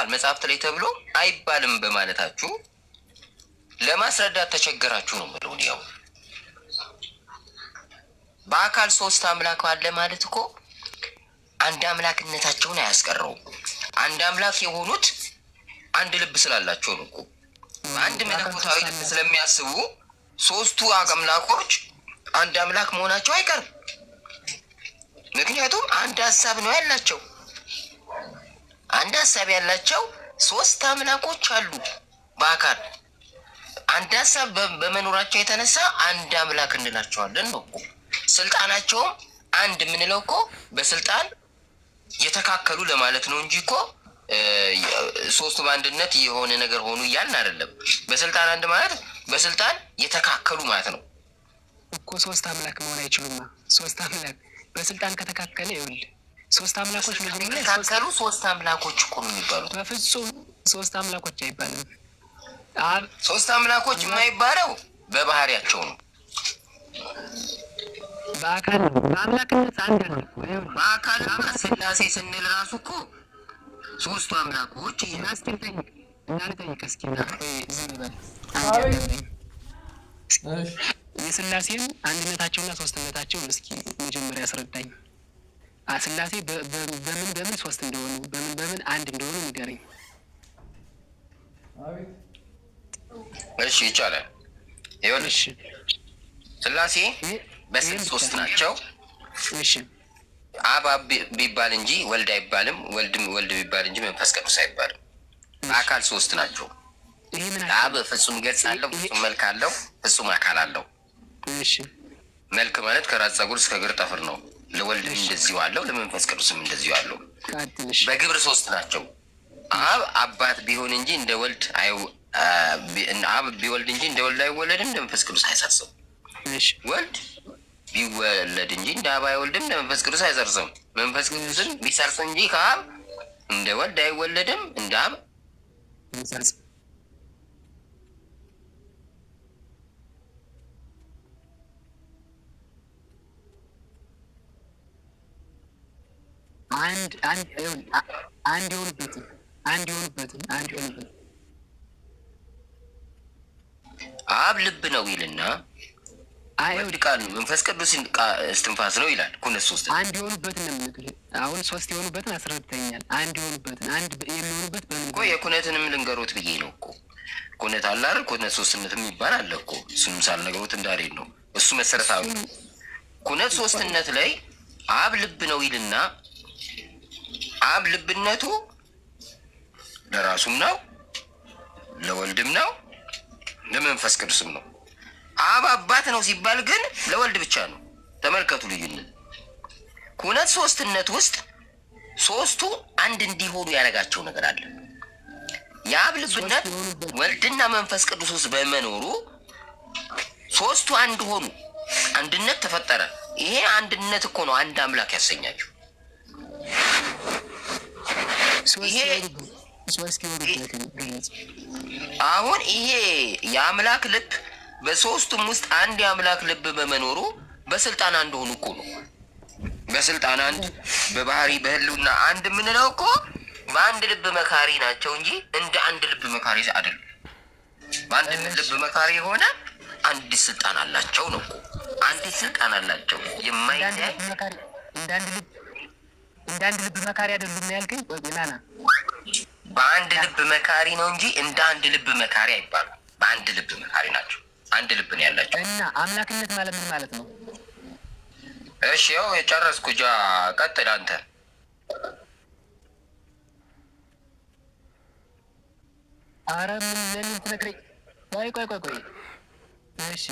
መጽሐፍት ላይ ተብሎ አይባልም በማለታችሁ ለማስረዳት ተቸገራችሁ ነው የምለው። ያው በአካል ሶስት አምላክ አለ ማለት እኮ አንድ አምላክነታቸውን አያስቀረውም። አንድ አምላክ የሆኑት አንድ ልብ ስላላቸው ነው እኮ። አንድ መለኮታዊ ልብ ስለሚያስቡ ሶስቱ አምላኮች አንድ አምላክ መሆናቸው አይቀርም። ምክንያቱም አንድ ሀሳብ ነው ያላቸው። አንድ ሀሳብ ያላቸው ሶስት አምላኮች አሉ በአካል አንድ ሀሳብ በመኖራቸው የተነሳ አንድ አምላክ እንላቸዋለን ነው እኮ። ስልጣናቸውም አንድ የምንለው እኮ በስልጣን የተካከሉ ለማለት ነው እንጂ እኮ ሶስቱ በአንድነት የሆነ ነገር ሆኑ እያልን አይደለም። በስልጣን አንድ ማለት በስልጣን የተካከሉ ማለት ነው እኮ። ሶስት አምላክ መሆን አይችሉማ። ሶስት አምላክ በስልጣን ከተካከለ ይኸውልህ ሶስት አምላኮች ከተካከሉ ሶስት አምላኮች እኮ ነው የሚባሉት። በፍጹም ሶስት አምላኮች አይባልም። ሶስት አምላኮች የማይባለው በባህሪያቸው ነው። በአካል በአምላክነት አንድ ነው። በአካል ስላሴ ስንል ራሱ እኮ ሶስቱ አምላኮች እናስተንተኝ እናንተኝ እስኪና ዝም በል የስላሴን አንድነታቸውና ሶስትነታቸው እስኪ መጀመሪያ ያስረዳኝ። ስላሴ በምን ሶስት እንደሆኑ በምን አንድ እንደሆኑ ንገረኝ። እሺ ይቻላል። ይኸውልሽ ስላሴ በስም ሶስት ናቸው። እሺ አብ ቢባል እንጂ ወልድ አይባልም። ወልድ ቢባል እንጂ መንፈስ ቅዱስ አይባልም። አካል ሶስት ናቸው። አብ ፍጹም ገጽ አለው፣ ፍጹም መልክ አለው፣ ፍጹም አካል አለው። እሺ መልክ ማለት ከራስ ፀጉር እስከ እግር ጥፍር ነው። ለወልድም እንደዚሁ አለው፣ ለመንፈስ ቅዱስም እንደዚሁ አለው። በግብር ሶስት ናቸው። አብ አባት ቢሆን እንጂ እንደ ወልድ አብ ቢወልድ እንጂ እንደ ወልድ አይወለድም፣ እንደ መንፈስ ቅዱስ አይሰርጽም። ወልድ ቢወለድ እንጂ እንደ አብ አይወልድም፣ እንደ መንፈስ ቅዱስ አይሰርጽም። መንፈስ ቅዱስን ቢሰርጽ እንጂ ከአብ እንደ ወልድ አይወለድም፣ እንደ አብ አይሰርጽም። አንድ የሆኑበትን አብ ልብ ነው ይልና ወልድ ቃል ነው፣ መንፈስ ቅዱስ እስትንፋስ ነው ይላል። ኩነት ሶስት አንድ የሆኑበትን ነው የምልህ። አሁን ሶስት የሆኑበትን አስረድተኛል። አንድ የሆኑበትን አንድ የሚሆኑበት እኮ የኩነትንም ልንገሮት ብዬ ነው እኮ። ኩነት አለ አይደል? ኩነት ሶስትነትም ይባል አለ እኮ። እሱንም ሳልነግሮት እንዳልሄድ ነው። እሱ መሰረታዊ ኩነት ሶስትነት ላይ አብ ልብ ነው ይልና አብ ልብነቱ ለራሱም ነው፣ ለወልድም ነው፣ ለመንፈስ ቅዱስም ነው። አብ አባት ነው ሲባል ግን ለወልድ ብቻ ነው። ተመልከቱ ልዩነት። ኩነት ሶስትነት ውስጥ ሶስቱ አንድ እንዲሆኑ ያደረጋቸው ነገር አለ። የአብ ልብነት ወልድና መንፈስ ቅዱስ ውስጥ በመኖሩ ሶስቱ አንድ ሆኑ፣ አንድነት ተፈጠረ። ይሄ አንድነት እኮ ነው አንድ አምላክ ያሰኛቸው። አሁን ይሄ የአምላክ ልብ በሶስቱም ውስጥ አንድ የአምላክ ልብ በመኖሩ በስልጣን አንድ ሆኑ እኮ ነው። በስልጣን አንድ፣ በባህሪ በህልውና አንድ የምንለው እኮ በአንድ ልብ መካሪ ናቸው እንጂ እንደ አንድ ልብ መካሪ አይደሉም። በአንድ ልብ መካሪ የሆነ አንድ ስልጣን አላቸው ነው እኮ። አንድ ስልጣን አላቸው የማይታይ እንደ አንድ ልብ መካሪ አይደሉም ያልከኝ? ወላና በአንድ ልብ መካሪ ነው እንጂ እንደ አንድ ልብ መካሪ አይባሉም። በአንድ ልብ መካሪ ናቸው። አንድ ልብ ነው ያላቸው። እና አምላክነት ማለት ምን ማለት ነው? እሺ ያው የጨረስኩ ጃ ቀጥል አንተ። ኧረ ምን ለምን ትነግረኝ? ቆይ እሺ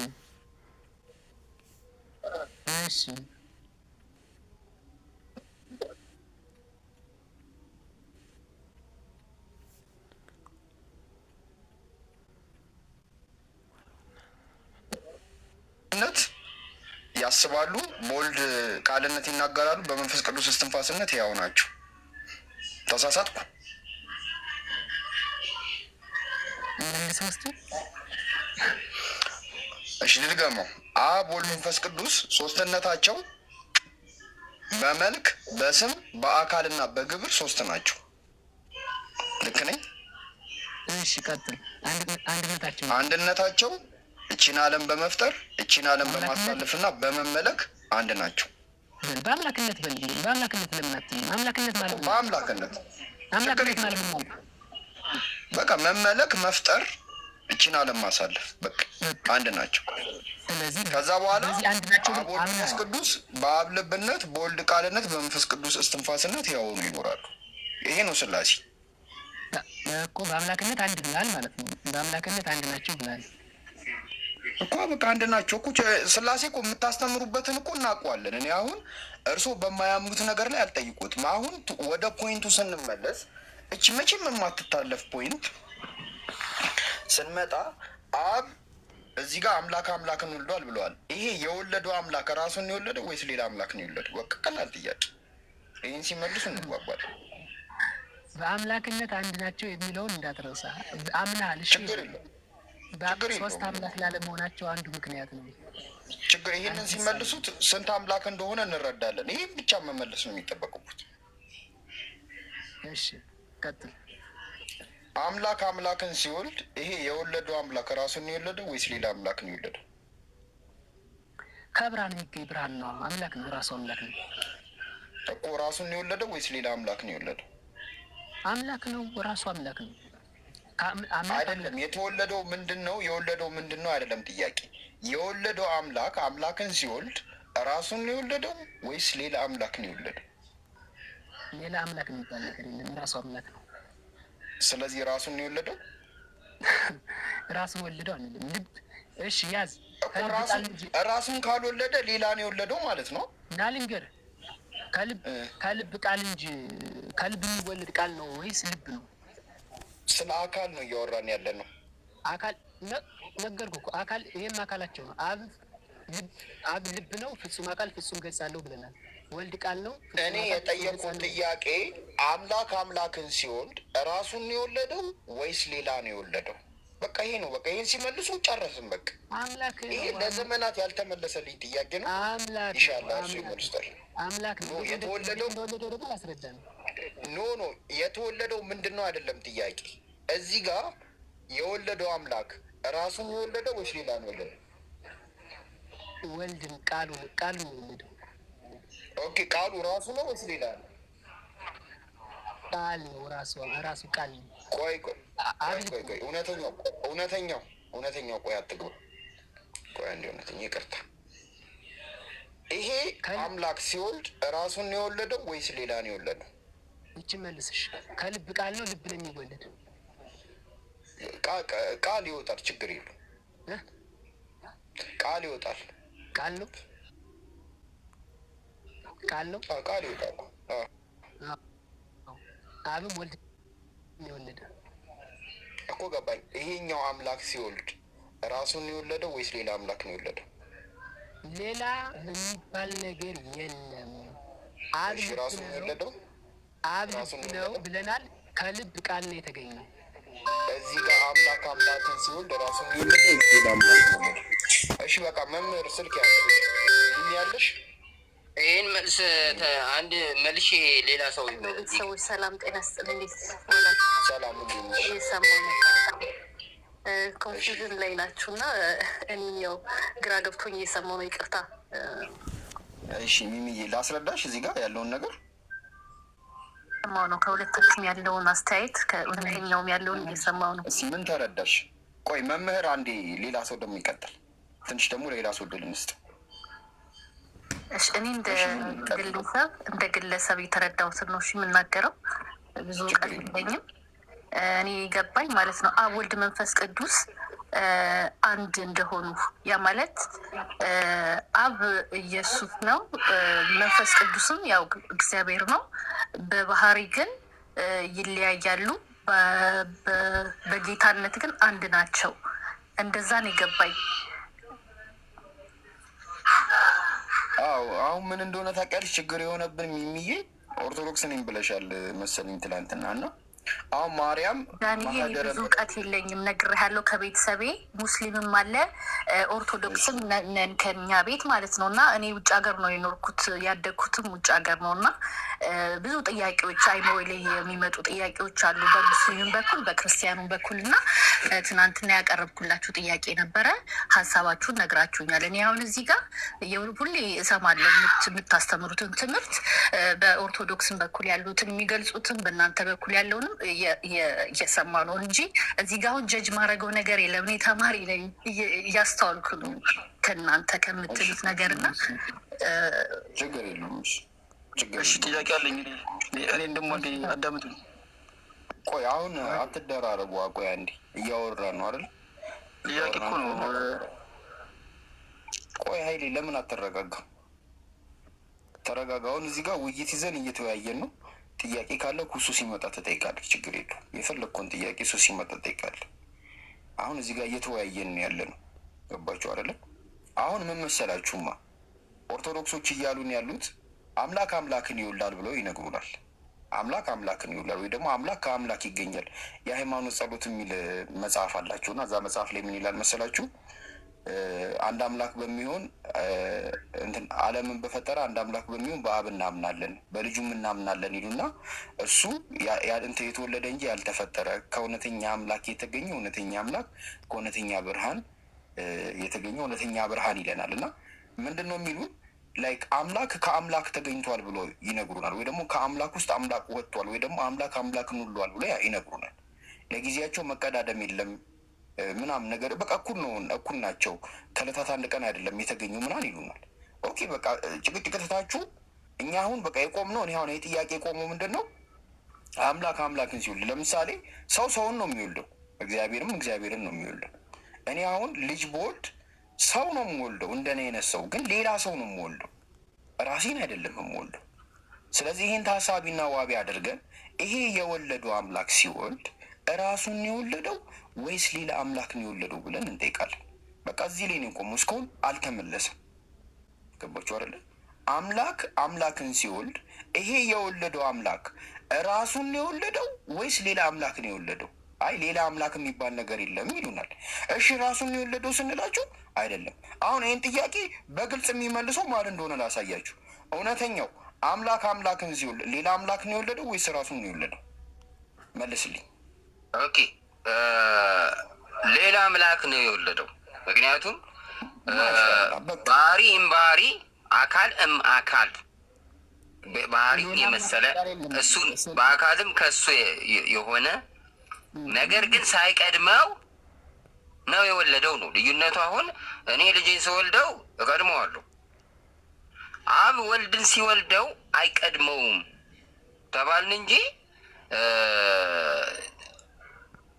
ያስባሉ፣ በወልድ ቃልነት ይናገራሉ፣ በመንፈስ ቅዱስ እስትንፋስነት ያው ናቸው። ተሳሳትኩ? እሺ ልድገመው። አብ ወልድ መንፈስ ቅዱስ ሶስትነታቸው በመልክ በስም በአካልና በግብር ሶስት ናቸው። ልክ ነኝ? እሺ ቀጥል። አንድነታቸው እቺን ዓለም በመፍጠር እቺን ዓለም በማሳለፍና በመመለክ አንድ ናቸው። በአምላክነት በል በአምላክነት ለምናት አምላክነት ማለት በአምላክነት አምላክነት ማለት ነው። በቃ መመለክ መፍጠር እቺን ዓለም ማሳለፍ በቃ አንድ ናቸው። ስለዚህ ከዛ በኋላ አንድ ናቸው። አብ ወልድ መንፈስ ቅዱስ በአብ ልብነት በወልድ ቃልነት በመንፈስ ቅዱስ እስትንፋስነት ያውኑ ይኖራሉ። ይሄ ነው ስላሴ እኮ በአምላክነት አንድ ብላል ማለት ነው። በአምላክነት አንድ ናቸው ብላል እኮ በቃ አንድ ናቸው እኮ ስላሴ እኮ የምታስተምሩበትን እኮ እናውቀዋለን። እኔ አሁን እርስዎ በማያምኑት ነገር ላይ አልጠይቁትም። አሁን ወደ ፖይንቱ ስንመለስ እቺ መቼም የማትታለፍ ፖይንት ስንመጣ አብ እዚህ ጋር አምላክን ወልዷል ብለዋል። ይሄ የወለደው አምላክ ራሱን የወለደው ወይስ ሌላ አምላክ ነው የወለደው? በቃ ቀላል ጥያቄ። ይህን ሲመልሱ እንግባባለን። በአምላክነት አንድ ናቸው የሚለውን እንዳትረሳ። አምናል። ችግር የለም። ሶስት አምላክ ላለመሆናቸው አንዱ ምክንያት ነው። ችግር ይህንን ሲመልሱት ስንት አምላክ እንደሆነ እንረዳለን። ይህ ብቻ መመለስ ነው የሚጠበቅበት። እሺ ቀጥል። አምላክ አምላክን ሲወልድ ይሄ የወለደው አምላክ ራሱን ነው የወለደው ወይስ ሌላ አምላክ ነው የወለደው? ከብርሃን የሚገኝ ብርሃን ነው። አምላክ ነው፣ ራሱ አምላክ ነው እኮ። ራሱን ነው የወለደው ወይስ ሌላ አምላክ ነው የወለደው? አምላክ ነው፣ ራሱ አምላክ ነው። አይደለም የተወለደው ምንድን ነው የወለደው ምንድን ነው አይደለም ጥያቄ። የወለደው አምላክ አምላክን ሲወልድ ራሱን ነው የወለደው ወይስ ሌላ አምላክ ነው የወለደው? ሌላ አምላክ የሚባል ነገር የለም፣ ራሱ አምላክ ነው። ስለዚህ ራሱን ነው የወለደው። ራሱን ወለደው አንልም። ልብ እሺ ያዝ እኮ ራሱን ካልወለደ ሌላ ነው የወለደው ማለት ነው። ናልንገር ከልብ ቃል እንጂ ከልብ የሚወለድ ቃል ነው ወይስ ልብ ነው? ስለ አካል ነው እያወራን ያለ ነው። አካል ነገርኩህ እኮ አካል፣ ይሄም አካላቸው ነው። አብ ልብ ነው፣ ፍጹም አካል ፍጹም ገጽ አለው ብለናል። ወልድ ቃል ነው። እኔ የጠየቁት ጥያቄ አምላክ አምላክን ሲወልድ ራሱን ነው የወለደው ወይስ ሌላ ነው የወለደው? በቃ ይሄ ነው። በቃ ይሄን ሲመልሱ ጨረስን። በቃ አምላክ ይሄ ለዘመናት ያልተመለሰልኝ ጥያቄ ነው። አምላክ ኢንሻአላህ እሱ ይመልሳል። አምላክ ነው የተወለደው ደግሞ አስረዳን። ኖ የተወለደው ምንድነው አይደለም ጥያቄ። እዚህ ጋር የወለደው አምላክ ራሱን የወለደው ወይስ ሌላ ነው የወለደው? ወልድን ቃሉን የወለደው። ኦኬ ቃሉ ራሱ ነው ወይስ ሌላ ነው? ቃል ነው ራሱ ቃል ነው። ቆይ እውነተኛው ቆይ አትግባ። ቆይ አንዴ እውነተኛ ይቅርታ። ይሄ አምላክ ሲወልድ ራሱን ነው የወለደው ወይስ ሌላ ነው የወለደው? እቺ መልስሽ። ከልብ ቃል ነው ልብ ነው የሚወለደው። ቃል ይወጣል፣ ችግር የለም። ቃል ይወጣል። ቃል ነው ቃል ይወጣል። አብም ወልድ የወለደው እኮ ገባኝ። ይሄኛው አምላክ ሲወልድ ራሱን ነው የወለደው ወይስ ሌላ አምላክ ነው የወለደው? ሌላ የሚባል ነገር የለም። ራሱን ነው የወለደው። አብ ነው ብለናል። ከልብ ቃል ነው የተገኘው። እዚህ ጋር አምላክ አምላክን ሲወልድ ራሱን ነው የወለደው ወይስ ሌላ አምላክ ነው? እሺ በቃ መምህር ስልክ ያለሽ ይህን መልስ አንድ መልሼ ሌላ ሰው ቤተሰቦች ሰላም ጤና ስጥልኝ። ሰላም እየሰማሁ ነበር። ኮንፊውዥን ላይ ናችሁ እና እኔ ያው ግራ ገብቶኝ እየሰማሁ ነው። ይቅርታ። እሺ ሚሚዬ ላስረዳሽ እዚህ ጋር ያለውን ነገር ሰማሁ ነው። ከሁለታችሁም ያለውን አስተያየት ከእውነተኛውም ያለውን እየሰማሁ ነው። እስኪ ምን ተረዳሽ? ቆይ መምህር አንዴ፣ ሌላ ሰው ደግሞ ይቀጥል። ትንሽ ደግሞ ሌላ ሰው ድል እንስጥ። እኔ እንደ ግለሰብ የተረዳሁትን ነው የምናገረው። ብዙ እውቀት የለኝም። እኔ ገባኝ ማለት ነው አብ ወልድ መንፈስ ቅዱስ አንድ እንደሆኑ። ያ ማለት አብ ኢየሱስ ነው፣ መንፈስ ቅዱስም ያው እግዚአብሔር ነው። በባህሪ ግን ይለያያሉ፣ በጌታነት ግን አንድ ናቸው። እንደዛ ነው የገባኝ። አሁን ምን እንደሆነ ታውቂያለሽ? ችግር የሆነብን ሚሚዬ ኦርቶዶክስ ነኝ ብለሻል መሰለኝ ትላንትና እና አሁን ማርያም ዳንኤል ብዙ እውቀት የለኝም ነግሬሃለሁ። ከቤተሰቤ ሙስሊምም አለ ኦርቶዶክስም ነን ከኛ ቤት ማለት ነው። እና እኔ ውጭ ሀገር ነው የኖርኩት ያደግኩትም ውጭ ሀገር ነው። እና ብዙ ጥያቄዎች አይምሮ ላይ የሚመጡ ጥያቄዎች አሉ በሙስሊምም በኩል በክርስቲያኑም በኩል። እና ትናንትና ያቀረብኩላችሁ ጥያቄ ነበረ፣ ሀሳባችሁን ነግራችሁኛል። እኔ አሁን እዚህ ጋር ሁሌ እሰማለሁ የምታስተምሩትን ትምህርት በኦርቶዶክስም በኩል ያሉትን የሚገልጹትን በእናንተ በኩል ያለውንም እየሰማ ነው እንጂ እዚህ ጋር አሁን ጀጅ ማድረገው ነገር የለም። እኔ ተማሪ ነኝ፣ እያስተዋልኩ ነው ከእናንተ ከምትሉት ነገር እና ችግር የለውም። እሺ ጥያቄ አለኝ እኔ እንደሞ አዳምጡ። ቆይ አሁን አትደራረቡ። ቆይ አንዴ እያወራ ነው አይደል? ጥያቄ እኮ ነው። ቆይ ሀይሌ ለምን አትረጋጋ? ተረጋጋ። አሁን እዚህ ጋር ውይይት ይዘን እየተወያየን ነው። ጥያቄ ካለ ኩሱ ሲመጣ ትጠይቃለህ። ችግር የለውም። የፈለግከውን ጥያቄ እሱ ሲመጣ ትጠይቃለህ። አሁን እዚህ ጋር እየተወያየን ያለ ነው። ገባችሁ አይደለም? አሁን ምን መሰላችሁማ ኦርቶዶክሶች እያሉን ያሉት አምላክ አምላክን ይወላል ብለው ይነግሩናል። አምላክ አምላክን ይወላል ወይ ደግሞ አምላክ ከአምላክ ይገኛል። የሃይማኖት ጸሎት የሚል መጽሐፍ አላችሁ እና እዛ መጽሐፍ ላይ ምን ይላል መሰላችሁ? አንድ አምላክ በሚሆን ዓለምን በፈጠረ አንድ አምላክ በሚሆን በአብ እናምናለን በልጁም እናምናለን ይሉና እሱ የተወለደ እንጂ ያልተፈጠረ ከእውነተኛ አምላክ የተገኘ እውነተኛ አምላክ ከእውነተኛ ብርሃን የተገኘ እውነተኛ ብርሃን ይለናል። እና ምንድን ነው የሚሉን? ላይክ አምላክ ከአምላክ ተገኝቷል ብሎ ይነግሩናል። ወይ ደግሞ ከአምላክ ውስጥ አምላክ ወጥቷል ወይ ደግሞ አምላክ አምላክን ውሏል ብሎ ይነግሩናል። ለጊዜያቸው መቀዳደም የለም ምናምን ነገር በቃ እኩል ናቸው። ከዕለታት አንድ ቀን አይደለም የተገኙ ምናምን ይሉናል። ኦኬ በቃ ጭቅጭቅታችሁ እኛ አሁን በቃ የቆም ነው። እኔ አሁን ይህ ጥያቄ የቆመው ምንድን ነው? አምላክ አምላክን ሲወልድ ለምሳሌ ሰው ሰውን ነው የሚወልደው፣ እግዚአብሔርም እግዚአብሔርን ነው የሚወልደው። እኔ አሁን ልጅ በወልድ ሰው ነው የምወልደው፣ እንደኔ አይነት ሰው ግን ሌላ ሰው ነው የምወልደው፣ ራሴን አይደለም የምወልደው። ስለዚህ ይህን ታሳቢና ዋቢ አድርገን ይሄ የወለደው አምላክ ሲወልድ ራሱን የወለደው ወይስ ሌላ አምላክ ነው የወለደው ብለን እንጠይቃለን። በቃ እዚህ ላይ ነው የቆመው። እስካሁን አልተመለሰም። ገባችሁ አይደለ? አምላክ አምላክን ሲወልድ ይሄ የወለደው አምላክ ራሱን ነው የወለደው ወይስ ሌላ አምላክ ነው የወለደው? አይ ሌላ አምላክ የሚባል ነገር የለም ይሉናል። እሺ ራሱን ነው የወለደው ስንላችሁ አይደለም። አሁን ይህን ጥያቄ በግልጽ የሚመልሰው ማለት እንደሆነ ላሳያችሁ። እውነተኛው አምላክ አምላክን ሲወልድ ሌላ አምላክ ነው የወለደው ወይስ ራሱን ነው የወለደው? መልስልኝ። ኦኬ ሌላ አምላክ ነው የወለደው። ምክንያቱም ባህሪ ባህሪ አካል አካል ባህሪውን የመሰለ እሱን በአካልም ከሱ የሆነ ነገር ግን ሳይቀድመው ነው የወለደው ነው ልዩነቱ። አሁን እኔ ልጄን ስወልደው እቀድመዋለሁ። አብ ወልድን ሲወልደው አይቀድመውም ተባልን እንጂ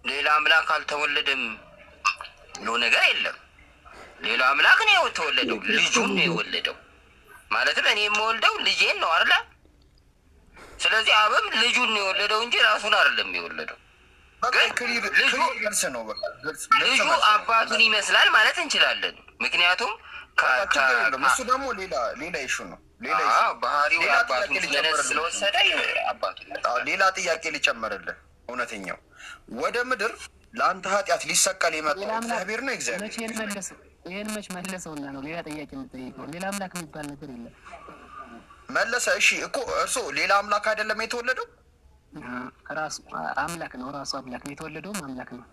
ሌላ አምላክ አልተወለደም ብሎ ነገር የለም። ሌላ አምላክ ነው የተወለደው፣ ልጁን ነው የወለደው። ማለትም እኔ የምወልደው ልጄን ነው አይደለ? ስለዚህ አብም ልጁን ነው የወለደው እንጂ ራሱን አይደለም የወለደው። ልጁ አባቱን ይመስላል ማለት እንችላለን። ምክንያቱም እሱ ደግሞ ሌላ ኢሹ ነው። ባህሪው አባቱን ስለወሰደ አባቱ። ሌላ ጥያቄ ሊጨመርልህ፣ እውነተኛው ወደ ምድር ለአንተ ኃጢአት ሊሰቀል የመጣው እግዚአብሔር ነው። እግዚአብሔር ይህን መች መለሰውና ነው ሌላ ጥያቄ የምጠይቀው? ሌላ አምላክ የሚባል ነገር የለም። መለሰ። እሺ እኮ እርሶ ሌላ አምላክ አይደለም የተወለደው? ራሱ አምላክ ነው። ራሱ አምላክ ነው። የተወለደውም አምላክ ነው።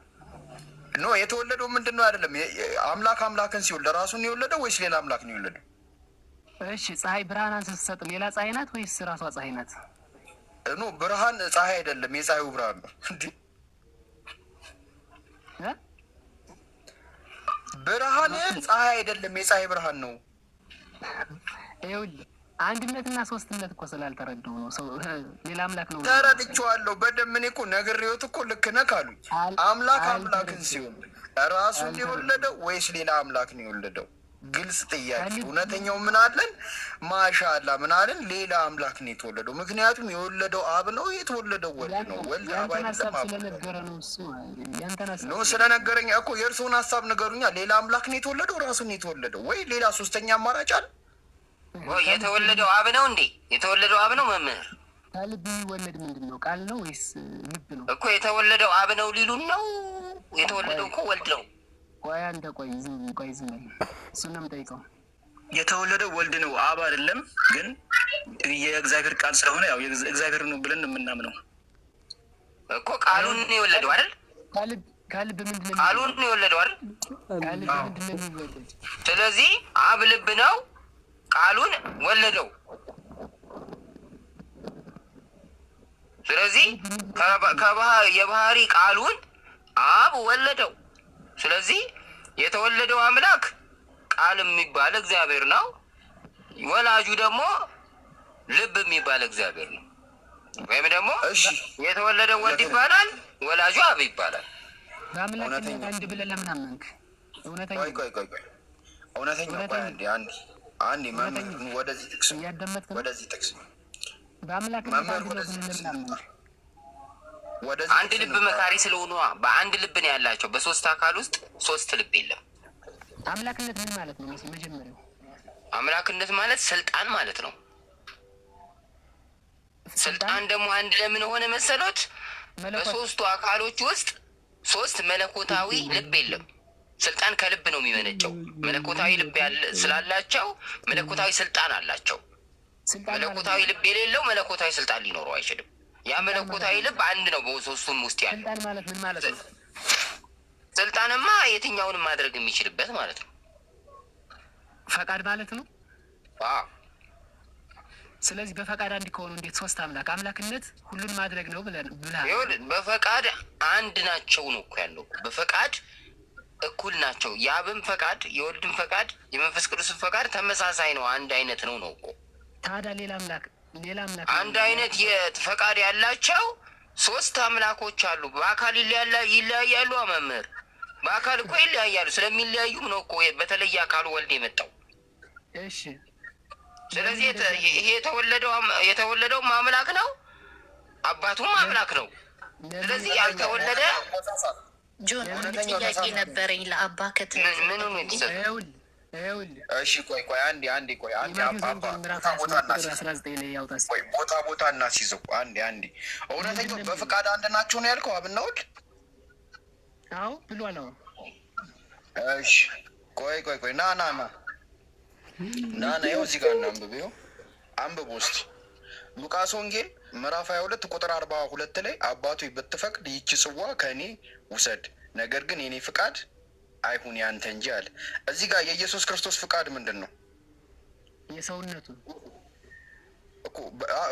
ኖ የተወለደው ምንድን ነው? አይደለም አምላክ አምላክን ሲወልድ ራሱን የወለደው ወይስ ሌላ አምላክ ነው የወለደው? እሺ ፀሐይ ብርሃን ስትሰጥ ሌላ ፀሐይ ናት ወይስ ራሷ ፀሐይ ናት? ኖ ብርሃን ፀሐይ አይደለም፣ የፀሐዩ ብርሃን ነው። ብርሃን ፀሐይ አይደለም፣ የፀሐይ ብርሃን ነው። ይኸውልህ አንድነትና ሶስትነት እኮ ስላልተረዳሁ ነው። ሰው ሌላ አምላክ ነው። ተረድቼዋለሁ በደምብ። እኔ እኮ ነግሬዎት እኮ ልክ ነህ ካሉኝ አምላክ አምላክን ሲወልድ ራሱን የወለደው ወይስ ሌላ አምላክ ነው የወለደው? ግልጽ ጥያቄ። እውነተኛው ምን አለን? ማሻአላ ምን አለን? ሌላ አምላክ ነው የተወለደው። ምክንያቱም የወለደው አብ ነው፣ የተወለደው ወልድ ነው። ወልድ አብ አይደለም። ስለነገረኝ እኮ የእርስዎን ሀሳብ ነገሩኛ። ሌላ አምላክ ነው የተወለደው፣ ራሱን ነው የተወለደው ወይ ሌላ ሶስተኛ አማራጭ አለ? የተወለደው አብ ነው እንዴ? የተወለደው አብ ነው መምህር? ከልብ የሚወለድ ምንድን ነው? ቃል ነው ወይስ ልብ ነው እኮ? የተወለደው አብ ነው ሊሉን ነው? የተወለደው እኮ ወልድ ነው። ቆይ አንተ ቆይ ዝም በል። እሱን ነው የምጠይቀው። የተወለደው ወልድ ነው፣ አብ አይደለም። ግን የእግዚአብሔር ቃል ስለሆነ ያው እግዚአብሔር ነው ብለን የምናምነው እኮ። ቃሉን ነው የወለደው አይደል? ከልብ ምንድን ነው? ቃሉን ነው የወለደው አይደል? ከልብ ምንድን ነው የሚወለድ? ስለዚህ አብ ልብ ነው፣ ቃሉን ወለደው። ስለዚህ የባህሪ ቃሉን አብ ወለደው። ስለዚህ የተወለደው አምላክ ቃል የሚባል እግዚአብሔር ነው። ወላጁ ደግሞ ልብ የሚባል እግዚአብሔር ነው። ወይም ደግሞ የተወለደው ወልድ ይባላል፣ ወላጁ አብ ይባላል። በአምላክነት አንድ ብለህ ለምን አመንክ? እውነተኛ አንዴ ወደዚህ ጥቅስ በአምላክነት አንድ ነው ብለህ ለምን አመንክ? አንድ ልብ መካሪ ስለሆኑ በአንድ ልብ ነው ያላቸው። በሶስት አካል ውስጥ ሶስት ልብ የለም። አምላክነት ምን ማለት ነው? መጀመሪያው አምላክነት ማለት ስልጣን ማለት ነው። ስልጣን ደግሞ አንድ ለምን ሆነ መሰሎት? በሶስቱ አካሎች ውስጥ ሶስት መለኮታዊ ልብ የለም። ስልጣን ከልብ ነው የሚመነጨው። መለኮታዊ ልብ ስላላቸው መለኮታዊ ስልጣን አላቸው። መለኮታዊ ልብ የሌለው መለኮታዊ ስልጣን ሊኖረው አይችልም። ያ መለኮታዊ ልብ አንድ ነው በሶስቱም ውስጥ ያለ። ስልጣን ማለት ምን ማለት ነው? ስልጣንማ የትኛውንም ማድረግ የሚችልበት ማለት ነው። ፈቃድ ማለት ነው። አዎ። ስለዚህ በፈቃድ አንድ ከሆኑ እንዴት ሶስት አምላክነት ሁሉን ማድረግ ነው ብለህ በፈቃድ አንድ ናቸው ነው እኮ ያለው። በፈቃድ እኩል ናቸው። የአብም ፈቃድ፣ የወልድም ፈቃድ፣ የመንፈስ ቅዱስም ፈቃድ ተመሳሳይ ነው። አንድ አይነት ነው ነው እኮ። ታዲያ ሌላ አምላክ አንድ አይነት የፈቃድ ያላቸው ሶስት አምላኮች አሉ። በአካል ይለያያሉ። መምህር በአካል እኮ ይለያያሉ። ስለሚለያዩም ነው እኮ በተለየ አካሉ ወልድ የመጣው። እሺ። ስለዚህ ይሄ የተወለደውም አምላክ ነው፣ አባቱም አምላክ ነው። ስለዚህ ያልተወለደ ጆን ጥያቄ ነበረኝ ለአባ ምን ነው የተሰጠው? እሺ ቆይ አንዴ ቦታ እናስይዘው። አንዴ እውነተኛው በፍቃድ አንድ ናቸው ነው ያልከው አብና ወልድ? አዎ ብሏል። እሺ ቆይ ና ይኸው እዚህ ጋር እናንብበው። አንብብ ውስጥ ሉቃስ ወንጌል ምዕራፍ 22 ቁጥር 42 ላይ አባቱ ብትፈቅድ ይህች ጽዋ ከእኔ ውሰድ፣ ነገር ግን የኔ ፍቃድ አይሁን ያንተ እንጂ አለ። እዚህ ጋር የኢየሱስ ክርስቶስ ፍቃድ ምንድን ነው? የሰውነቱ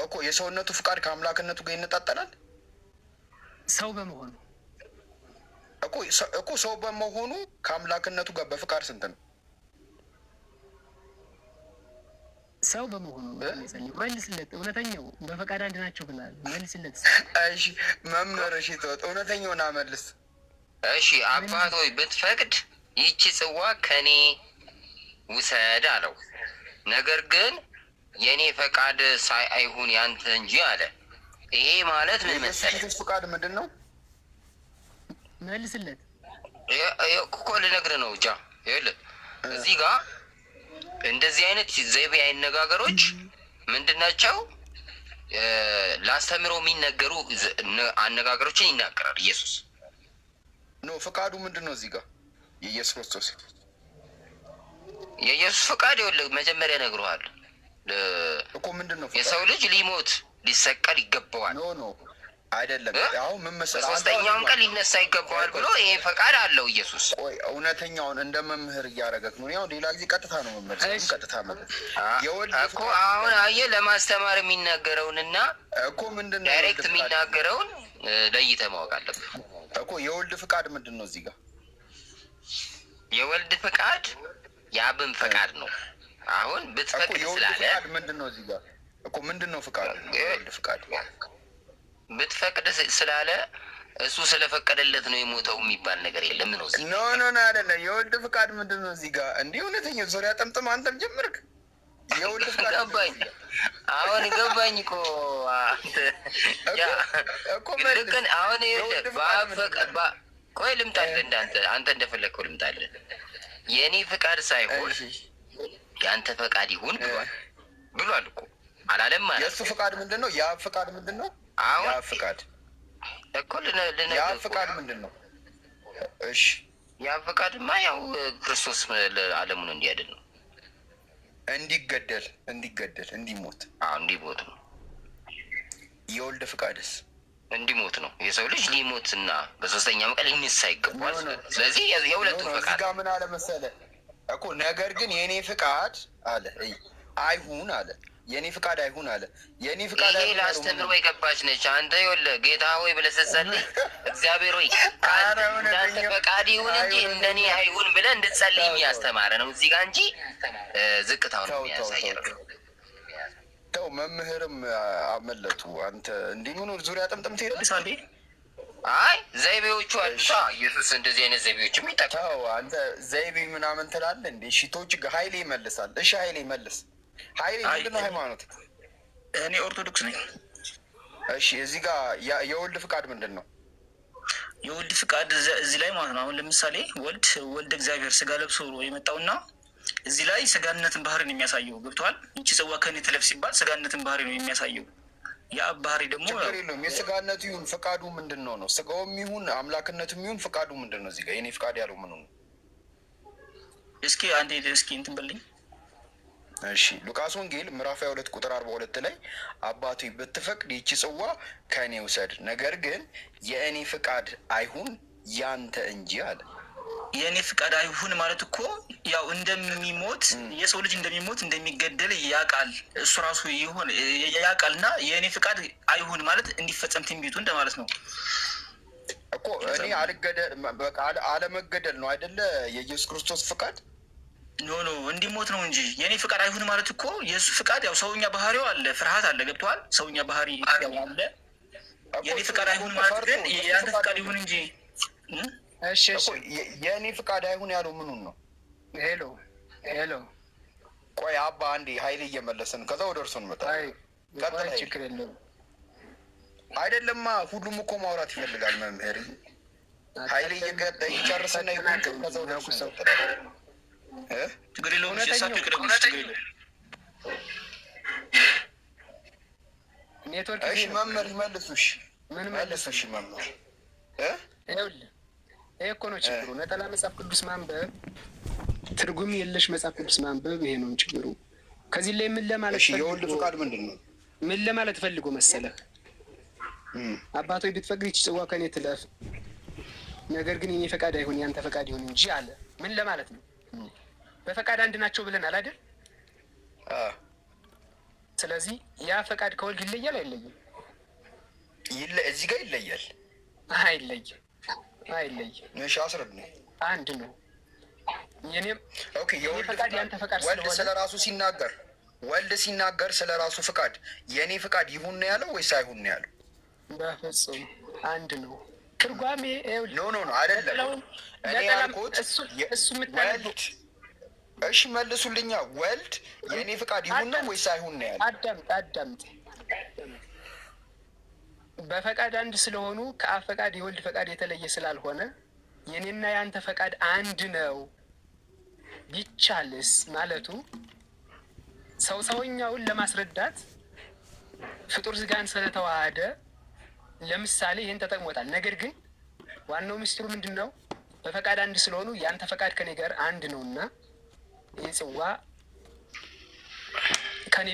እኮ የሰውነቱ ፍቃድ ከአምላክነቱ ጋር ይነጣጠላል። ሰው በመሆኑ እኮ ሰው በመሆኑ ከአምላክነቱ ጋር በፍቃድ ስንት ነው? ሰው በመሆኑ መልስለት። እውነተኛው በፈቃድ አንድ ናቸው ብላል። መልስለት። እሺ መምህር፣ እሺ ተወጥ፣ እውነተኛውን አመልስ። እሺ አባት ሆይ ብትፈቅድ ይህቺ ጽዋ ከኔ ውሰድ አለው። ነገር ግን የኔ ፈቃድ አይሁን ያንተ እንጂ አለ። ይሄ ማለት ምን መሰለህ? ፈቃድ ምንድን ነው? መልስለት እኮ ልነግርህ ነው። ይኸውልህ እዚህ ጋር እንደዚህ አይነት ዘይቤ አነጋገሮች ምንድን ናቸው? ላስተምረው የሚነገሩ አነጋገሮችን ይናገራል ኢየሱስ። ፈቃዱ ምንድን ነው? እዚህ ጋር የኢየሱስ ክርስቶስ የኢየሱስ ፈቃድ ይኸውልህ መጀመሪያ ነግሮሃል እኮ። ምንድን ነው? የሰው ልጅ ሊሞት ሊሰቀል ይገባዋል። ኖ አይደለም። አሁን ምን መሰለህ፣ ሶስተኛውን ቀን ሊነሳ ይገባዋል ብሎ ይሄ ፈቃድ አለው ኢየሱስ። ቆይ እውነተኛውን እንደ መምህር እያደረገት ነው። ያው ሌላ ጊዜ ቀጥታ ነው መምህር፣ ቀጥታ ማለት እኮ አሁን አየህ፣ ለማስተማር የሚናገረውንና እኮ ምንድን ነው ዳይሬክት የሚናገረውን ለይተህ ማወቅ አለብህ እኮ። የወልድ ፍቃድ ምንድን ነው? እዚህ ጋር የወልድ ፍቃድ የአብን ፈቃድ ነው። አሁን ብትፈቅድ ስላለ ምንድን ነው? እዚህ ጋር እኮ ምንድን ነው ፍቃድ? የወልድ ፍቃድ ብትፈቅድ ስላለ እሱ ስለፈቀደለት ነው የሞተው የሚባል ነገር የለም ነው። ኖ አይደለም። የወልድ ፍቃድ ምንድን ነው? እዚህ ጋር እንዲህ እውነተኛ ዙሪያ ጠምጥም አንተም ጀምርክ። የወልድ ፍቃድ ገባኝ። አሁን ገባኝ እኮ ልክን አሁን ቆይ ልምጣልህ፣ አንተ እንደፈለግከው ልምጣልህ። የእኔ ፍቃድ ሳይሆን የአንተ ፈቃድ ይሁን ብሏል እኮ። አላለም ማለት የእሱ ፍቃድ ምንድን ነው? የአብ ፍቃድ ምንድን ነው? የአብ ፍቃድ እኮ የአብ ፍቃድ ምንድን ነው? እሺ የአብ ፍቃድማ ያው ክርስቶስ ዓለሙን እንዲያድን ነው። እንዲገደል እንዲሞት ነው። የወልድ ፍቃድስ እንዲሞት ነው። የሰው ልጅ ሊሞት እና በሶስተኛው ቀን ሊነሳ ይገባል። ስለዚህ የሁለቱም ፍቃድ እዚህ ምን አለ መሰለህ እኮ ነገር ግን የእኔ ፍቃድ አለ አይሁን አለ። የእኔ ፍቃድ አይሁን አለ። የእኔ ፍቃድ ይሄ ለአስተምሮ የገባች ነች። አንተ ይኸውልህ ጌታ ሆይ ብለህ ስትጸልይ እግዚአብሔር ሆይ እንዳንተ ፈቃድ ይሁን እንጂ እንደኔ አይሁን ብለህ እንድትጸልይ የሚያስተማረ ነው እዚህ ጋር እንጂ ዝቅታውን የሚያሳየ ነው። ተው መምህርም አመለጡ። አንተ እንዲህ ምን ዙሪያ ጥምጥም ትሄዳለህ? አይ ዘይቤዎቹ አዲሷ ኢየሱስ እንደዚህ አይነት ዘይቤዎችም ይጠቀማል። አንተ ዘይቤ ምናምን ትላለህ እንዴ? ሽቶች ኃይሌ ይመልሳል። እሺ ኃይሌ መልስ። ኃይሌ ምንድን ነው ሃይማኖት? እኔ ኦርቶዶክስ ነኝ። እሺ እዚህ ጋር የወልድ ፍቃድ ምንድን ነው? የወልድ ፍቃድ እዚህ ላይ ማለት ነው። አሁን ለምሳሌ ወልድ እግዚአብሔር ስጋ ለብሶ የመጣውና እዚህ ላይ ስጋነትን ባህሪ ነው የሚያሳየው። ገብቶሃል? ይቺ ጽዋ ከእኔ ትለፍ ሲባል ስጋነትን ባህሪ ነው የሚያሳየው። የአብ ባህሪ ደግሞ ችግር የለውም። የስጋነቱ ይሁን ፍቃዱ ምንድን ነው? ስጋውም ይሁን አምላክነቱም ይሁን ፍቃዱ ምንድን ነው? እዚህ ጋር የኔ ፍቃድ ያለው ምኑ ነው? እስኪ አንዴ እንትን በልኝ። እሺ ሉቃስ ወንጌል ምዕራፍ 22 ቁጥር 42 ላይ አባቱ ብትፈቅድ ይቺ ጽዋ ከእኔ ውሰድ፣ ነገር ግን የእኔ ፍቃድ አይሁን ያንተ እንጂ አለ። የእኔ ፍቃድ አይሁን ማለት እኮ ያው እንደሚሞት የሰው ልጅ እንደሚሞት እንደሚገደል ያውቃል። እሱ ራሱ ይሁን ያውቃል እና የእኔ ፍቃድ አይሁን ማለት እንዲፈጸም ትንቢቱ እንደማለት ነው እኮ። እኔ አለመገደል ነው አይደለ የኢየሱስ ክርስቶስ ፍቃድ? ኖ እንዲሞት ነው እንጂ የእኔ ፍቃድ አይሁን ማለት እኮ የእሱ ፍቃድ ያው ሰውኛ ባህሪው አለ፣ ፍርሃት አለ። ገብቶሃል? ሰውኛ ባህሪ አለ። የእኔ ፍቃድ አይሁን ማለት ግን የአንተ ፍቃድ ይሁን እንጂ እሺ የእኔ ፍቃድ አይሁን ያለው ምኑን ነው? ሄሎ ቆይ አባ አንዴ ኃይሌ እየመለስን ከዛ ወደ እርሱ እንመጣ። ችግር የለውም አይደለማ። ሁሉም እኮ ማውራት ይፈልጋል መምህር። ኃይሌ ይጨርስና ከዛ ወደ እርሱ ችግር የለውም። እሺ መምህር ይመልሱሽ። ምን መልሱሽ መምህር? ይኸውልህ ይሄ እኮ ነው ችግሩ። ነጠላ መጽሐፍ ቅዱስ ማንበብ፣ ትርጉም የለሽ መጽሐፍ ቅዱስ ማንበብ፣ ይሄ ነው ችግሩ። ከዚህ ላይ ምን ለማለት የወልድ ፍቃድ ምንድን ነው? ምን ለማለት ፈልጎ መሰለህ? አባቶች ብትፈቅድ ይህች ጽዋ ከእኔ ትለፍ፣ ነገር ግን የኔ ፈቃድ አይሁን ያንተ ፈቃድ ይሁን እንጂ አለ። ምን ለማለት ነው? በፈቃድ አንድ ናቸው ብለናል አይደል? ስለዚህ ያ ፈቃድ ከወልድ ይለያል አይለይም? እዚህ ጋር ይለያል። አይለይም። እሺ አስረድ ነው። አንድ ነው። የኔም የወልድ ፈቃድ ያንተ ፈቃድ ወልድ ስለ ራሱ ሲናገር ስለ ራሱ ፍቃድ የእኔ ፍቃድ ይሁን ነው ያለው ወይስ አይሁን ነው ያለው? በፍጹም አንድ ነው። ትርጓሜ ኖ አይደለም። እኔ ያልኩት እሱ የምታነቡት እሺ መልሱልኛ። ወልድ የእኔ ፍቃድ ይሁን ነው ወይስ አይሁን ነው ያለው? አዳምጥ። በፈቃድ አንድ ስለሆኑ ከአብ ፈቃድ የወልድ ፈቃድ የተለየ ስላልሆነ የኔና የአንተ ፈቃድ አንድ ነው ቢቻልስ ማለቱ ሰውኛውን ለማስረዳት ፍጡር ስጋን ስለተዋሃደ ለምሳሌ ይህን ተጠቅሞታል። ነገር ግን ዋናው ምስጢሩ ምንድን ነው? በፈቃድ አንድ ስለሆኑ የአንተ ፈቃድ ከኔ ጋር አንድ ነው እና ይህ ጽዋ ከኔ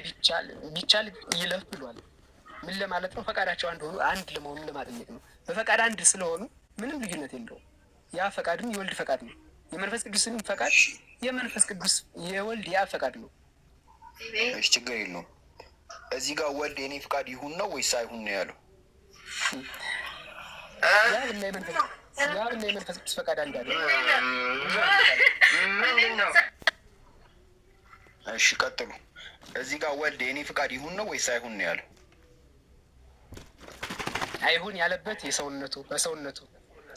ቢቻል ይለፍ ብሏል። ምን ለማለት ነው? ፈቃዳቸው አንድ ሆኑ አንድ ለመሆኑ ለማጠየቅ ነው። በፈቃድ አንድ ስለሆኑ ምንም ልዩነት የለውም። ያ ፈቃድም የወልድ ፈቃድ ነው። የመንፈስ ቅዱስንም ፈቃድ የመንፈስ ቅዱስ የወልድ ያ ፈቃድ ነው። ችግር የለውም። እዚህ ጋር ወልድ የኔ ፈቃድ ይሁን ነው ወይስ አይሁን ነው ያለው? ያብና የመንፈስ ቅዱስ ፈቃድ አንድ አለ። እሺ ቀጥሉ። እዚህ ጋር ወልድ የኔ ፈቃድ ይሁን ነው ወይስ አይሁን ነው ያለው? አይሁን ያለበት በሰውነቱ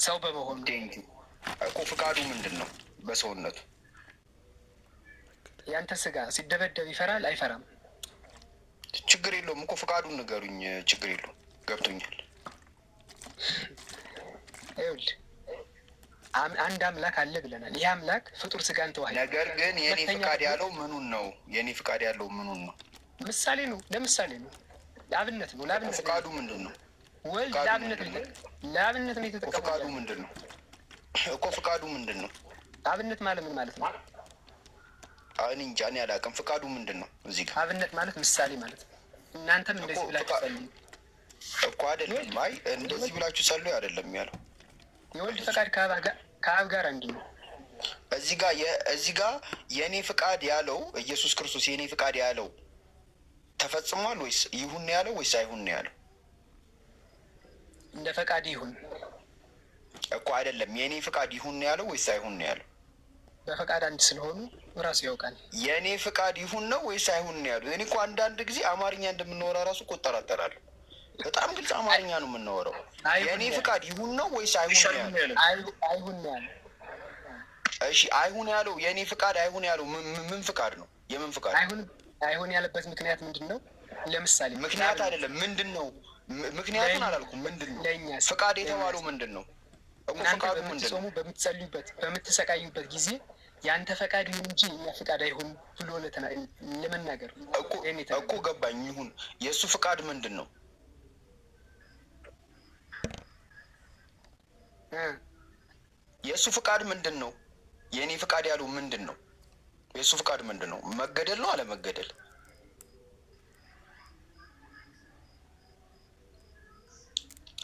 ሰው በመሆኑ እኮ ፍቃዱ ምንድን ነው? በሰውነቱ ያንተ ስጋ ሲደበደብ ይፈራል አይፈራም? ችግር የለውም እኮ ፍቃዱን ንገሩኝ። ችግር የለውም ገብቶኛል። ይኸውልህ አንድ አምላክ አለ ብለናል። ይህ አምላክ ፍጡር ስጋን ተዋህዶ። ነገር ግን የኔ ፍቃድ ያለው ምኑን ነው? የኔ ፍቃድ ያለው ምኑን ነው? ምሳሌ ነው፣ ለምሳሌ ነው፣ ለአብነት ነው። ለአብነት ፍቃዱ ምንድን ነው? ወልድ ለአብነት ነው የተጠቀመው። ፍቃዱ ምንድን ነው እኮ? ፍቃዱ ምንድን ነው? አብነት ማለት ምን ማለት ነው? እኔ እንጃ፣ እኔ አላውቅም። ፍቃዱ ምንድን ነው? እዚህ ጋር አብነት ማለት ምሳሌ ማለት ነው። እናንተም እንደዚህ ብላችሁ ጸልዩ እኮ አይደለም። አይ እንደዚህ ብላችሁ ጸልዩ አይደለም ያለው። የወልድ ፈቃድ ከአብ ጋር አንድ ነው። እዚህ ጋር የእኔ ፍቃድ ያለው ኢየሱስ ክርስቶስ የእኔ ፍቃድ ያለው ተፈጽሟል ወይስ ይሁን ነው ያለው ወይስ አይሁን ነው ያለው? እንደ ፈቃድ ይሁን እኮ አይደለም። የእኔ ፍቃድ ይሁን ነው ያለው ወይስ አይሁን ነው ያለው? በፈቃድ አንድ ስለሆኑ ራሱ ያውቃል። የእኔ ፍቃድ ይሁን ነው ወይስ አይሁን ነው ያለው? እኔ እኮ አንዳንድ ጊዜ አማርኛ እንደምናወራ ራሱ እኮ እጠራጠራለሁ። በጣም ግልጽ አማርኛ ነው የምናወራው። የእኔ ፍቃድ ይሁን ነው ወይስ አይሁን ነው ያለው? አይሁን ነው ያለው። እሺ አይሁን ያለው የእኔ ፍቃድ አይሁን ያለው ምን ፍቃድ ነው? የምን ፍቃድ? አይሁን ያለበት ምክንያት ምንድን ነው? ለምሳሌ ምክንያት አይደለም፣ ምንድን ነው? ምክንያቱን አላልኩም። ምንድን ነው ፍቃድ የተባለው? ምንድን ነው ፍቃዱ? ምንድን ነው? በምትጸልዩበት በምትሰቃዩበት ጊዜ የአንተ ፈቃድ ይሁን እንጂ እኛ ፍቃድ አይሁን ብሎ ለመናገር እኮ ገባኝ። ይሁን የእሱ ፍቃድ ምንድን ነው? የእሱ ፍቃድ ምንድን ነው? የእኔ ፍቃድ ያለው ምንድን ነው? የእሱ ፍቃድ ምንድን ነው? መገደል ነው አለመገደል?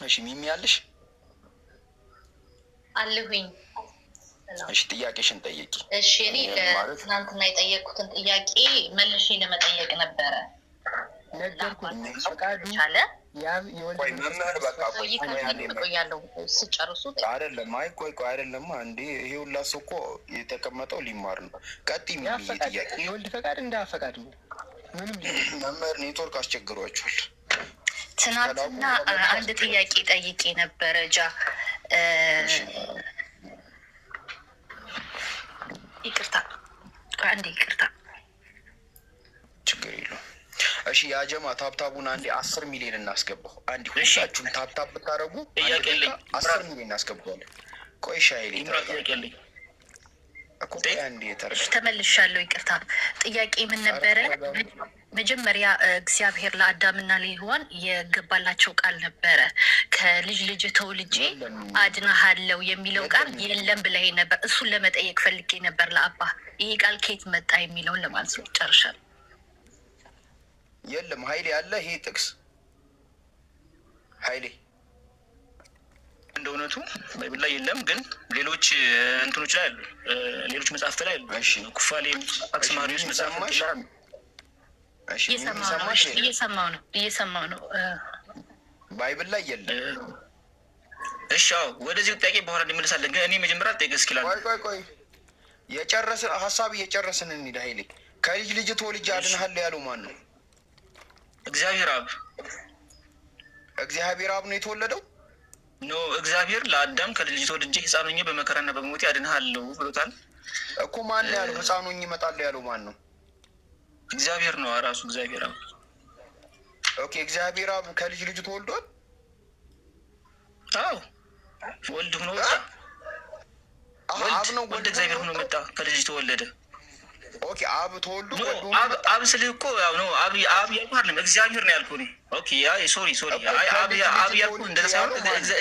እሺ ሚሚ ያለሽ አለሁኝ። እሺ ጥያቄሽን ጠየቂ። እሺ እኔ ትናንትና የጠየቁትን ጥያቄ መልሼ ለመጠየቅ ነበረ። ነገርኩኝ። ፈቃዱ መምህር በቃ ቆያለሁ ስጨርሱ አይደለም። አይ ቆይ አይደለም እንዴ ይሄ ሁላ ሰው እኮ የተቀመጠው ሊማር ነው። ቀጥይ ሚሚ ጥያቄ። የወልድ ፈቃድ እንደ ፈቃድ ነው። ምንም መምህር ኔትወርክ አስቸግሯቸዋል። ትናንትና አንድ ጥያቄ ጠይቄ ነበረ ይቅርታ አንዴ ይቅርታ። ችግር የለውም። እሺ ያጀማ ታብታቡን አንዴ 10 ሚሊዮን እናስገባው። አንዴ ሁላችሁም ታብታብ ብታረጉ 10 ሚሊዮን እናስገባዋለን። ቆይ ሻይሌ ተመልሻለሁ። ይቅርታ ጥያቄ ምን ነበረ? መጀመሪያ እግዚአብሔር ለአዳምና ለሔዋን የገባላቸው ቃል ነበረ። ከልጅ ልጅ ተወልጄ አድናሃለው የሚለው ቃል የለም ብለኸኝ ነበር። እሱን ለመጠየቅ ፈልጌ ነበር ለአባ። ይሄ ቃል ከየት መጣ የሚለውን ለማለት ነው። ጨርሻለሁ። የለም ሀይሌ አለ። ይሄ ጥቅስ ሀይሌ እንደ እውነቱ ባይብል ላይ የለም፣ ግን ሌሎች እንትኖች ላይ አሉ፣ ሌሎች መጽሐፍት ላይ አሉ። ኩፋሌ፣ አክስማሪዎስ መጽሐፎች ላይ አሉ። እየሰማው ነው። ባይብል ላይ የለም። እሺ ወደዚህ ጥያቄ በኋላ እንመለሳለን። ግን እኔ መጀመሪያ ጠይቅ እስኪላል። ቆይ የጨረስን ሀሳብ እየጨረስን እንሂድ። ሀይሌ ከልጅ ልጅ ተወልጄ አድንሃለሁ ያለው ማን ነው? እግዚአብሔር አብ። እግዚአብሔር አብ ነው የተወለደው? ኖ እግዚአብሔር ለአዳም ከልጅ ልጅ ተወልጄ ሕፃን ሆኜ በመከራና በሞቴ አድንሃለሁ ብሎታል እኮ። ማን ነው ያለው? ሕፃን ሆኜ እመጣለሁ ያለው ማን ነው? እግዚአብሔር ነው ራሱ እግዚአብሔር አብ። ኦኬ እግዚአብሔር አብ ከልጅ ልጁ ተወልዷል? አዎ ወልድ ሆኖ ወጣ። ወልድ እግዚአብሔር ሆኖ መጣ፣ ከልጅ ተወለደ። ኦኬ አብ ተወልዶ አብ ስልህ እኮ ያው ነው። አብ ያልኩህ አይደለም እግዚአብሔር ነው ያልኩህ። ኦኬ አይ ሶሪ አብ ያልኩህ እንደዛ ሳይሆን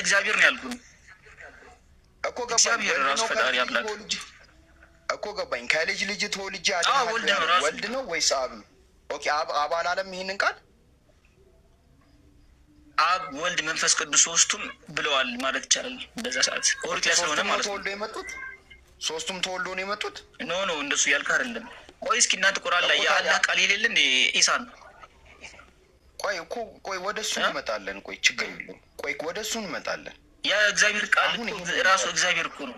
እግዚአብሔር ነው ያልኩህ እኮ። ገባኝ። እግዚአብሔር ራሱ ፈጣሪ አምላክ እኮ ገባኝ። ከልጅ ልጅ ተወልጄ ወልድ ነው ወይስ አብ ነው? ኦኬ አብ አላለም ይሄንን ቃል? አብ ወልድ መንፈስ ቅዱስ ሶስቱም ብለዋል ማለት ይቻላል። በዛ ሰዓት ኦሪት ላይ ስለሆነ ማለት ነው። ተወልዶ የመጡት ሶስቱም ተወልዶ ነው የመጡት? ኖ እንደሱ ያልክ አይደለም። ቆይ እስኪ እናንተ ቁርአን ላይ የአላህ ቃል የሌለ እንደ ኢሳን ቆይ ወደ እሱ እንመጣለን። ቆይ ችግር የለውም። ቆይ ወደ እሱ እንመጣለን። ያ እግዚአብሔር ቃል ራሱ እግዚአብሔር እኮ ነው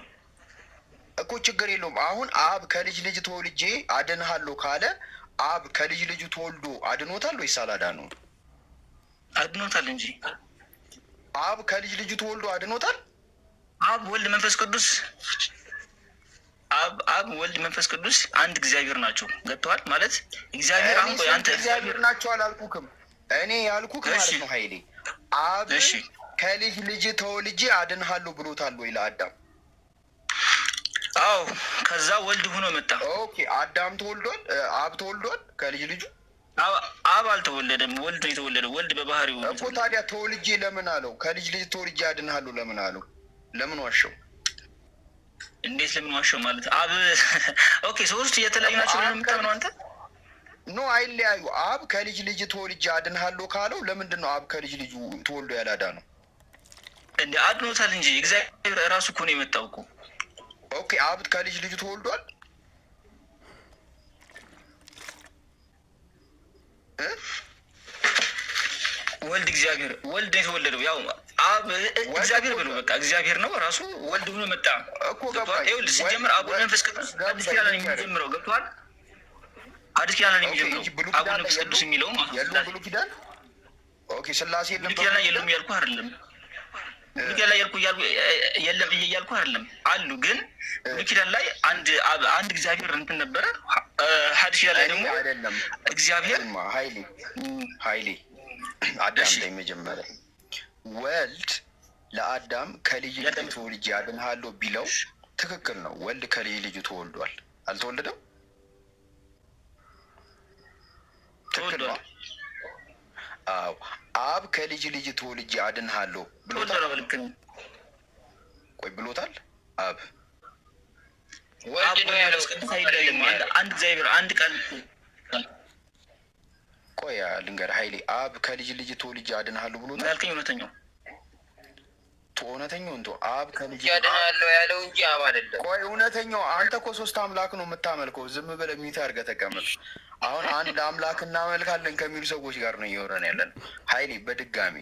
እኮ። ችግር የለውም። አሁን አብ ከልጅ ልጅ ተወልጄ አድንሃለሁ ካለ አብ ከልጅ ልጁ ተወልዶ አድኖታል ወይስ አላዳነውም? አድኖታል እንጂ። አብ ከልጅ ልጁ ተወልዶ አድኖታል። አብ ወልድ መንፈስ ቅዱስ አብ ወልድ መንፈስ ቅዱስ አንድ እግዚአብሔር ናቸው። ገብተዋል ማለት እግዚአብሔር አሁን ቆይ አንተ እግዚአብሔር ናቸው አላልኩህም። እኔ ያልኩህ ማለት ነው ሀይሌ አብ ከልጅ ልጅ ተወልጄ አድንሃለሁ ብሎታል ወይ ለአዳም? አዎ ከዛ ወልድ ሆኖ መጣ። ኦኬ አዳም ተወልዷል፣ አብ ተወልዷል ከልጅ ልጁ። አብ አልተወለደም፣ ወልድ ነው የተወለደው። ወልድ በባህሪው እኮ ታዲያ ተወልጄ ለምን አለው? ከልጅ ልጅ ተወልጄ አድንሃለሁ ለምን አለው? ለምን ዋሸው? እንዴት ለምን ዋሸው ማለት አብ ኦኬ፣ ሶስቱ የተለያዩ ናቸው ብለህ የምታምነው አንተ? ኖ አይለያዩ። አብ ከልጅ ልጅ ተወልጄ አድንሃለሁ ካለው ለምንድን ነው አብ ከልጅ ልጁ ተወልዶ ያላዳነው? እንደ አድኖታል እንጂ እግዚአብሔር ራሱ እኮ ነው የመጣው እኮ። ኦኬ አብ ከልጅ ልጁ ተወልዷል። ወልድ እግዚአብሔር ወልድ ነው የተወለደው። ያው አብ እግዚአብሔር ብሎ በቃ እግዚአብሔር ነው ራሱ ወልድ ብሎ መጣ እኮ ገባህ? ይኸውልህ ሲጀምር አብ መንፈስ ቅዱስ አዲስ ኪዳን ነው የሚጀምረው። ገብቶሃል? አዲስ ኪዳን ነው የሚጀምረው አብ መንፈስ ቅዱስ የሚለው ማለት ነው። ብሉይ ኪዳን ኦኬ ስላሴ ብሉይ ኪዳን የለም እያልኩህ አይደለም። ብሉይ ኪዳን ላይ የለም እያልኩህ አይደለም አሉ። ግን ብሉይ ኪዳን ላይ አንድ እግዚአብሔር እንትን ነበረ። ሐዲስ ኪዳን ላይ ደግሞ እግዚአብሔር ኃይሌ አዳም ላይ መጀመሪያ ወልድ ለአዳም ከልጅ ልጅ ተወልጄ አድንሃለሁ ቢለው ትክክል ነው። ወልድ ከልጅ ልጁ ተወልዷል። አልተወለደም? ትክክል ነው። አዎ አብ ከልጅ ልጅ ተወልጄ አድንሃለሁ ብሎታል። ቆይ ብሎታል። አብ ወልድ ነው ያለው። አንድ እግዚአብሔር አንድ ቃል ቆይ ልንገርህ ኃይሌ፣ አብ ከልጅ ልጅ ተወልጄ አድንሃለሁ ብሎታል። ያልከኝ እውነተኛው እንቶ አብ ከልጅ አድንሃለሁ ያለው እንጂ አብ አይደለም። ቆይ እውነተኛው አንተ እኮ ሶስት አምላክ ነው የምታመልከው። ዝም ብለህ ሚት አድርገህ ተቀመጥ። አሁን አንድ አምላክ እናመልካለን ከሚሉ ሰዎች ጋር ነው እየወረን ያለን። ኃይሌ በድጋሚ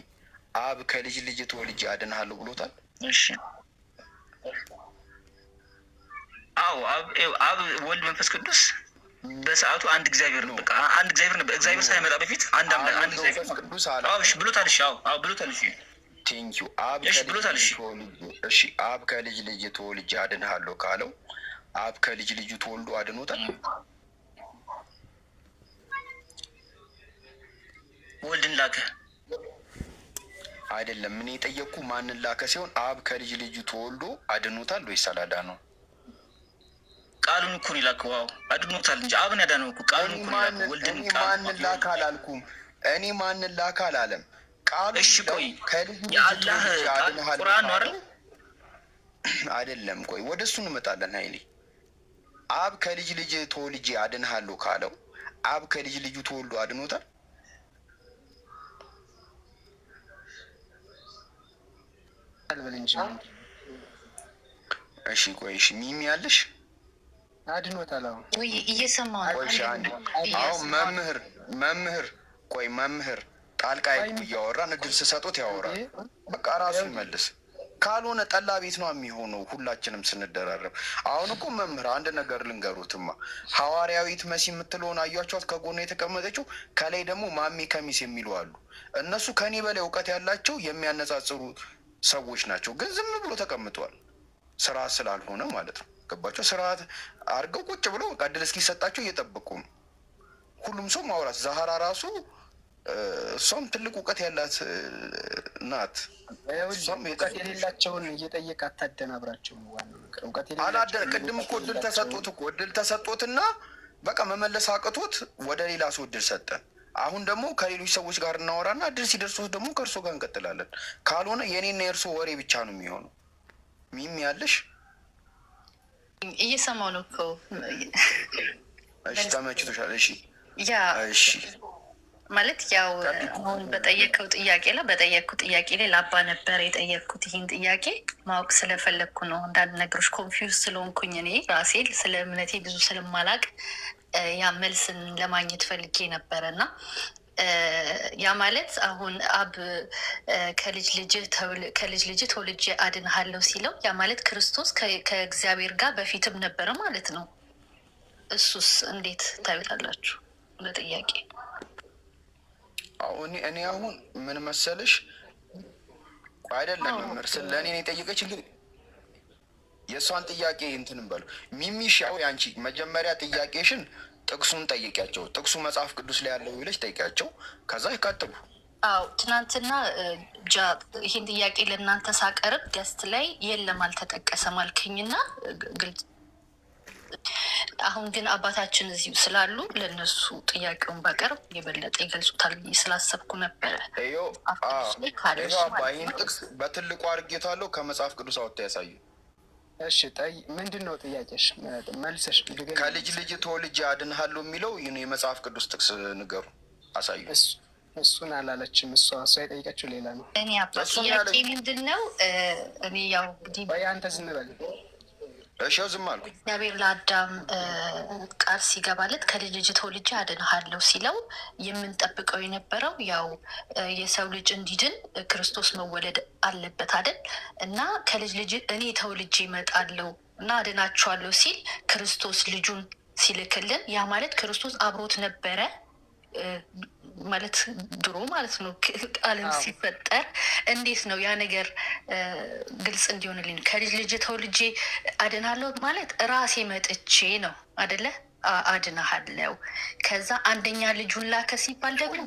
አብ ከልጅ ልጅ ተወልጄ አድንሃለሁ ብሎታል። እሺ አዎ አብ ወልድ መንፈስ ቅዱስ በሰዓቱ አንድ እግዚአብሔር ነው። በቃ አንድ እግዚአብሔር ነበር። እግዚአብሔር ሳይመጣ በፊት አንድ አምላክ አንድ እግዚአብሔር ቅዱስ አለ። አዎ እሺ ብሎታል። እሺ አዎ ብሎታል። እሺ ቴንኪዩ አብ ብሎታል። እሺ አብ ከልጅ ልጅ ተወልጄ አድንሃለሁ ካለው አብ ከልጅ ልጁ ተወልዶ አድኖታል። ወልድን ላከ አይደለም። ምን የጠየቅኩ ማንን ላከ ሲሆን አብ ከልጅ ልጁ ተወልዶ አድኖታል ወይስ አላዳነው? ቃሉን እኮ ነው የላከው። አዎ አድኖታል እንጂ አብን ያዳነው እኮ ቃሉን እኮ ነው የላከው። ወልድን ማንን ላከ አላልኩም። እኔ ማንን ላከ አላለም። ቃሉ እሺ ቆይ ከልጅ የአላህ ቁርአን ነው አይደል? አይደለም። ቆይ ወደ እሱ እንመጣለን ኃይሌ። አብ ከልጅ ልጅ ተወልጄ አድንሃለሁ ካለው አብ ከልጅ ልጁ ተወልዶ አድኖታል። እሺ ቆይ እሺ ሚሚ ያለሽ አድኖታል። ወይ እየሰማሁ ነው። አሁን መምህር ቆይ መምህር ጣልቃ እያወራን እድል ስሰጡት ያወራል። በቃ ራሱ ይመልስ። ካልሆነ ጠላ ቤት ነው የሚሆነው ሁላችንም ስንደራረብ። አሁን እኮ መምህር አንድ ነገር ልንገሩትማ። ሐዋርያዊት መሲ የምትለውን አያቸዋት? ከጎኗ የተቀመጠችው ከላይ ደግሞ ማሜ ከሚስ የሚሉ አሉ። እነሱ ከኔ በላይ እውቀት ያላቸው የሚያነጻጽሩ ሰዎች ናቸው። ግን ዝም ብሎ ተቀምጠዋል። ስርዓት ስላልሆነ ማለት ነው። ገባቸው? ስርዓት አድርገው ቁጭ ብሎ በቃ እድል እስኪሰጣቸው እየጠበቁ ነው። ሁሉም ሰው ማውራት ዛህራ ራሱ እሷም ትልቅ እውቀት ያላት ናት። እውቀት የሌላቸውን እየጠየቅ አታደናብራቸው። ዋናው ነገር እውቀት ቅድም እኮ እድል ተሰጦትና በቃ መመለስ አቅቶት ወደ ሌላ ሰው እድል ሰጠን። አሁን ደግሞ ከሌሎች ሰዎች ጋር እናወራና እድል ሲደርሶት ደግሞ ከእርሶ ጋር እንቀጥላለን። ካልሆነ የኔና የእርሶ ወሬ ብቻ ነው የሚሆነው። ሚሚ ያለሽ? እየሰማሁ ነው እኮ። እሺ ተመችቶሻል? እሺ እሺ ማለት ያው አሁን በጠየቅኩ ጥያቄ ላይ ላባ ነበር የጠየቅኩት። ይህን ጥያቄ ማወቅ ስለፈለግኩ ነው። አንዳንድ ነገሮች ኮንፊውዝ ስለሆንኩኝ እኔ ራሴ ስለ እምነቴ ብዙ ስለማላቅ ያ መልስን ለማግኘት ፈልጌ ነበረ እና ያ ማለት አሁን አብ ከልጅ ልጅ ተወልጄ አድንሃለሁ ሲለው ያ ማለት ክርስቶስ ከእግዚአብሔር ጋር በፊትም ነበረ ማለት ነው። እሱስ እንዴት ታዩታላችሁ? ለጥያቄ እኔ አሁን ምን መሰልሽ አይደለም መምህር ለእኔ ነው የጠየቀች። ግን የእሷን ጥያቄ እንትን በሉ ሚሚሽ። ያው ያንቺ መጀመሪያ ጥያቄሽን ጥቅሱን ጠይቂያቸው። ጥቅሱ መጽሐፍ ቅዱስ ላይ ያለው ብለሽ ጠይቂያቸው። ከዛ ይቀጥሉ። አዎ ትናንትና ይህን ጥያቄ ለእናንተ ሳቀርብ ገስት ላይ የለም አልተጠቀሰም አልክኝና ግልጽ አሁን ግን አባታችን እዚሁ ስላሉ ለእነሱ ጥያቄውን ባቀርብ የበለጠ ይገልጹታል ስላሰብኩ ነበረ። ይህን ጥቅስ በትልቁ አድርጌታለሁ። ከመጽሐፍ ቅዱስ አወጣ ያሳዩ። እሺ ምንድን ነው ጥያቄሽ? መልሰሽ ከልጅ ልጅ ተወልጄ አድንሃለሁ የሚለው የመጽሐፍ ቅዱስ ጥቅስ ንገሩ፣ አሳዩ። እሱን አላለችም። እሷ የጠየቀችው ሌላ ነው። እኔ አባት ጥያቄ ምንድን ነው? እኔ ያው እንግዲህ አንተ ዝም በል። እሺ ዝም አልኩ። እግዚአብሔር ለአዳም ቃል ሲገባለት ከልጅ ልጅ ተወልጄ አድንሃለሁ ሲለው የምንጠብቀው የነበረው ያው የሰው ልጅ እንዲድን ክርስቶስ መወለድ አለበት አይደል? እና ከልጅ ልጅ እኔ ተወልጄ እመጣለሁ እና አድናችኋለሁ ሲል ክርስቶስ ልጁን ሲልክልን ያ ማለት ክርስቶስ አብሮት ነበረ ማለት ድሮ ማለት ነው። ዓለም ሲፈጠር እንዴት ነው ያ ነገር ግልጽ እንዲሆንልኝ፣ ከልጅ ልጅ ተወልጄ አድናለሁ ማለት ራሴ መጥቼ ነው አደለ? አድናሃለው። ከዛ አንደኛ ልጁን ላከ ሲባል ደግሞ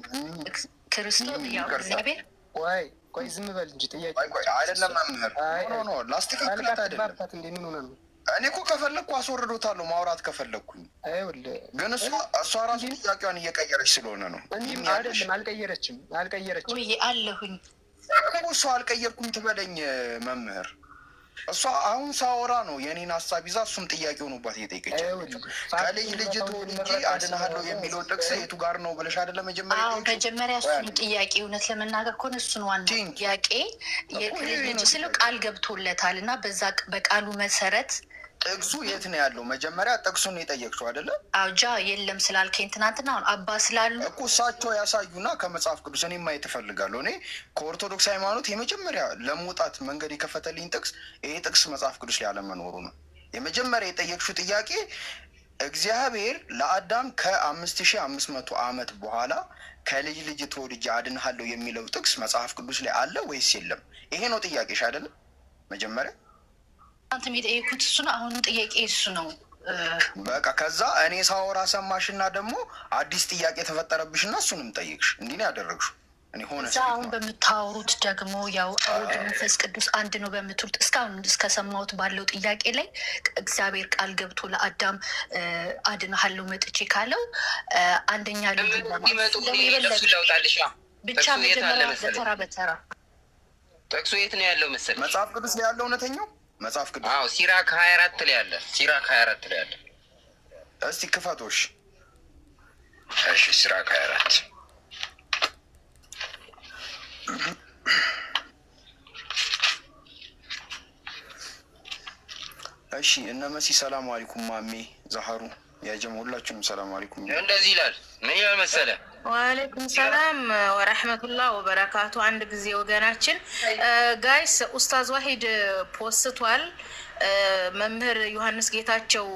ክርስቶስ ያው እግዚአብሔር ቆይ ዝም በል እንጂ ጥያቄ አይደለም መምህር ላስተካክላት አይደለም እንዴ ምን ሆነ ነው? እኔ እኮ ከፈለግኩ አስወርዶታለሁ ማውራት ከፈለግኩኝ፣ ግን እሷ ራሱ ጥያቄዋን እየቀየረች ስለሆነ ነው። አይደለም አልቀየረችም አለሁኝ እሷ አልቀየርኩም ትበለኝ መምህር። እሷ አሁን ሳወራ ነው የኔን ሀሳብ ይዛ እሱም ጥያቄ ሆኖባት እየጠየቀች ከልጅ ልጅ ተወልጄ አድንሃለሁ የሚለው ጥቅስ የቱ ጋር ነው ብለሽ አይደለም መጀመሪያ እሱን ጥያቄ እውነት ለመናገር ከሆነ እሱን ዋና ጥያቄ የልጅ ልጅ ስለው ቃል ገብቶለታል እና በዛ በቃሉ መሰረት ጥቅሱ የት ነው ያለው? መጀመሪያ ጥቅሱን የጠየቅሽው አይደለ? አውጃ የለም ስላልከኝ ትናንትና አሁን አባ ስላሉ እኮ እሳቸው ያሳዩና ከመጽሐፍ ቅዱስ እኔ ማየት እፈልጋለሁ። እኔ ከኦርቶዶክስ ሃይማኖት የመጀመሪያ ለመውጣት መንገድ የከፈተልኝ ጥቅስ ይሄ ጥቅስ መጽሐፍ ቅዱስ ላይ አለመኖሩ ነው። የመጀመሪያ የጠየቅሽው ጥያቄ እግዚአብሔር ለአዳም ከ5500 ዓመት በኋላ ከልጅ ልጅ ተወልጄ አድንሃለሁ የሚለው ጥቅስ መጽሐፍ ቅዱስ ላይ አለ ወይስ የለም? ይሄ ነው ጥያቄሽ አይደለም? መጀመሪያ አንተም የጠየኩት እሱ ነው። አሁንም ጥያቄ እሱ ነው። በቃ ከዛ እኔ ሳወራ ሰማሽና ደግሞ አዲስ ጥያቄ ተፈጠረብሽና እሱንም ጠይቅሽ። እንዲህ ነው ያደረግሽው። እኔ ሆነ አሁን በምታወሩት ደግሞ ያው ወደ መንፈስ ቅዱስ አንድ ነው በምትሉት እስካሁን እስከሰማሁት ባለው ጥያቄ ላይ እግዚአብሔር ቃል ገብቶ ለአዳም አድንሃለሁ መጥቼ ካለው አንደኛ ልጅ ብቻ መጀመሪያ በተራ በተራ ጥቅሱ የት ነው ያለው መሰለኝ? መጽሐፍ ቅዱስ ላይ ያለው እውነተኛው መጽሐፍ ቅዱስ ሲራክ 24 ላይ ያለ ሲራክ 24 ላይ ያለ። እስቲ ክፈቶሽ። እሺ ሲራክ 24 እሺ እነ መሲ ሰላም አለይኩም ማሜ ዛሃሩ ያጀም ሁላችሁም ሰላም አለይኩም። እንደዚህ ይላል። ምን ይላል መሰለ? ወአለይኩም ሰላም ወራህመቱላህ ወበረካቱ። አንድ ጊዜ ወገናችን ጋይስ ኡስታዝ ዋሂድ ፖስቷል። መምህር ዮሐንስ ጌታቸው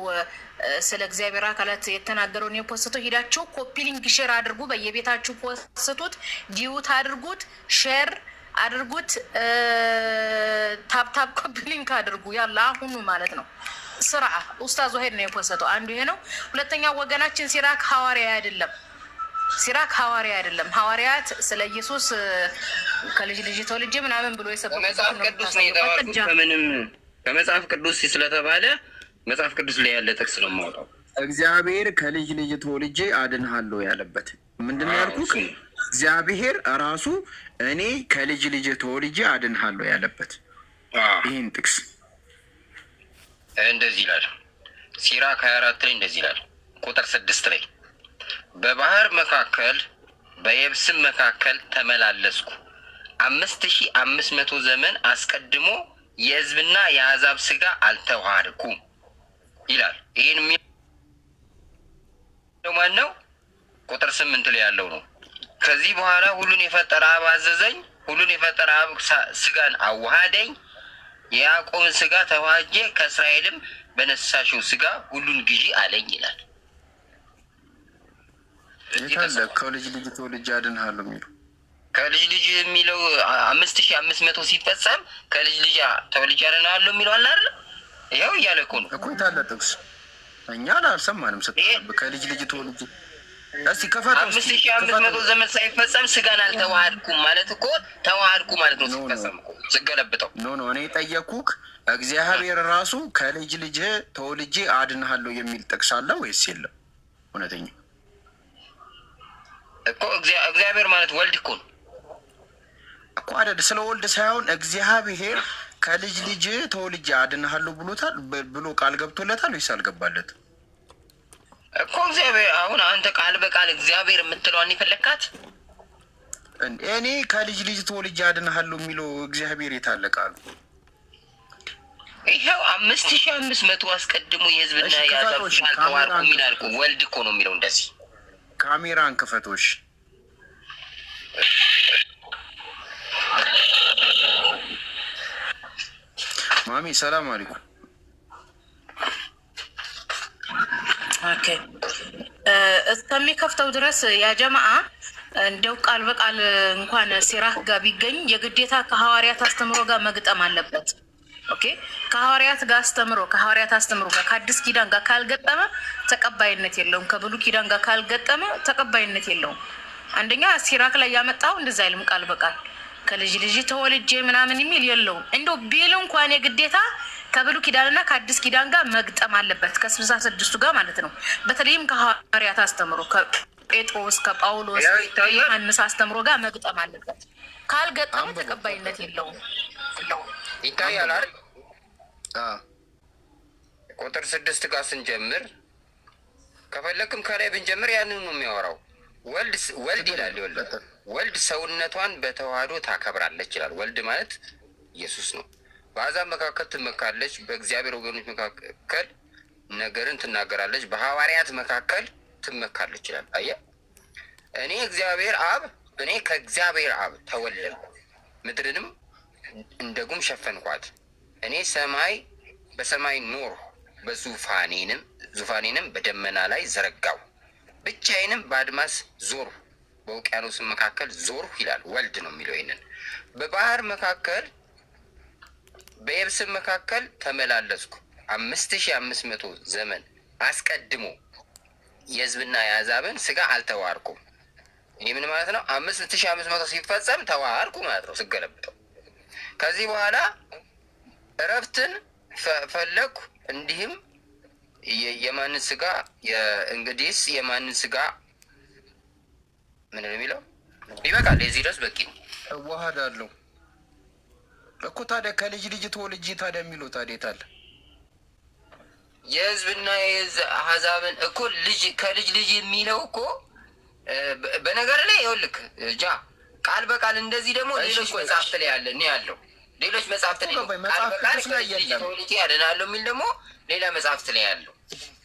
ስለ እግዚአብሔር አካላት የተናገረውን የፖስቶ ሂዳችሁ ኮፒ ሊንክ ሼር አድርጉ። በየቤታችሁ ፖስቱት፣ ዲዩት አድርጉት፣ ሼር አድርጉት፣ ታፕታፕ ኮፒ ሊንክ አድርጉ። ያላ አሁኑ ማለት ነው። ስራ ኡስታዝ ዋሂድ ነው የፖስተው። አንዱ ይሄ ነው። ሁለተኛው ወገናችን ሲራክ ሐዋርያ አይደለም። ሲራክ ሐዋርያ አይደለም። ሐዋርያት ስለ ኢየሱስ ከልጅ ልጅ ተወልጄ ምናምን ብሎ የሰበከው መጽሐፍ ቅዱስ ነው የተባሉት። ከምንም ከመጽሐፍ ቅዱስ ስለተባለ መጽሐፍ ቅዱስ ላይ ያለ ጥቅስ ነው የማወጣው። እግዚአብሔር ከልጅ ልጅ ተወልጄ አድንሃለሁ ያለበት ምንድን ነው ያልኩህ? እግዚአብሔር ራሱ እኔ ከልጅ ልጅ ተወልጄ አድንሃለሁ ያለበት ይህን ጥቅስ እንደዚህ ይላል። ሲራክ 24 ላይ እንደዚህ ይላል ቁጥር 6 ላይ በባህር መካከል በየብስም መካከል ተመላለስኩ 5500 ዘመን አስቀድሞ የሕዝብና የአሕዛብ ስጋ አልተዋሃድኩም ይላል። ይህን ማን ነው? ቁጥር 8 ላይ ያለው ነው። ከዚህ በኋላ ሁሉን የፈጠረ አብ አዘዘኝ፣ ሁሉን የፈጠረ አብ ስጋን አዋሃደኝ፣ የያዕቆብን ስጋ ተዋሃጄ ከእስራኤልም በነሳሽው ስጋ ሁሉን ግዢ አለኝ ይላል። ከልጅ ልጅ ተወልጄ አድንሃለሁ የሚለው ከልጅ ልጅ የሚለው 5500 ሲፈጸም ከልጅ ልጅ ተወልጄ አድንሃለሁ የሚለው አለ አይደል? ይኸው እያለ እኮ ነው እኮ የታለ ጥቅስ? እኛ አልሰማንም። ከልጅ ልጅ ተወልጄ እስቲ ከፈተው 5500 ዘመን ሳይፈጸም ስጋን አልተዋሃድኩም ማለት እኮ ተዋሃድኩ ማለት ነው። ሲፈጸም እኮ ስገለብጠው ኖ እኔ ጠየኩክ እግዚአብሔር ራሱ ከልጅ ልጅ ተወልጄ አድንሃለሁ የሚል ጥቅስ አለ ወይስ የለም? እውነተኛ እኮ እግዚአብሔር ማለት ወልድ እኮ ነው እኮ አይደል? ስለ ወልድ ሳይሆን እግዚአብሔር ከልጅ ልጅ ተወልጄ አድንሃለሁ ብሎታል ብሎ ቃል ገብቶለታል ወይስ አልገባለት እኮ? እግዚአብሔር አሁን አንተ ቃል በቃል እግዚአብሔር የምትለዋን የፈለካት እኔ ከልጅ ልጅ ተወልጄ አድንሃለሁ የሚለው እግዚአብሔር የታለ ቃሉ? ይኸው 5500 አስቀድሞ የህዝብና የአሕዛብ አልተዋሃድኩም ይላል እኮ። ወልድ እኮ ነው የሚለው እንደዚህ። ካሜራን ክፈቶሽ። ማሚ ሰላም አለይኩም። ኦኬ እስከሚከፍተው ድረስ ያ ጀማአ እንደው ቃል በቃል እንኳን ሲራህ ጋር ቢገኝ የግዴታ ከሐዋርያት አስተምሮ ጋር መግጠም አለበት። ኦኬ ከሐዋርያት አስተምሮ ጋር ከአዲስ ኪዳን ጋር ካልገጠመ ተቀባይነት የለውም። ከብሉይ ኪዳን ጋር ካልገጠመ ተቀባይነት የለውም። አንደኛ ሲራክ ላይ ያመጣው እንደዛ አይልም። ቃል በቃል ከልጅ ልጅ ተወልጄ ምናምን የሚል የለውም። እንደው ቢል እንኳን የግዴታ ከብሉይ ኪዳንና ከአዲስ ኪዳን ጋር መግጠም አለበት፣ ከ66ቱ ጋር ማለት ነው። በተለይም ከሐዋርያት አስተምሮ ከጴጥሮስ ከጳውሎስ ከዮሐንስ አስተምሮ ጋር መግጠም አለበት። ካልገጠመ ተቀባይነት የለውም። ይታያል አይደል? ቁጥር 6 ጋር ስንጀምር ከፈለክም ከላይ ብንጀምር ያንን ነው የሚያወራው። ወልድ ይላል። ወልድ ሰውነቷን በተዋህዶ ታከብራለች ይላል። ወልድ ማለት ኢየሱስ ነው። በአሕዛብ መካከል ትመካለች፣ በእግዚአብሔር ወገኖች መካከል ነገርን ትናገራለች፣ በሐዋርያት መካከል ትመካለች ይላል። አየህ፣ እኔ ከእግዚአብሔር አብ ተወለድኩ፣ ምድርንም እንደ ጉም ሸፈንኳት። እኔ በሰማይ ኖርሁ፣ ዙፋኔንም በደመና ላይ ዘረጋው፣ ብቻዬንም በአድማስ ዞርሁ፣ በውቅያኖስም መካከል ዞርሁ ይላል። ወልድ ነው የሚለው ይንን። በባህር መካከል በየብስም መካከል ተመላለስኩ። 5500 ዘመን አስቀድሞ የሕዝብና የአሕዛብን ስጋ አልተዋሃድኩም። ይህ ምን ማለት ነው? 5500 ሲፈጸም ተዋሃድኩ ማለት ነው ስገለብጠው። ከዚህ በኋላ እረፍትን ፈለግኩ። እንዲህም የማንን ስጋ እንግዲህስ የማንን ስጋ ምን ነው የሚለው? ይበቃል። የዚህ ድረስ በቂ ነው። እዋሃዳለሁ እኮ ታዲያ ከልጅ ልጅ ተወልጄ ታዲያ የሚለው ታዲያ የታለ? የሕዝብና የአሕዛብን እኮ ከልጅ ልጅ የሚለው እኮ በነገር ላይ ይኸውልህ ቃል በቃል እንደዚህ ደግሞ ሌሎች መጽሐፍት ላይ ያለ ነው ያለው። ሌሎች መጽሐፍት ላይ ቃል በቃል ተወልጄ አድንሃለሁ የሚል ደግሞ ሌላ መጽሐፍት ላይ ያለው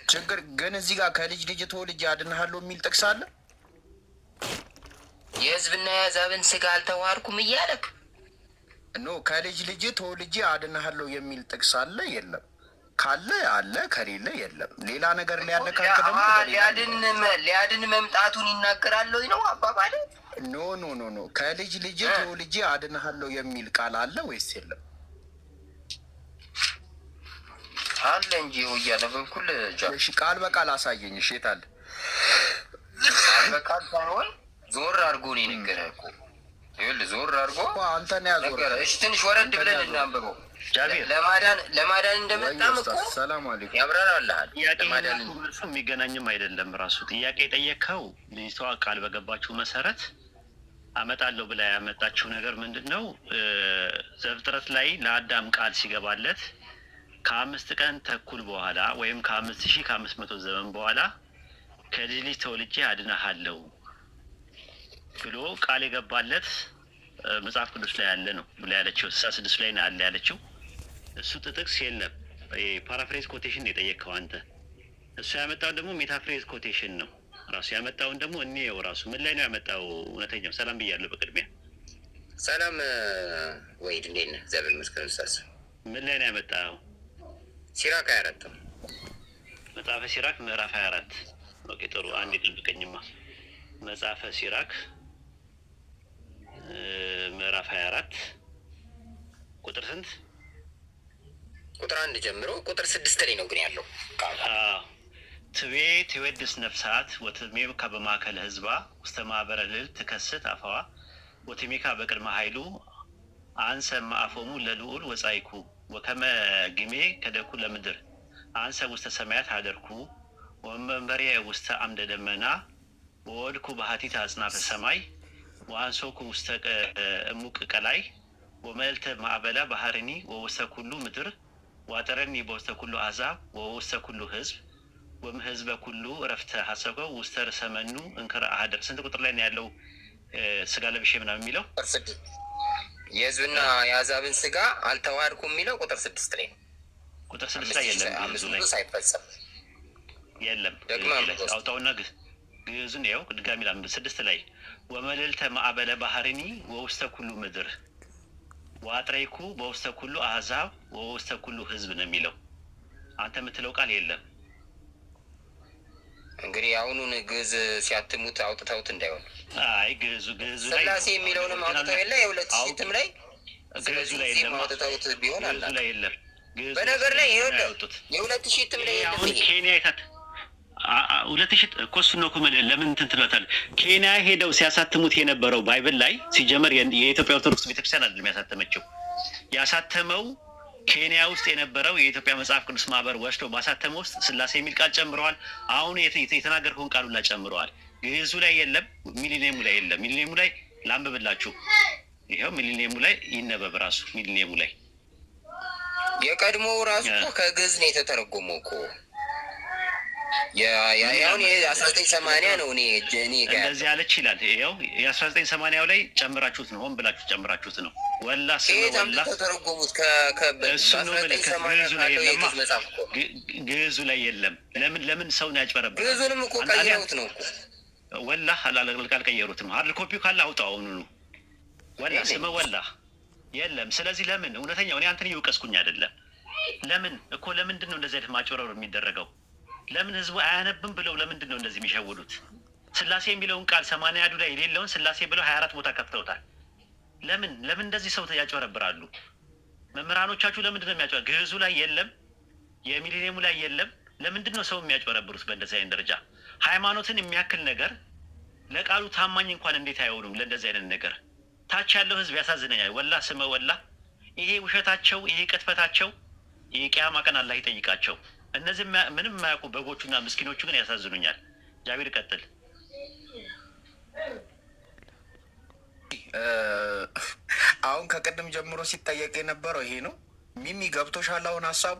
ችግር ግን እዚህ ጋር ከልጅ ልጅ ተወልጄ አድንሃለሁ የሚል ጥቅስ አለ። የሕዝብና የአሕዛብን ስጋ አልተዋሃድኩም እያለክ ከልጅ ልጅ ተወልጄ አድንሃለሁ የሚል ጥቅስ አለ? የለም። ካለ አለ፣ ከሌለ የለም። ሌላ ነገር ሊያለ ሊያድን መምጣቱን ይናገራል ነው አባባል። ኖ ከልጅ ልጅ ተወልጄ አድንሃለሁ የሚል ቃል አለ ወይስ የለም? አለ እንጂ እያለ በኩል ቃል በቃል አሳየኝ። እሺ የት አለ? ቃል በቃል ሳይሆን ዞር አድርጎ ነው የነገረህ እኮ። ይኸውልህ ዞር አድርጎ አንተ ነው ያዞረህ። እሺ ትንሽ ወረድ ብለን እናንብበው። ለማዳን እንደመጣም እኮ ሰላም አለይኩም ያብራራልሃል። ለማዳን እሱ የሚገናኝም አይደለም። ራሱ ጥያቄ የጠየቅከው ልጅቷ ቃል በገባችው መሰረት አመጣለሁ ብላ ያመጣችው ነገር ምንድን ነው? ዘፍጥረት ላይ ለአዳም ቃል ሲገባለት ከ5 ቀን ተኩል በኋላ ወይም ከ5500 ዘመን በኋላ ከልጅ ልጅ ተወልጄ አድንሃለሁ ብሎ ቃል የገባለት መጽሐፍ ቅዱስ ላይ ያለ ነው ብላ ያለችው 66 ላይ አለ ያለችው። እሱ ጥቅስ የለም። ፓራፍሬዝ ኮቴሽን ነው የጠየቅከው አንተ። እሱ ያመጣው ደግሞ ሜታፍሬዝ ኮቴሽን ነው። ራሱ ያመጣውን ደግሞ እኔው ራሱ ምን ላይ ነው ያመጣው? እውነተኛው ሰላም ብያለሁ። በቅድሚያ ሰላም ወይድ እንዴት ነህ? እግዚአብሔር ይመስገን። ኡስታዝ ምን ላይ ነው ያመጣው? ሲራክ 24 መጽሐፈ ሲራክ ምዕራፍ 24 ኦኬ ጥሩ። አንድ ይጠብቀኝማ። መጽሐፈ ሲራክ ምዕራፍ 24 ቁጥር ስንት? ቁጥር 1 ጀምሮ ቁጥር 6 ላይ ነው ግን ያለው ቃል። ትቤ ትወድስ ነፍሳት ወትሜካ በማእከለ ህዝባ ውስተ ማህበረ ልዕል ትከስት አፈዋ ወትሜካ በቅድመ ኃይሉ አንሰ ማአፎሙ ለልዑል ወጻይኩ ወከመ ግሜ ከደኩ ለምድር አንሰ ውስተ ሰማያት አደርኩ ወመንበሬ ውስተ አምደ ደመና ወወድኩ በሀቲት አጽናፈ ሰማይ ወአንሶኩ ውስተ እሙቅ ቀላይ ወመልተ ማዕበላ ባህርኒ ወውስተ ኩሉ ምድር ዋጠረኒ በውስተ ኩሉ አሕዛብ ወውስተ ኩሉ ህዝብ ወምህዝበ ኩሉ እረፍተ ሀሰበው ውስተ ርእሰ መኑ እንከረ አህደር። ስንት ቁጥር ላይ ነው ያለው? ስጋ ለብሼ ምናምን የሚለው የህዝብና የአሕዛብን ስጋ አልተዋሃድኩም የሚለው ቁጥር 6 ላይ ነው። ቁጥር 6 ላይ የለም። ግዕዙ ላይ ሳይፈጸም የለም። አውጣውና ግዕዙን ያው ድጋሚ ላም 6 ላይ ወመልዕልተ ማዕበለ ባህርኒ ወውስተ ኩሉ ምድር ወአጥረይኩ በውስተ ኩሉ አሕዛብ ወውስተ ኩሉ ህዝብ ነው የሚለው። አንተ የምትለው ቃል የለም። እንግዲህ አሁኑን ግዕዝ ሲያትሙት አውጥተውት እንዳይሆን። አይ ግዕዙ ላይ ሥላሴ የሚለውንም አውጥተው የለ የሁለት ሺትም ላይ ግዕዙ ላይ የለም። አውጥተውት ቢሆን አለ ግዕዙ ላይ የለም። በነገር ላይ የሁለት ሺትም ላይ የለም። አሁን ኬንያ ይታት 2000 እኮ እሱን ነው እኮ ለምን እንትን ትለታለህ? ኬንያ ሄደው ሲያሳትሙት የነበረው ባይብል ላይ ሲጀመር የኢትዮጵያ ኦርቶዶክስ ቤተክርስቲያን አይደለም ያሳተመችው። ያሳተመው ኬንያ ውስጥ የነበረው የኢትዮጵያ መጽሐፍ ቅዱስ ማህበር ወስዶ ማሳተም ውስጥ ሥላሴ የሚል ቃል ጨምረዋል። አሁን የተናገርከውን ቃሉን ላይ ጨምረዋል። ግዕዙ ላይ የለም፣ ሚሊኒየሙ ላይ የለም። ሚሊኒየሙ ላይ ላንብብላችሁ። ይኸው ሚሊኒየሙ ላይ ይነበብ ራሱ ሚሊኒየሙ ላይ የቀድሞው ራሱ ከግዕዝ ነው የተተረጎመው እኮ ያሁን 1980 ነው። እኔ እንደዚህ ያለች ይላል። ይኸው የ1980 ላይ ጨምራችሁት ነው፣ ሆን ብላችሁ ጨምራችሁት ነው። ወላ ስመወላ ተተረጎሙት እሱ ነው ምልክት። ግዕዙ ላይ የለም፣ ግዕዙ ላይ የለም። ለምን ሰውን ያጭበረብራል? ግዕዙንም እኮ ቀይረውት ነው እኮ ወላ አልቀየሩትም። ሀርድ ኮፒው ካለ አውጣው አሁኑ ነው። ወላ ስመወላ የለም። ስለዚህ ለምን እውነተኛው እኔ አንተን እየወቀስኩኝ አይደለም። ለምን እኮ ለምንድን ነው እንደዚህ አይነት ማጭበረበር የሚደረገው? ለምን ህዝቡ አያነብም ብለው ለምንድን ነው እንደዚህ የሚሸውዱት? ሥላሴ የሚለውን ቃል 80 ላይ የሌለውን ሥላሴ ብለው 24 ቦታ ከፍተውታል። ለምን እንደዚህ ሰው ያጭበረብራሉ? መምህራኖቻችሁ ለምንድን ነው የሚያጭበረብሩት? ግዕዙ ላይ የለም፣ የሚሊኒየሙ ላይ የለም። ለምንድን ነው ሰው የሚያጭበረብሩት በእንደዚህ አይነት ደረጃ? ሃይማኖትን የሚያክል ነገር ለቃሉ ታማኝ እንኳን እንዴት አይሆኑም? ለእንደዚህ አይነት ነገር ታች ያለው ህዝብ ያሳዝነኛል። ወላ ስመ ወላ ይሄ ውሸታቸው፣ ይሄ ቅጥፈታቸው የቂያማ ቀን አላህ ይጠይቃቸው። እነዚህ ምንም የማያውቁ በጎቹና ምስኪኖቹ ግን ያሳዝኑኛል። ጃቢር ቀጥል። አሁን ከቅድም ጀምሮ ሲጠየቅ የነበረው ይሄ ነው። ሚሚ ገብቶሻል አሁን ሀሳቡ?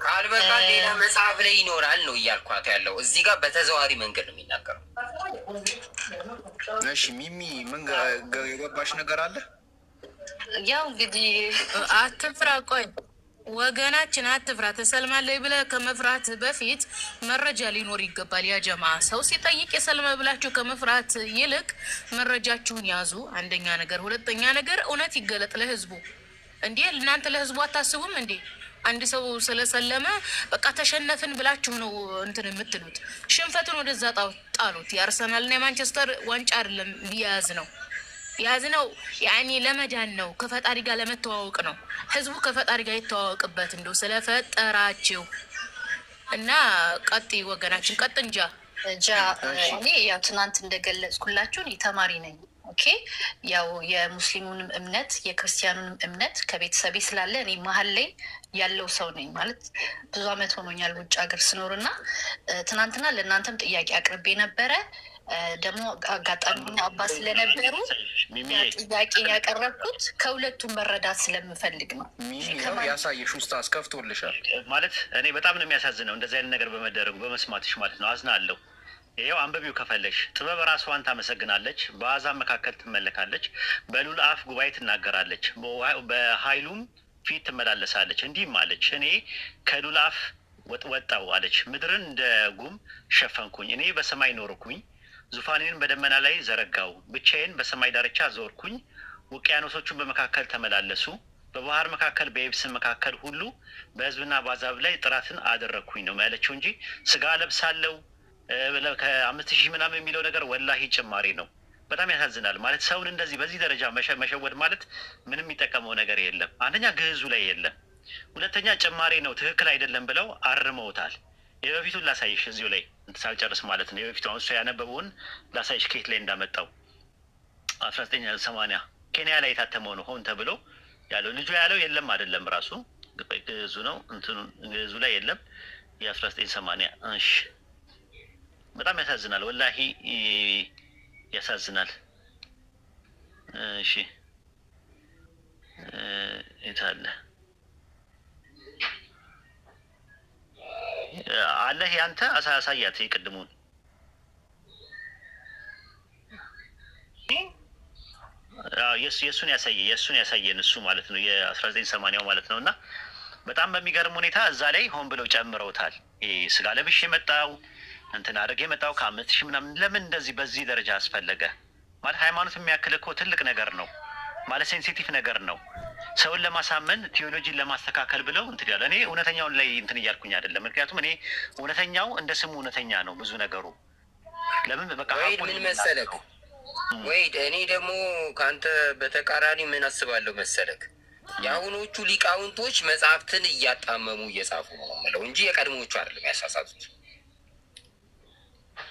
ቃል በቃል ሌላ መጽሐፍ ላይ ይኖራል ነው እያልኳት ያለው። እዚህ ጋር በተዘዋዋሪ መንገድ ነው የሚናገረው። እሺ ሚሚ ምን የገባሽ ነገር አለ? ያው እንግዲህ አትፍራ፣ ቆይ ወገናችን አትፍራ። ተሰልማለች ብለህ ከመፍራት በፊት መረጃ ሊኖር ይገባል። ያ ጀማ ሰው ሲጠይቅ የሰልመ ብላችሁ ከመፍራት ይልቅ መረጃችሁን ያዙ። አንደኛ ነገር። ሁለተኛ ነገር እውነት ይገለጥ ለህዝቡ። እንዴ እናንተ ለህዝቡ አታስቡም እንዴ? አንድ ሰው ስለሰለመ በቃ ተሸነፍን ብላችሁ ነው እንትን የምትሉት። ሽንፈትን ወደዛ ጣሉት። የአርሰናልና የማንቸስተር ዋንጫ አይደለም ያዝ ነው ያኔ ለመዳን ነው፣ ከፈጣሪ ጋር ለመተዋወቅ ነው። ህዝቡ ከፈጣሪ ጋር የተዋወቅበት እንደው ስለፈጠራችሁ እና ቀጥ ወገናችን ቀጥ እንጃ እኔ ያው ትናንት እንደገለጽኩላችሁ እኔ ተማሪ ነኝ። ኦኬ ያው የሙስሊሙንም እምነት የክርስቲያኑንም እምነት ከቤተሰቤ ስላለ እኔ መሀል ላይ ያለው ሰው ነኝ። ማለት ብዙ አመት ሆኖኛል ውጭ ሀገር ስኖርና ትናንትና ለእናንተም ጥያቄ አቅርቤ ነበረ። ደግሞ አጋጣሚ አባ ስለነበሩ ጥያቄ ያቀረብኩት ከሁለቱም መረዳት ስለምፈልግ ነው። ያሳየሽ ውስጥ አስከፍቶልሻል ማለት እኔ በጣም ነው የሚያሳዝነው እንደዚህ አይነት ነገር በመደረጉ በመስማትሽ ማለት ነው። አዝናለሁ። ይኸው አንበቢው ከፈለሽ ጥበብ ራስዋን ታመሰግናለች፣ በአሕዛብ መካከል ትመለካለች፣ በልዑል አፍ ጉባኤ ትናገራለች፣ በኃይሉም ፊት ትመላለሳለች። እንዲህም አለች፣ እኔ ከልዑል አፍ ወጣው አለች፣ ምድርን እንደ ጉም ሸፈንኩኝ፣ እኔ በሰማይ ኖርኩኝ፣ ዙፋኔን በደመና ላይ ዘረጋው፣ ብቻዬን በሰማይ ዳርቻ ዞርኩኝ፣ ውቅያኖሶቹን በመካከል ተመላለሱ፣ በባህር መካከል በየብስም መካከል ሁሉ በሕዝብና በአሕዛብ ላይ ጥራትን አደረግኩኝ ነው ያለችው እንጂ ስጋ ለብሳለው ከ5000 ምናምን የሚለው ነገር ወላሂ ጭማሪ ነው። በጣም ያሳዝናል። ማለት ሰውን እንደዚህ በዚህ ደረጃ መሸወድ ማለት ምንም የሚጠቀመው ነገር የለም። አንደኛ ግዕዙ ላይ የለም። ሁለተኛ ጭማሪ ነው ትክክል አይደለም ብለው አርመውታል። የበፊቱን ላሳይሽ እዚሁ ላይ ሳልጨርስ ማለት ነው። የበፊቱ አሁን እሱ ያነበበውን ላሳይሽ ከየት ላይ እንዳመጣው 1980 ኬንያ ላይ የታተመው ነው ሆን ተብሎ ያለው። ልጁ ያለው የለም አይደለም ራሱ ግዙ ነው እንትኑ ግዙ ላይ የለም የ1980 እሺ። በጣም ያሳዝናል ወላሂ ያሳዝናል። እሺ የታለ አለህ ያንተ አሳያት የቅድሙን የእሱን ያሳየን እሱ ማለት ነው የ1980 ማለት ነው። እና በጣም በሚገርም ሁኔታ እዛ ላይ ሆን ብለው ጨምረውታል። ስጋ ለብሽ የመጣው እንትን አድርግ የመጣው ከ5000 ምናምን ለምን እንደዚህ በዚህ ደረጃ አስፈለገ? ማለት ሃይማኖት የሚያክል እኮ ትልቅ ነገር ነው ማለት ሴንሲቲቭ ነገር ነው። ሰውን ለማሳመን ቴዎሎጂን ለማስተካከል ብለው እንትን ያለ እኔ እውነተኛውን ላይ እንትን እያልኩኝ አይደለም። ምክንያቱም እኔ እውነተኛው እንደ ስሙ እውነተኛ ነው ብዙ ነገሩ። ለምን በቃ ምን መሰለክ ወይድ እኔ ደግሞ ከአንተ በተቃራኒ ምን አስባለሁ መሰለክ፣ የአሁኖቹ ሊቃውንቶች መጽሐፍትን እያጣመሙ እየጻፉ ነው የምለው እንጂ የቀድሞቹ አይደለም ያሳሳቱት።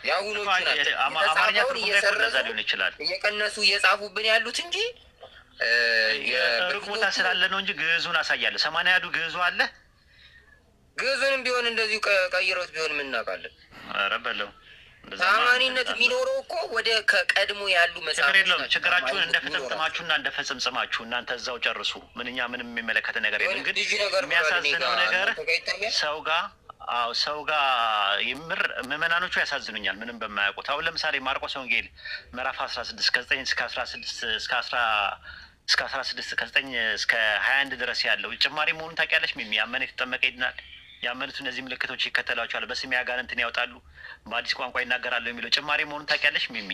የአሁኖቹ ናቸው የተጻፈውን እየሰረዙ እየቀነሱ እየጻፉብን ያሉት እንጂ ሩቅ ቦታ ስላለ ነው እንጂ ግዕዙን አሳያለሁ። 80 ግዕዙ አለ። ግዕዙንም ቢሆን እንደዚሁ ቀይሮት ቢሆን ምን እናውቃለን? ኧረ በለው ታማኒነት የሚኖረው እኮ ወደ ከቀድሞ ያሉ መጽሐፎች ናቸው። ችግራችሁን እንደ ፍጽምጽማችሁና እንደ ፈጽምጽማችሁ እናንተ እዛው ጨርሱ። ምንኛ ምንም የሚመለከተ ነገር የለም። ግን የሚያሳዝነው ነገር ሰው ጋር የምር ምዕመናኖቹ ያሳዝኑኛል ምንም በማያውቁት። አሁን ለምሳሌ ማርቆስ ወንጌል ምዕራፍ 16 ከ9 እስከ 16 ከ9 እስከ 21 ድረስ ያለው ጭማሪ መሆኑን ታውቂያለሽ? ሚሚ ያመነ የተጠመቀ ይድናል፣ ያመኑት እነዚህ ምልክቶች ይከተሏቸዋል፣ በስሜ አጋንንትን ያወጣሉ፣ በአዲስ ቋንቋ ይናገራሉ የሚለው ጭማሪ መሆኑን ታውቂያለሽ? ሚሚ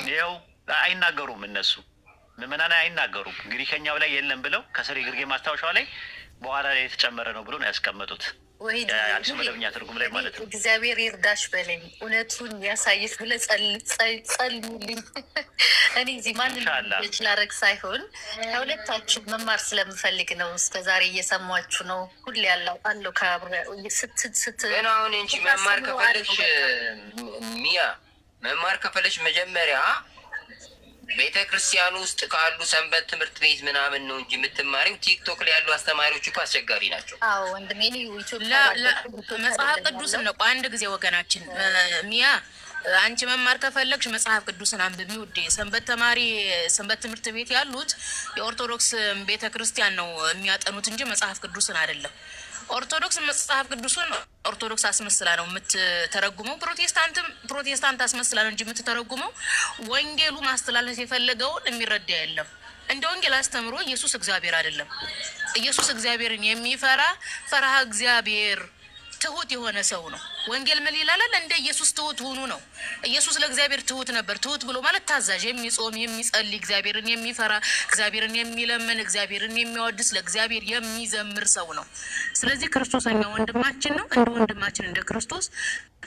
ይኸው አይናገሩም እነሱ ምዕመናን አይናገሩም። ግሪከኛው ላይ የለም ብለው ከስር የግርጌ ማስታወሻው ላይ በኋላ ላይ የተጨመረ ነው ብሎ ነው ያስቀመጡት። አዲስ መደበኛ ትርጉም ላይ ማለት ነው። እግዚአብሔር ይርዳሽ በለኝ፣ እውነቱን ያሳይሽ ብለህ ጸልዩልኝ። እኔ እዚህ ማንም ላረግ ሳይሆን ከሁለታችሁ መማር ስለምፈልግ ነው። እስከዛሬ እየሰማችሁ ነው። ሁሌ ያለው አለው ግን አሁን እንጂ መማር ከፈለች ሚያ መማር ከፈለች መጀመሪያ ቤተ ክርስቲያን ውስጥ ካሉ ሰንበት ትምህርት ቤት ምናምን ነው እንጂ የምትማሪው ቲክቶክ ላይ ያሉ አስተማሪዎች እኮ አስቸጋሪ ናቸው። መጽሐፍ ቅዱስን ነው አንድ ጊዜ ወገናችን ሚያ አንቺ መማር ከፈለግሽ መጽሐፍ ቅዱስን አንብቢ ውዴ። ሰንበት ተማሪ ሰንበት ትምህርት ቤት ያሉት የኦርቶዶክስ ቤተ ክርስቲያን ነው የሚያጠኑት እንጂ መጽሐፍ ቅዱስን አይደለም። ኦርቶዶክስ መጽሐፍ ቅዱስን ኦርቶዶክስ አስመስላ ነው የምትተረጉመው። ፕሮቴስታንት አስመስላ ነው እንጂ የምትተረጉመው። ወንጌሉ ማስተላለፍ የፈለገውን የሚረዳ የለም። እንደ ወንጌል አስተምሮ ኢየሱስ እግዚአብሔር አይደለም። ኢየሱስ እግዚአብሔርን የሚፈራ ፈርሃ እግዚአብሔር ትሁት የሆነ ሰው ነው። ወንጌል ምን ይላል? እንደ ኢየሱስ ትሁት ሁኑ ነው። ኢየሱስ ለእግዚአብሔር ትሁት ነበር። ትሁት ብሎ ማለት ታዛዥ፣ የሚጾም የሚጸልይ፣ እግዚአብሔርን የሚፈራ፣ እግዚአብሔርን የሚለምን፣ እግዚአብሔርን የሚያወድስ፣ ለእግዚአብሔር የሚዘምር ሰው ነው። ስለዚህ ክርስቶሰኛ ወንድማችን ነው። እንደ ወንድማችን እንደ ክርስቶስ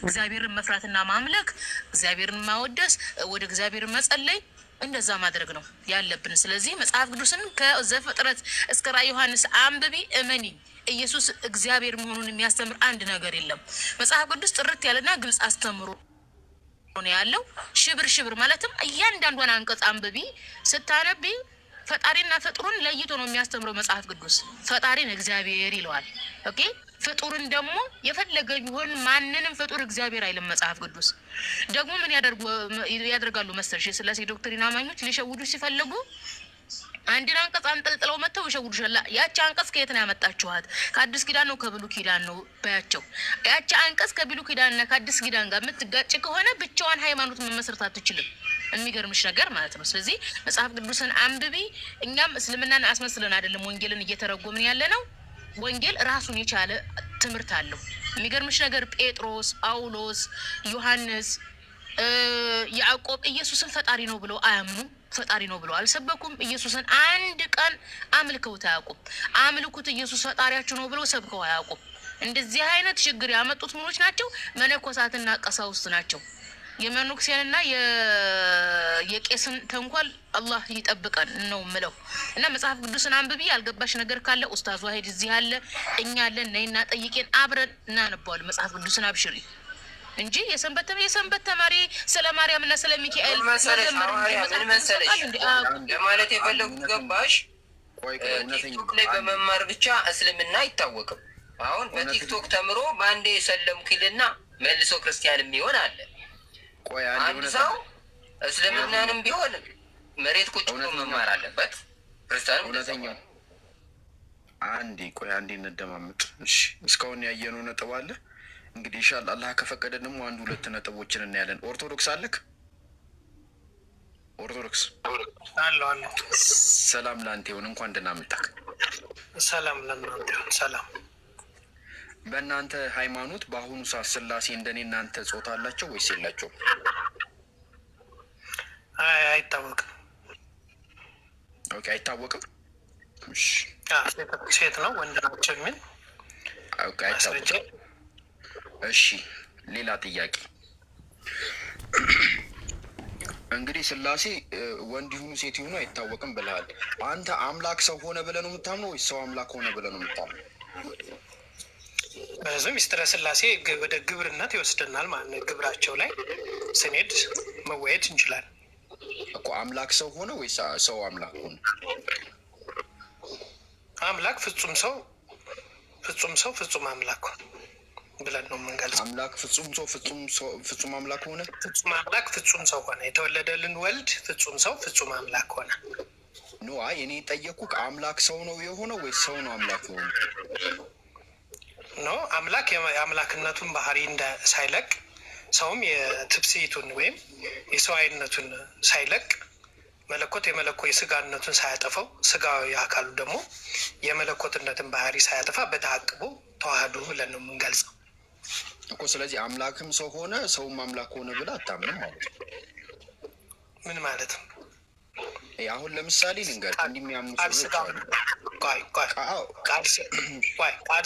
እግዚአብሔርን መፍራትና ማምለክ፣ እግዚአብሔርን ማወደስ፣ ወደ እግዚአብሔር መጸለይ እንደዛ ማድረግ ነው ያለብን። ስለዚህ መጽሐፍ ቅዱስን ከዘፍጥረት እስከ ራዕየ ዮሐንስ አንብቢ፣ እመኒ። ኢየሱስ እግዚአብሔር መሆኑን የሚያስተምር አንድ ነገር የለም። መጽሐፍ ቅዱስ ጥርት ያለና ግልጽ አስተምሮ ነው ያለው። ሽብር ማለትም እያንዳንዷን አንቀጽ አንብቢ። ስታነቢ ፈጣሪና ፍጡሩን ለይቶ ነው የሚያስተምረው መጽሐፍ ቅዱስ። ፈጣሪን እግዚአብሔር ይለዋል። ኦኬ፣ ፍጡርን ደግሞ የፈለገ ቢሆን ማንንም ፍጡር እግዚአብሔር አይልም መጽሐፍ ቅዱስ። ደግሞ ምን ያደርጋሉ መሰልሽ? የሥላሴ ዶክትሪን አማኞች ሊሸውዱ ሲፈልጉ አንድን አንቀጽ አንጠልጥለው መጥተው ይሸውዱሻል። ያቺ አንቀጽ ከየት ነው ያመጣችኋት? ከአዲስ ኪዳን ነው ከብሉይ ኪዳን ነው ባያቸው። ያቺ አንቀጽ ከብሉይ ኪዳንና ከአዲስ ኪዳን ጋር የምትጋጭ ከሆነ ብቻዋን ሃይማኖት መመስረት አትችልም። የሚገርምሽ ነገር ማለት ነው። ስለዚህ መጽሐፍ ቅዱስን አንብቢ። እኛም እስልምናን አስመስለን አይደለም ወንጌልን እየተረጎምን ያለ ነው። ወንጌል ራሱን የቻለ ትምህርት አለው። የሚገርምሽ ነገር ጴጥሮስ፣ ጳውሎስ፣ ዮሐንስ፣ ያዕቆብ ኢየሱስን ፈጣሪ ነው ብለው አያምኑም። ፈጣሪ ነው ብለው አልሰበኩም። ኢየሱስን አንድ ቀን አምልከውት አያውቁም። አምልኩት ኢየሱስ ፈጣሪያችሁ ነው ብለው ሰብከው አያውቁም። እንደዚህ አይነት ችግር ያመጡት ምኖች ናቸው? መነኮሳትና ቀሳውስት ናቸው። የመኑክሴንና የቄስን ተንኮል አላህ ይጠብቀን ነው ምለው። እና መጽሐፍ ቅዱስን አንብቢ፣ ያልገባሽ ነገር ካለ ኡስታዝ ዋሂድ እዚህ አለ፣ እኛ አለን፣ ነይና ጠይቄን አብረን እናነባዋለን። መጽሐፍ ቅዱስን አብሽሪ እንጂ የሰንበት ተማሪ ስለ ማርያምና ስለ ሚካኤል ምን መሰለሽ ለማለት የፈለጉት ገባሽ? ቲክቶክ ላይ በመማር ብቻ እስልምና አይታወቅም። አሁን በቲክቶክ ተምሮ በአንዴ የሰለምኩልና መልሶ ክርስቲያን የሚሆን አለ። አንድ ሰው እስልምናንም ቢሆን መሬት ቁጭ ብሎ መማር አለበት። ክርስቲያንም እውነተኛ አንዴ እንደማመጥ። እሺ እስካሁን ያየነው ነጥብ አለ። እንግዲህ ኢንሻአላህ አላህ ከፈቀደ ደግሞ አንድ ሁለት ነጥቦችን እናያለን። ኦርቶዶክስ አለክ? ኦርቶዶክስ አለ። ሰላም ላንተ ይሁን። እንኳን ደህና መጣህ። ሰላም ለእናንተ ይሁን። ሰላም። በእናንተ ሃይማኖት በአሁኑ ሰዓት ስላሴ እንደኔ እናንተ ጾታ አላቸው ወይስ የላቸውም? አይታወቅም። ኦኬ፣ አይታወቅም። እሺ፣ ሴት ነው ወንድ ናቸው የሚል ኦኬ፣ አይታወቅም። እሺ፣ ሌላ ጥያቄ። እንግዲህ ስላሴ ወንድ ይሁኑ ሴት ይሁኑ አይታወቅም ብለሃል። አንተ አምላክ ሰው ሆነ ብለህ ነው የምታምነው ወይስ ሰው አምላክ ሆነ ብለህ ነው የምታምነው? በዙ ሚስጥረ ስላሴ ወደ ግብርነት ይወስደናል ማለት ነው። ግብራቸው ላይ ስንሄድ መወየት እንችላለን እኮ። አምላክ ሰው ሆነ ወይስ ሰው አምላክ ሆነ? አምላክ ፍጹም ሰው ፍጹም አምላክ ብለን ነው የምንገልጸው። አምላክ ፍጹም ሰው ፍጹም አምላክ ሆነ። ፍጹም አምላክ ፍጹም ሰው ሆነ። የተወለደልን ወልድ ፍጹም ሰው ፍጹም አምላክ ሆነ። ኖ አይ እኔ ጠየቅኩህ፣ አምላክ ሰው ነው የሆነው ወይስ ሰው ነው አምላክ የሆነ? ኖ አምላክ የአምላክነቱን ባህሪ ሳይለቅ ሰውም የትብስይቱን ወይም የሰዋይነቱን ሳይለቅ መለኮት የስጋነቱን ሳያጠፋው ስጋዊ አካሉ ደግሞ የመለኮትነትን ባህሪ ሳያጠፋ በተአቅቦ ተዋህዶ ብለን ነው የምንገልጸው እኮ። ስለዚህ አምላክም ሰው ሆነ ሰውም አምላክ ሆነ ብለህ አታምንም ማለት ነው? ምን ማለት ነው? አሁን ለምሳሌ ልንገር፣ እንደሚያምኑ ሰዎች አሉ። ቃል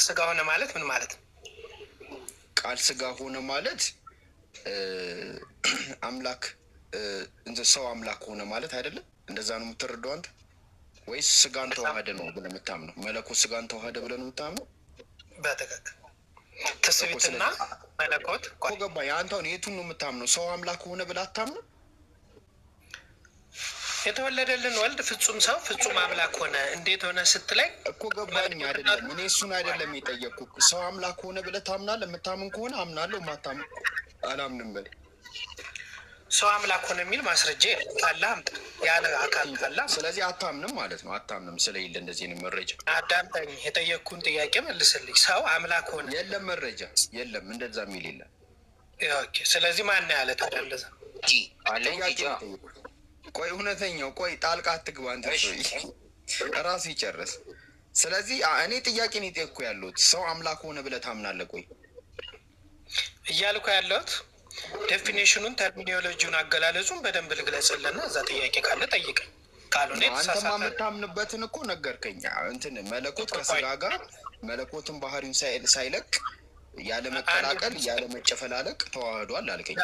ስጋ ሆነ ማለት ምን ማለት ነው? ቃል ስጋ ሆነ ማለት አምላክ ሰው አምላክ ሆነ ማለት አይደለም? እንደዛ ነው የምትረዳው አንተ? ወይስ ስጋን ተዋህደ ነው ብለህ የምታምነው? መለኮት ስጋን ተዋህደ ብለህ ነው የምታምነው? በትክክል ትስብእትና መለኮት እኮ ገባኝ። አንተውን የቱን ነው የምታምነው? ሰው አምላክ ሆነ ብለህ አታምነው? የተወለደልን ወልድ ፍጹም ሰው ፍጹም አምላክ ሆነ እንዴት ሆነ ስትለኝ እኮ ገባኝ። አይደለም እኔ እሱን አይደለም የጠየቅኩህ። ሰው አምላክ ሆነ ብለህ ታምናለህ? የምታምን ከሆነ አምናለሁ፣ የማታምን አላምንም በል። ሰው አምላክ ሆነ የሚል ማስረጃ ካለ አምጣ፣ ያለ አካል ካለ። ስለዚህ አታምንም ማለት ነው። አታምንም ስለሌለ እንደዚህ ነው መረጃ። አዳምጠኝ፣ የጠየቅኩን ጥያቄ መልስልኝ። ሰው አምላክ ሆነ የለም መረጃ የለም፣ እንደዛ የሚል የለም። ኦኬ፣ ስለዚህ ማን ያለ ታዲያ እንደዛ? ቆይ እውነተኛው፣ ቆይ ጣልቃ አትግባ አንተ፣ ራሱ ይጨርስ። ስለዚህ እኔ ጥያቄ ነው የጠየቅኩ ያለሁት፣ ሰው አምላክ ሆነ ብለህ ታምናለህ? ቆይ እያልኩ ያለሁት ዴፊኒሽኑን ተርሚኖሎጂውን አገላለጹን በደንብ ልግለጽልና እዛ ጥያቄ ካለ ጠይቀኝ። ካልሆነ አንተማ የምታምንበትን እኮ ነገርከኝ። እንትን መለኮት ከስጋ ጋር መለኮትን ባህሪውን ሳይለቅ ያለ መቀላቀል ያለ መጨፈላለቅ ተዋህዷል አልከኝ።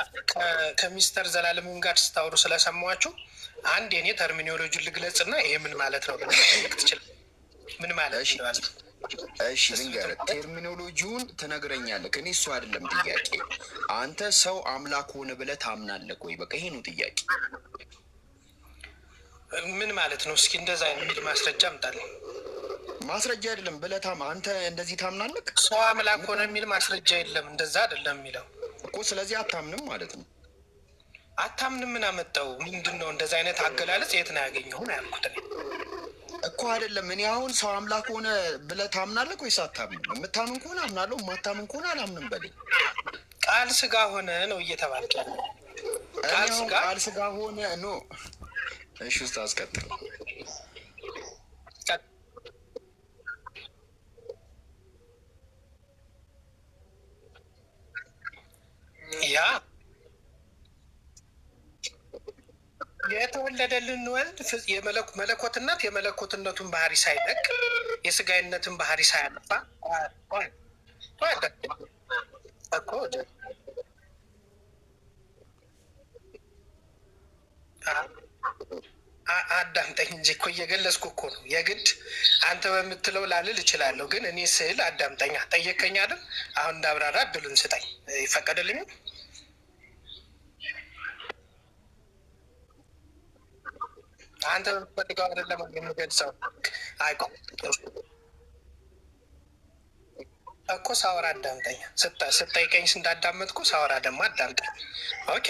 ከሚስተር ዘላለምን ጋር ስታወሩ ስለሰማችሁ አንድ የኔ ተርሚኖሎጂን ልግለጽና ይሄ ምን ማለት ነው ብለህ ጠይቅ ትችላለህ። ምን ማለት ነው? እሺ ልንገርህ፣ ቴርሚኖሎጂውን ትነግረኛለህ። እኔ እሱ አይደለም ጥያቄ። አንተ ሰው አምላክ ሆነ ብለህ ታምናለህ ወይ? በቃ ይሄ ነው ጥያቄ። ምን ማለት ነው? እስኪ እንደዛ የሚል ማስረጃ አምጣልኝ። ማስረጃ አይደለም ብለህ አንተ እንደዚህ ታምናለህ? ሰው አምላክ ሆነ የሚል ማስረጃ የለም። እንደዛ አይደለም የሚለው እኮ። ስለዚህ አታምንም ማለት ነው። አታምንም ምን አመጣው? ምንድን ነው እንደዛ አይነት አገላለጽ የት ነው ያገኘው ነው ያልኩት እኮ። አይደለም እኔ አሁን ሰው አምላክ ሆነ ብለህ ታምናለህ ወይስ አታምንም? የምታምን ከሆነ አምናለሁ፣ የማታምን ከሆነ አላምንም በለኝ። ቃል ስጋ ሆነ ነው እየተባልክ ያለው። ቃል ስጋ ሆነ ኖ። እሺ ውስጥ አስቀጥል። ያ የተወለደልን ወልድ መለኮትነት የመለኮትነቱን ባህሪ ሳይለቅ የስጋዊነትን ባህሪ ሳያጠፋ እኮ አዳምጠኝ እንጂ እኮ እየገለጽኩ እኮ ነው። የግድ አንተ በምትለው ላልል እችላለሁ፣ ግን እኔ ስል አዳምጠኛ። ጠየቀኝ አይደል? አሁን እንዳብራራ እድሉን ስጠኝ። ይፈቀድልኝ? አንተ በምትፈልገው አይደለም የምገልጸው። አይቆ እኮ ሳወራ አዳምጠኛ። ስጠይቀኝ እንዳዳመጥኩ ሳወራ ደግሞ አዳምጠኝ። ኦኬ።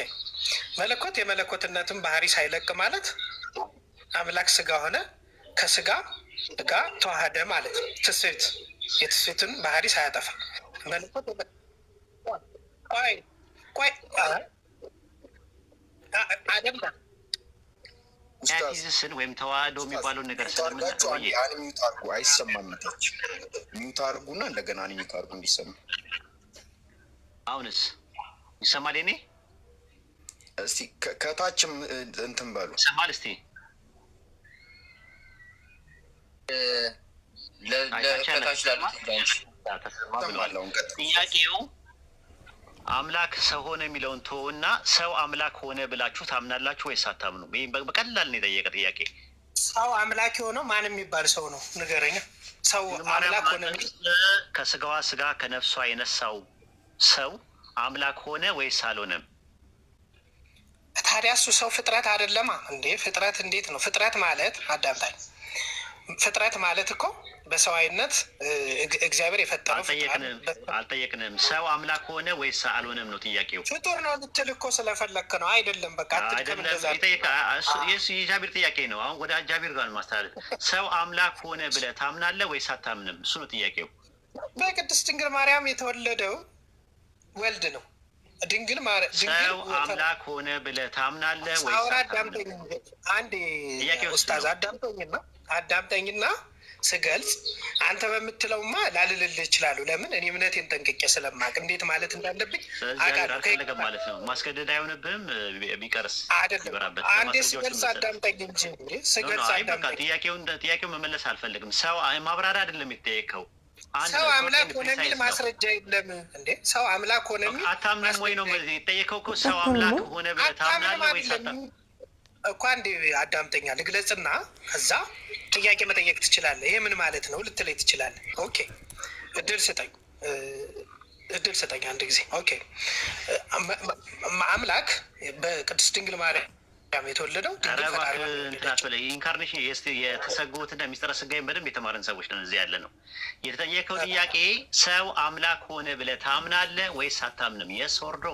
መለኮት የመለኮትነትን ባህሪ ሳይለቅ ማለት አምላክ ስጋ ሆነ፣ ከስጋ ጋር ተዋህደ ማለት ነው። ትስብእት የትስብእትን ባህሪ ሳያጠፋ መለኮት አይደለም። ቲዝስን ወይም ተዋህዶ የሚባለውን ነገር ሚዩት አርጉ። አይሰማም። ታች ሚዩት አርጉና እንደገና ሚዩት አርጉ እንዲሰማ። አሁንስ ይሰማል? እኔ እስቲ ከታችም እንትን በሉ ይሰማል? እስቲ ለከታች ላሉት ጥያቄው አምላክ ሰው ሆነ የሚለውን ተወውና ሰው አምላክ ሆነ ብላችሁ ታምናላችሁ ወይስ አታምኑ? ይህ በቀላል ነው የጠየቀ ጥያቄ። ሰው አምላክ የሆነው ማን የሚባል ሰው ነው? ንገረኛ። ሰው አምላክ ሆነ ከስጋዋ ስጋ ከነፍሷ የነሳው ሰው አምላክ ሆነ ወይስ አልሆነም? ታዲያ እሱ ሰው ፍጥረት አይደለማ እንዴ? ፍጥረት እንዴት ነው? ፍጥረት ማለት አዳምጣኝ። ፍጥረት ማለት እኮ በሰዋዊነት እግዚአብሔር የፈጠረው። አልጠየቅንም። ሰው አምላክ ሆነ ወይስ አልሆነም ነው ጥያቄው። ፍጡር ነው ልትል እኮ ስለፈለክ ነው። አይደለም በቃ የጃቢር ጥያቄ ነው። አሁን ወደ ጃቢር ጋር ማስተላለፍ። ሰው አምላክ ሆነ ብለህ ታምናለህ ወይስ አታምንም? እሱ ነው ጥያቄው። በቅድስት ድንግል ማርያም የተወለደው ወልድ ነው። ድንግል ሰው አምላክ ሆነ ብለህ ታምናለህ ወይስ አዳምጠኝ አንዴ ኡስታዝ አዳምጠኝና ስገልጽ አንተ በምትለውማ ላልልልህ እችላለሁ። ለምን? እኔ እምነቴን ጠንቅቄ ስለማቅ እንዴት ማለት እንዳለብኝ አልፈለገም ማለት ነው። ማስገደድ አይሆንብህም። ቢቀርስ አይደለም። አንዴ ስገልጽ አዳምጠኝ እንጂ ስገልጽ አዳምጠኝ። ጥያቄውን መመለስ አልፈልግም። ሰው ማብራሪያ አይደለም የሚጠየቀው። ሰው አምላክ ሆነ የሚል ማስረጃ የለም እንዴ? ሰው አምላክ ሆነ የሚል አታምንም ወይ ነው የጠየቀው እኮ። ሰው አምላክ ሆነ ብለህ ታምናለህ ወይስ አታምንም እኮ? አንዴ አዳምጠኛ ልግለጽና ከዛ ጥያቄ መጠየቅ ትችላለህ። ይሄ ምን ማለት ነው ልትለኝ ትችላለህ። ኦኬ፣ እድል ስጠኝ አንድ ጊዜ። ኦኬ፣ አምላክ በቅድስት ድንግል ማርያም የተወለደው ኢንካርኔሽን የተሰጎትና ሚስጥረ ስጋዬን በደንብ የተማረን ሰዎች ነን እዚህ ያለ ነው። የተጠየቀው ጥያቄ ሰው አምላክ ሆነ ብለህ ታምናለህ ወይስ አታምንም? የስ ወርዶ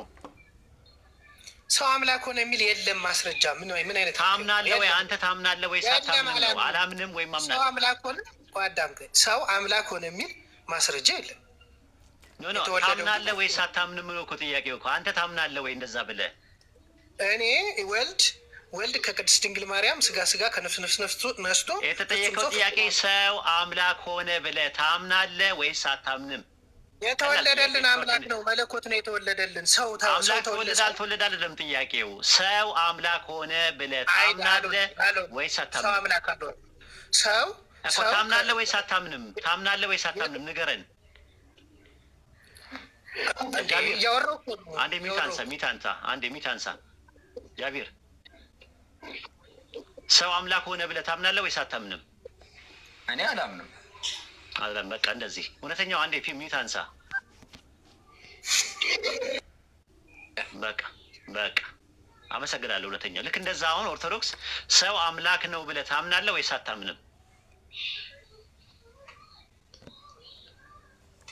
ሰው አምላክ ሆነ የሚል የለም ማስረጃ። ምን አይነት ታምናለህ ወይ አንተ ታምናለህ ወይስ አታምንም ነው? አላምንም ወይም አምናለሁ። ሰው አምላክ ሆነ ሰው አምላክ ሆነ የሚል ማስረጃ የለም። ኖ ታምናለህ ወይስ አታምንም ነው እኮ ጥያቄው እኮ። አንተ ታምናለህ ወይ እንደዛ ብለህ? እኔ ወልድ ከቅድስት ድንግል ማርያም ስጋ ከነፍስ ነስቶ የተጠየቀው ጥያቄ ሰው አምላክ ሆነ ብለህ ታምናለህ ወይስ አታምንም? የተወለደልን አምላክ ነው፣ መለኮት ነው የተወለደልን። ሰው ተወለደ አልተወለደ አይደለም ጥያቄው። ሰው አምላክ ሆነ ብለህ ታምናለህ ወይስ አታምንም? ሰው አምላክ አልሆነ። ሰው ታምናለህ ወይስ አታምንም? ታምናለህ ወይስ አታምንም? ንገረን። አንዴ ሚት አንሳ ጃቢር። ሰው አምላክ ሆነ ብለህ ታምናለህ ወይስ አታምንም? እኔ አላምንም። በቃ እንደዚህ እውነተኛው አንዴ ሚት አንሳ። በቃ አመሰግናለሁ። እውነተኛው ልክ እንደዛ። አሁን ኦርቶዶክስ ሰው አምላክ ነው ብለህ ታምናለህ ወይስ አታምንም?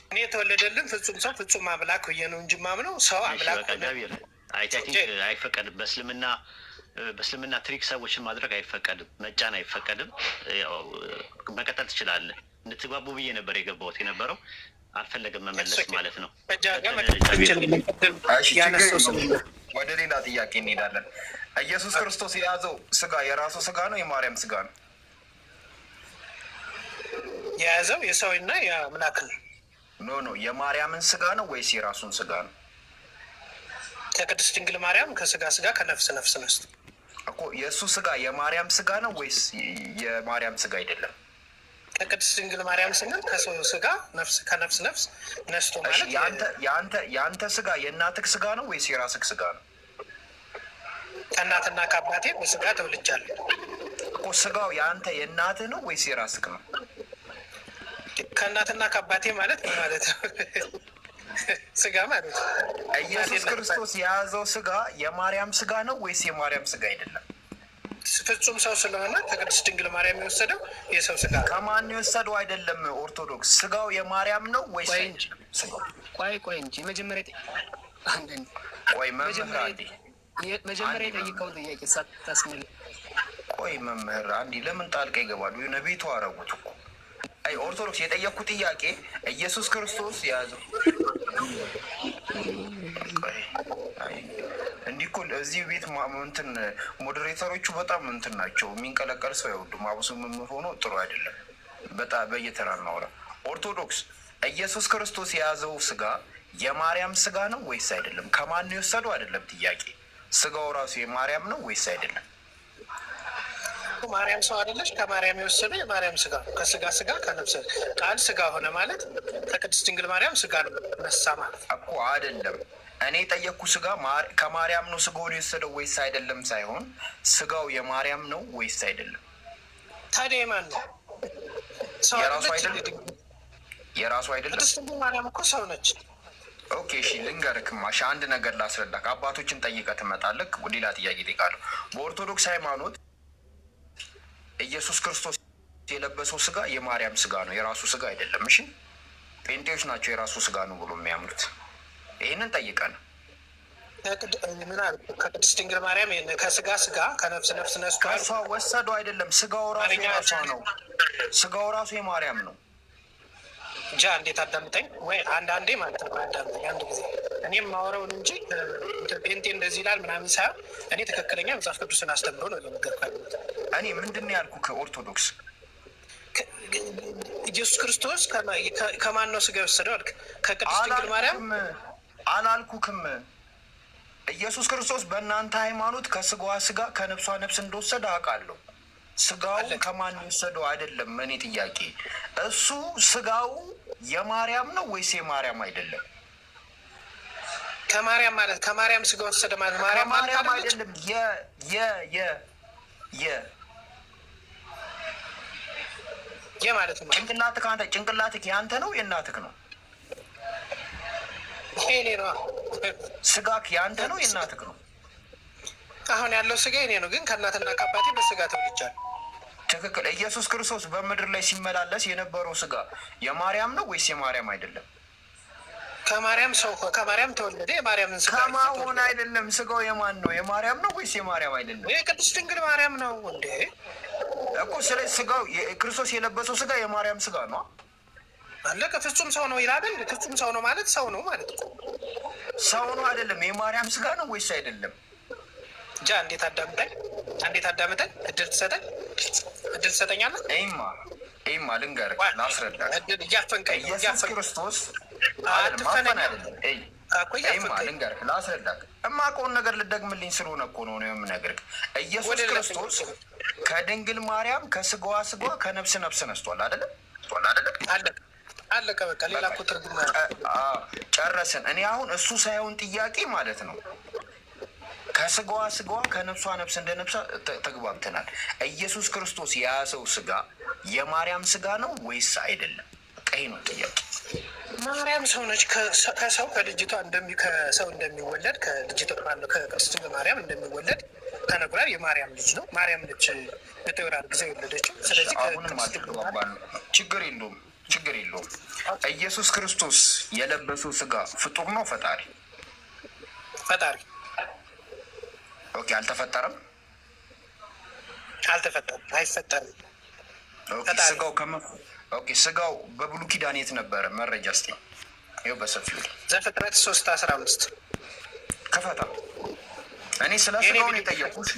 እኔ የተወለደልን ፍጹም ሰው ፍጹም አምላክ ብዬ ነው እንጂ ማምነው ሰው አምላክ ጃቢር አይፈቀድም። በእስልምና ትሪክ ሰዎችን ማድረግ አይፈቀድም። መጫን አይፈቀድም። መቀጠል ትችላለህ። እንድትግባቡ ብዬ ነበር የገባሁት የነበረው። አልፈለግም መመለስ ማለት ነው። ወደ ሌላ ጥያቄ እንሄዳለን። ኢየሱስ ክርስቶስ የያዘው ስጋ የራሱ ስጋ ነው የማርያም ስጋ ነው? የያዘው የሰውና የአምላክ ነው። ኖ የማርያምን ስጋ ነው ወይስ የራሱን ስጋ ነው? ከቅድስት ድንግል ማርያም ከስጋ ከነፍስ ነስቶ እኮ የእሱ ስጋ የማርያም ስጋ ነው ወይስ የማርያም ስጋ አይደለም? ከቅድስት ድንግል ማርያም ስንል ከሰው ስጋ ከነፍስ ነስቶ ማለት የአንተ ስጋ የእናትህ ስጋ ነው ወይስ የራስህ ስጋ ነው? ከእናትና ከአባቴ በስጋ ተወልጃለሁ እኮ። ስጋው የአንተ የእናትህ ነው ወይስ የራስህ ነው? ከእናትና ከአባቴ ማለት ነው ማለት ነው። ስጋ ማለት ነው። ኢየሱስ ክርስቶስ የያዘው ስጋ የማርያም ስጋ ነው ወይስ የማርያም ስጋ አይደለም? ፍጹም ሰው ስለሆነ ከቅድስት ድንግል ማርያም የወሰደው የሰው ስጋ። ከማን የወሰደው አይደለም። ኦርቶዶክስ ስጋው የማርያም ነው ወይስ? ቆይ እንጂ መጀመሪያ ቆይ መጀመሪያ የጠይቀውን ጥያቄ ሳታስመል ቆይ መምህር አንዴ ለምን ጣልቃ ይገባሉ? ነቢቱ አረጉት እኮ። አይ ኦርቶዶክስ የጠየቅኩት ጥያቄ ኢየሱስ ክርስቶስ የያዘው እንዲህ እኮ እዚህ ቤት እንትን ሞዴሬተሮቹ በጣም እንትን ናቸው። የሚንቀለቀል ሰው አይወዱም። አብሶ መምህር ሆኖ ጥሩ አይደለም። በጣም በየተራ እናውራ። ኦርቶዶክስ ኢየሱስ ክርስቶስ የያዘው ስጋ የማርያም ስጋ ነው ወይስ አይደለም? ከማን የወሰደው አይደለም ጥያቄ። ስጋው ራሱ የማርያም ነው ወይስ አይደለም? ማርያም ሰው አይደለች? ከማርያም የወሰደው የማርያም ስጋ ነው። ከስጋ ስጋ ከነፍስ ቃል ስጋ ሆነ ማለት ከቅድስት ድንግል ማርያም ስጋ ነው ነሳ ማለት እኮ አይደለም። እኔ የጠየቅኩ ስጋ ከማርያም ነው ስጋውን የወሰደው ወይስ አይደለም ሳይሆን ስጋው የማርያም ነው ወይስ አይደለም? ታዲያ የማን ነው? የራሱ አይደለም። የራሱ አይደለም። ቅድስት ድንግል ማርያም እኮ ሰው ነች። ኦኬ እሺ ልንገርክማ፣ አንድ ነገር ላስረዳክ። አባቶችን ጠይቀህ ትመጣለህ። ሌላ ጥያቄ እጠይቃለሁ። በኦርቶዶክስ ሃይማኖት ኢየሱስ ክርስቶስ የለበሰው ስጋ የማርያም ስጋ ነው፣ የራሱ ስጋ አይደለም። እሺ ጴንጤዎች ናቸው የራሱ ስጋ ነው ብሎ የሚያምኑት። ይህንን ጠይቀን ከቅድስት ድንግል ማርያም ከስጋ ስጋ ከነፍስ ነፍስ ነስቶ ከእሷ ወሰዱ አይደለም። ስጋው ራሱ የራሷ ነው። ስጋው ራሱ የማርያም ነው። እንጃ እንዴት አዳምጠኝ ወይ አንዳንዴ ማለት ነው። አዳምጠኝ አንድ ጊዜ እኔም ማወራውን እንጂ ጴንጤ እንደዚህ ይላል ምናምን ሳይሆን እኔ ትክክለኛ መጽሐፍ ቅዱስን አስተምሮ ነው የነገርኩህ። እኔ ምንድን ነው ያልኩህ? ከኦርቶዶክስ ኢየሱስ ክርስቶስ ከማን ነው ስጋ የወሰደው አልክ? ከቅድስት ድንግል ማርያም አላልኩክም። ኢየሱስ ክርስቶስ በእናንተ ሃይማኖት ከስጋዋ ስጋ ከነፍሷ ነፍስ እንደወሰደ አውቃለሁ። ስጋው ከማን የወሰደው አይደለም። እኔ ጥያቄ እሱ ስጋው የማርያም ነው ወይስ የማርያም አይደለም? ከማርያም ማለት ከማርያም ስጋ ወሰደ ማለት ማርያም አይደለም። ማለት ነው። ጭንቅላትህ ከአንተ ጭንቅላትህ የአንተ ነው የእናትህ ነው? የእኔ ነው። ስጋክ የአንተ ነው የእናትህ ነው? አሁን ያለው ስጋ የእኔ ነው፣ ግን ከእናትና ከአባቴ በስጋ ተወልጃለሁ። ትክክል። ኢየሱስ ክርስቶስ በምድር ላይ ሲመላለስ የነበረው ስጋ የማርያም ነው ወይስ የማርያም አይደለም? ከማርያም ሰው ከማርያም ተወለደ። የማርያምን ስጋ ከማሆን አይደለም። ስጋው የማን ነው? የማርያም ነው ወይስ የማርያም አይደለም? የቅድስት ድንግል ማርያም ነው እንዴ እኮ። ስለዚህ ስጋው ክርስቶስ የለበሰው ስጋ የማርያም ስጋ ነው። አለቀ። ፍጹም ሰው ነው ይላል። ፍጹም ሰው ነው ማለት ሰው ነው ማለት ነው። ሰው ነው አይደለም። የማርያም ስጋ ነው ወይስ አይደለም? እንጃ። እንዴት አዳምጠኝ፣ እንዴት አዳምጠኝ። እድል ትሰጠኝ፣ እድል ትሰጠኛለህ? ይማ ልንገርህ፣ ላስረዳህ። እያፈንቀኝ ኢየሱስ ክርስቶስ ልንገርህ፣ ላስረዳህ። እማውቀውን ነገር ልደግምልኝ ስለሆነ እኮ ነው የምነግርህ። ኢየሱስ ክርስቶስ ከድንግል ማርያም ከስጋዋ ስጋ ከነፍስ ነፍስ ነስቷል አይደለም? አለቀ በቃ። ሌላ እኮ ትርጉም ጨረስን። እኔ አሁን እሱ ሳይሆን ጥያቄ ማለት ነው ከስጋዋ ስጋዋ ከነፍሷ ነፍስ እንደ ነፍሷ ተግባብተናል። ኢየሱስ ክርስቶስ የያዘው ስጋ የማርያም ስጋ ነው ወይስ አይደለም? ቀይ ነው ጥያቄ። ማርያም ሰው ነች። ከሰው ከልጅቷ ከሰው እንደሚወለድ ከልጅቷ ከቅድስት ማርያም እንደሚወለድ ተነግሯል። የማርያም ልጅ ነው። ማርያም ነች በተወራር ጊዜ የወለደችው። ስለዚህ አሁንም አልተግባባን። ችግር የለውም። ኢየሱስ ክርስቶስ የለበሰው ስጋ ፍጡር ነው ፈጣሪ? ኦኬ። አልተፈጠረም? አይፈጠርም። ስጋው በብሉይ ኪዳን የት ነበረ? መረጃ እስኪ ይኸው በሰፊው ዘፍጥረት 3:15 ከፈታ። እኔ ስለ ስጋው ነው የጠየኩሽ።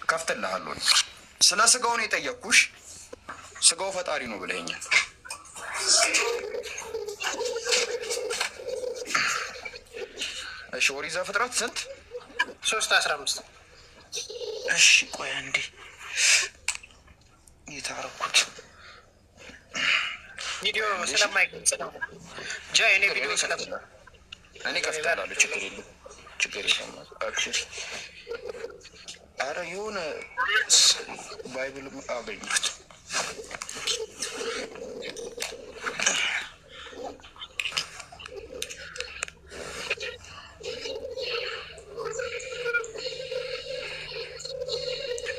ከፍትልሃለሁ። ስለ ስጋው ነው የጠየኩሽ። ስጋው ፈጣሪ ነው ብለኸኛል። እሺ ኦሪት ዘፍጥረት ስንት? 3:15 እሺ ቆይ አንዴ የታረኩት ቪዲዮ ስለማይገልጽ ነው። እኔ ቪዲዮ እኔ ከፍትልሃለሁ። ችግር የለውም። ችግር የለም አክሽር። አረ የሆነ ባይብል አገኙት።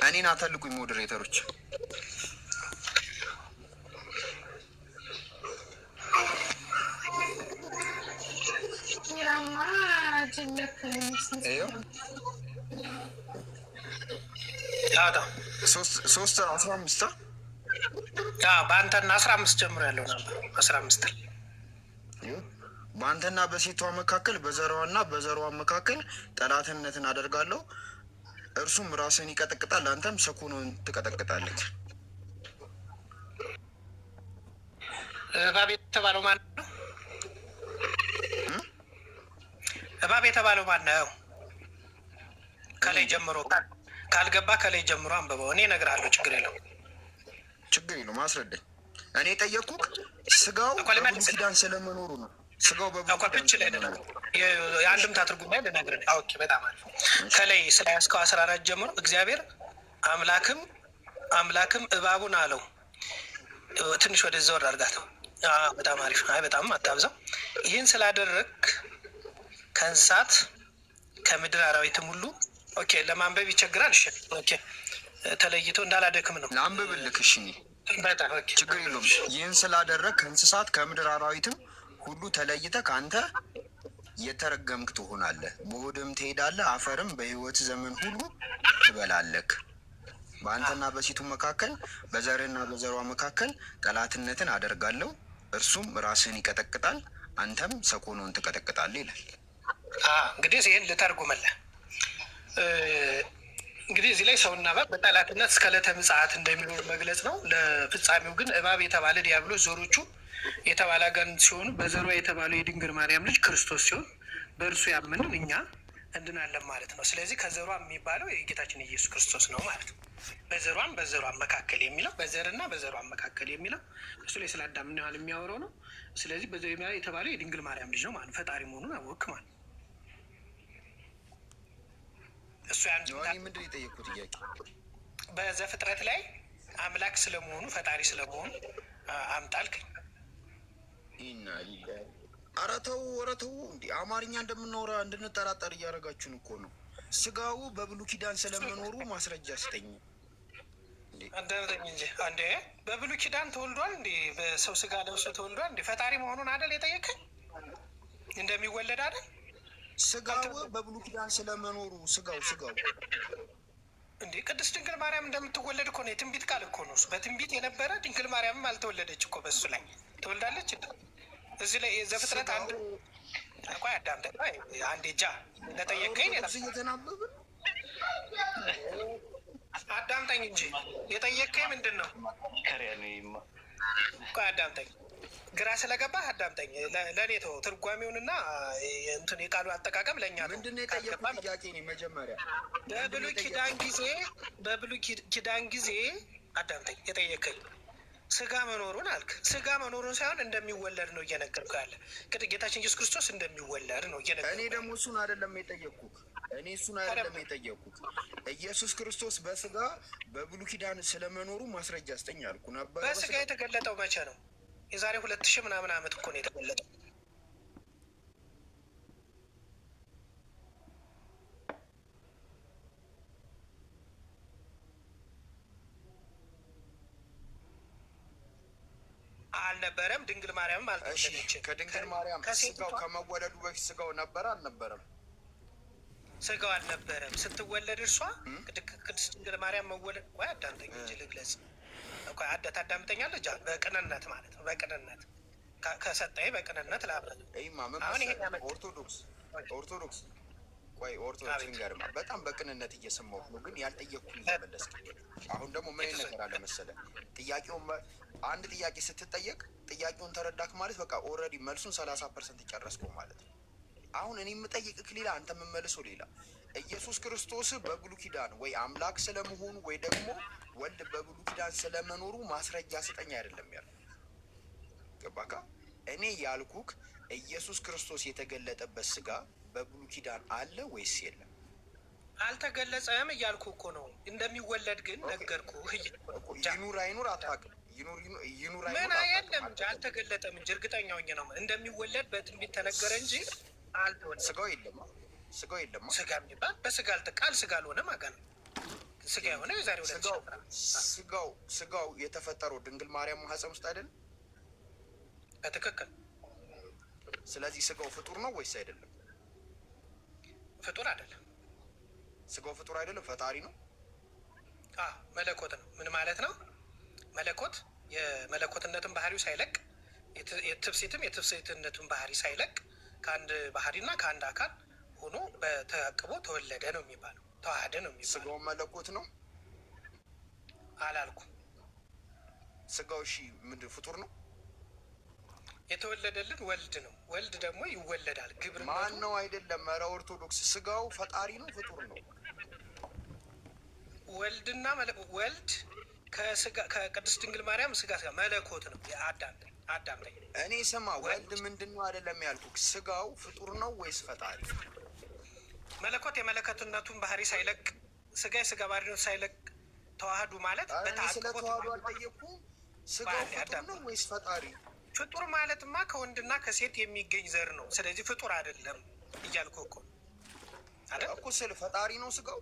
እኔን አተልቁኝ ሞዴሬተሮች። ሶስት 15 በአንተና 15 ጀምሮ ያለው ነበር 15 በአንተና በሴቷ መካከል በዘሯና በዘሯ መካከል ጠላትነትን አደርጋለሁ፣ እርሱም ራስን ይቀጠቅጣል፣ አንተም ሰኮኑን ትቀጠቅጣለች። እባብ የተባለው ማን ነው? እባብ የተባለው ማን ነው? ከላይ ጀምሮ ካልገባ ከላይ ጀምሮ አንብበው። እኔ እነግርሃለሁ። ችግር የለውም። ችግር የለውም። አስረዳኝ። እኔ ጠየቅኩህ ስጋው በብሉይ ኪዳን ስለመኖሩ ነው። ስጋው በብሉይ ኪዳን የአንድምታ ትርጉም ላይ ልነግርህ። ኦኬ፣ በጣም አሪፍ። ከላይ ስለያዝከው 14 ጀምሮ እግዚአብሔር አምላክም እባቡን አለው። ትንሽ ወደዛ ወር አድርጋት። በጣም አሪፍ። አይ በጣም አታብዛው። ይህን ስላደረግ ከእንስሳት ከምድር አራዊትም ሁሉ ኦኬ፣ ለማንበብ ይቸግራል። እሺ፣ ኦኬ፣ ተለይቶ እንዳላደክም ነው ለአንብብልክ። እሺ፣ በጣም ኦኬ፣ ችግር የለውም። ይህን ስላደረግ ከእንስሳት ከምድር አራዊትም ሁሉ ተለይተ ከአንተ የተረገምክ ትሆናለህ፣ በሆድም ትሄዳለህ፣ አፈርም በሕይወት ዘመን ሁሉ ትበላለክ። በአንተና በሴቱ መካከል በዘርህና በዘሯ መካከል ጠላትነትን አደርጋለሁ፣ እርሱም ራስህን ይቀጠቅጣል፣ አንተም ሰኮኑን ትቀጠቅጣለህ ይላል። እንግዲህ ይህን ልተርጉምልህ። እንግዲህ እዚህ ላይ ሰውና እባብ በጠላትነት እስከ ዕለተ ምጽአት እንደሚኖር መግለጽ ነው። ለፍጻሜው ግን እባብ የተባለ ዲያብሎስ ዘሮቹ የተባለ አጋንንት ሲሆኑ በዘሯ የተባለው የድንግል ማርያም ልጅ ክርስቶስ ሲሆን በእርሱ ያመንን እኛ እንድናለን ማለት ነው። ስለዚህ ከዘሯ የሚባለው የጌታችን ኢየሱስ ክርስቶስ ነው ማለት ነው። በዘሯም መካከል የሚለው በዘርና በዘሯም መካከል የሚለው እሱ ላይ ስለ አዳም ምን ያህል የሚያወራው ነው። ስለዚህ በዘር የተባለው የድንግል ማርያም ልጅ ነው ማለት ፈጣሪ መሆኑን አወቅ ማለት ነው። እሱ ምንድን ነው የጠየቁት ጥያቄ? በዘፍጥረት ላይ አምላክ ስለመሆኑ ፈጣሪ ስለመሆኑ አምጣልክ። ኧረ ተው እንዲህ አማርኛ እንደምናወራ እንድንጠራጠር እያደረጋችሁን እኮ ነው። ስጋው በብሉይ ኪዳን ስለመኖሩ ማስረጃ ስጠኝ። እንደምጠኝ እንጂ አንዴ በብሉይ ኪዳን ተወልዷል እንዴ? በሰው ስጋ ለብሶ ተወልዷል እንዴ? ፈጣሪ መሆኑን አይደል የጠየቀኝ? እንደሚወለድ አይደል? ስጋው በብሉይ ኪዳን ስለመኖሩ ስጋው እንዴ ቅድስት ድንግል ማርያም እንደምትወለድ እኮ ነው። የትንቢት ቃል እኮ ነው። በትንቢት የነበረ ድንግል ማርያምም አልተወለደች እኮ በሱ ላይ ትወልዳለች። እዚህ ላይ ዘፍጥረት አንድ ቆይ አዳምጠኝ። አንዴ ጃ ለጠየቀኝ እየተናበብን አዳምጠኝ እንጂ የጠየቀኝ ምንድን ነው? ቆይ አዳምጠኝ። ግራ ስለገባህ አዳምጠኝ። ለእኔ ተወው ትርጓሜውንና እንትን የቃሉ አጠቃቀም ለእኛ ነው። ምንድን ነው የጠየቁት ጥያቄ? መጀመሪያ በብሉይ ኪዳን ጊዜ አዳምጠኝ። የጠየቀኝ ስጋ መኖሩን አልክ። ስጋ መኖሩን ሳይሆን እንደሚወለድ ነው እየነገርኩህ ያለ። ጌታችን ኢየሱስ ክርስቶስ እንደሚወለድ ነው እየነገርኩህ። እኔ ደግሞ እሱን አይደለም የጠየቅኩህ። ኢየሱስ ክርስቶስ በስጋ በብሉይ ኪዳን ስለመኖሩ ማስረጃ ስጠኝ አልኩ ነበር። በስጋ የተገለጠው መቼ ነው? የዛሬ 2000 ምናምን ዓመት እኮ ነው የተገለጠው። አልነበረም። ድንግል ማርያምም አልተወለደችም። ከድንግል ማርያም ስጋው ከመወለዱ በፊት ስጋው ነበረ አልነበረም? ስጋው አልነበረም። ስትወለድ እርሷ ቅድስት ድንግል ማርያም መወለድ ወይ አዳምጠኝ እንጂ ልግለጽ። ታዳምጠኛለህ? በቅንነት ማለት ነው። በቅንነት ከሰጠኝ በቅንነት ላብረት። ኦርቶዶክስ ንገርማ በጣም በቅንነት እየሰማሁህ ነው፣ ግን ያልጠየቅኩህን እየመለስክ። አሁን ደግሞ ምን ነገር አለ መሰለህ፣ አንድ ጥያቄ ስትጠየቅ ጥያቄውን ተረዳክ ማለት በቃ ኦልሬዲ መልሱን 30% ጨረስከው ማለት ነው። አሁን እኔ የምጠይቅህ ሌላ፣ አንተ የምመልሰው ሌላ። ኢየሱስ ክርስቶስ በብሉይ ኪዳን ወይ አምላክ ስለመሆኑ ወይ ደግሞ ወልድ በብሉይ ኪዳን ስለመኖሩ ማስረጃ ስጠኝ አይደለም ያልኩህ። ገባካ? እኔ ያልኩህ ኢየሱስ ክርስቶስ የተገለጠበት ስጋ በብሉይ ኪዳን አለ ወይስ የለም? አልተገለጸም እያልኩ እኮ ነው። እንደሚወለድ ግን ነገርኩ። ይኑር አይኑር አታውቅም። ይኑር ምን የለም እንጂ አልተገለጠም እንጂ እርግጠኛ ሆኜ ነው እንደሚወለድ በትንቢት ተነገረ እንጂ አልተወለደም። ስጋው የለም። ስጋው የለም። ስጋ የሚባል በስጋ ቃል ስጋ አልሆነ ማጋ ነው። ስጋ የሆነ የዛሬ ስጋው የተፈጠረው ድንግል ማርያም ማህፀን ውስጥ አይደለም? በትክክል። ስለዚህ ስጋው ፍጡር ነው ወይስ አይደለም? ፍጡር አይደለም። ስጋው ፍጡር አይደለም፣ ፈጣሪ ነው። መለኮት ነው። ምን ማለት ነው? መለኮት የመለኮትነትን ባህሪው ሳይለቅ የትፍሴትነትን ባህሪ ሳይለቅ ከአንድ ባህሪና ከአንድ አካል ሆኖ በተአቅቦ ተወለደ ነው የሚባለው። ተዋህደ ነው የሚባለው። ስጋው መለኮት ነው አላልኩም። ስጋው ምንድን ፍጡር ነው? የተወለደልን ወልድ ነው። ወልድ ደግሞ ይወለዳል። ግብር ማን ነው? አይደለም። ኧረ ኦርቶዶክስ ስጋው ፈጣሪ ነው ፍጡር ነው? ወልድና ወልድ ከቅድስት ድንግል ማርያም ስጋ መለኮት ነው። አዳም ላይ እኔ ስማ፣ ወልድ ምንድን ነው አይደለም ያልኩ። ስጋው ፍጡር ነው ወይስ ፈጣሪ? መለኮት የመለኮትነቱን ባህሪ ሳይለቅ ስጋ የስጋ ባህሪውን ሳይለቅ ተዋህዱ ማለት ስለ ተዋህዱ አልጠየኩም። ስጋው ፍጡር ነው ወይስ ፈጣሪ? ፍጡር ማለትማ ከወንድና ከሴት የሚገኝ ዘር ነው። ስለዚህ ፍጡር አይደለም እያልኩ እኮ ስለ ፈጣሪ ነው ስጋው።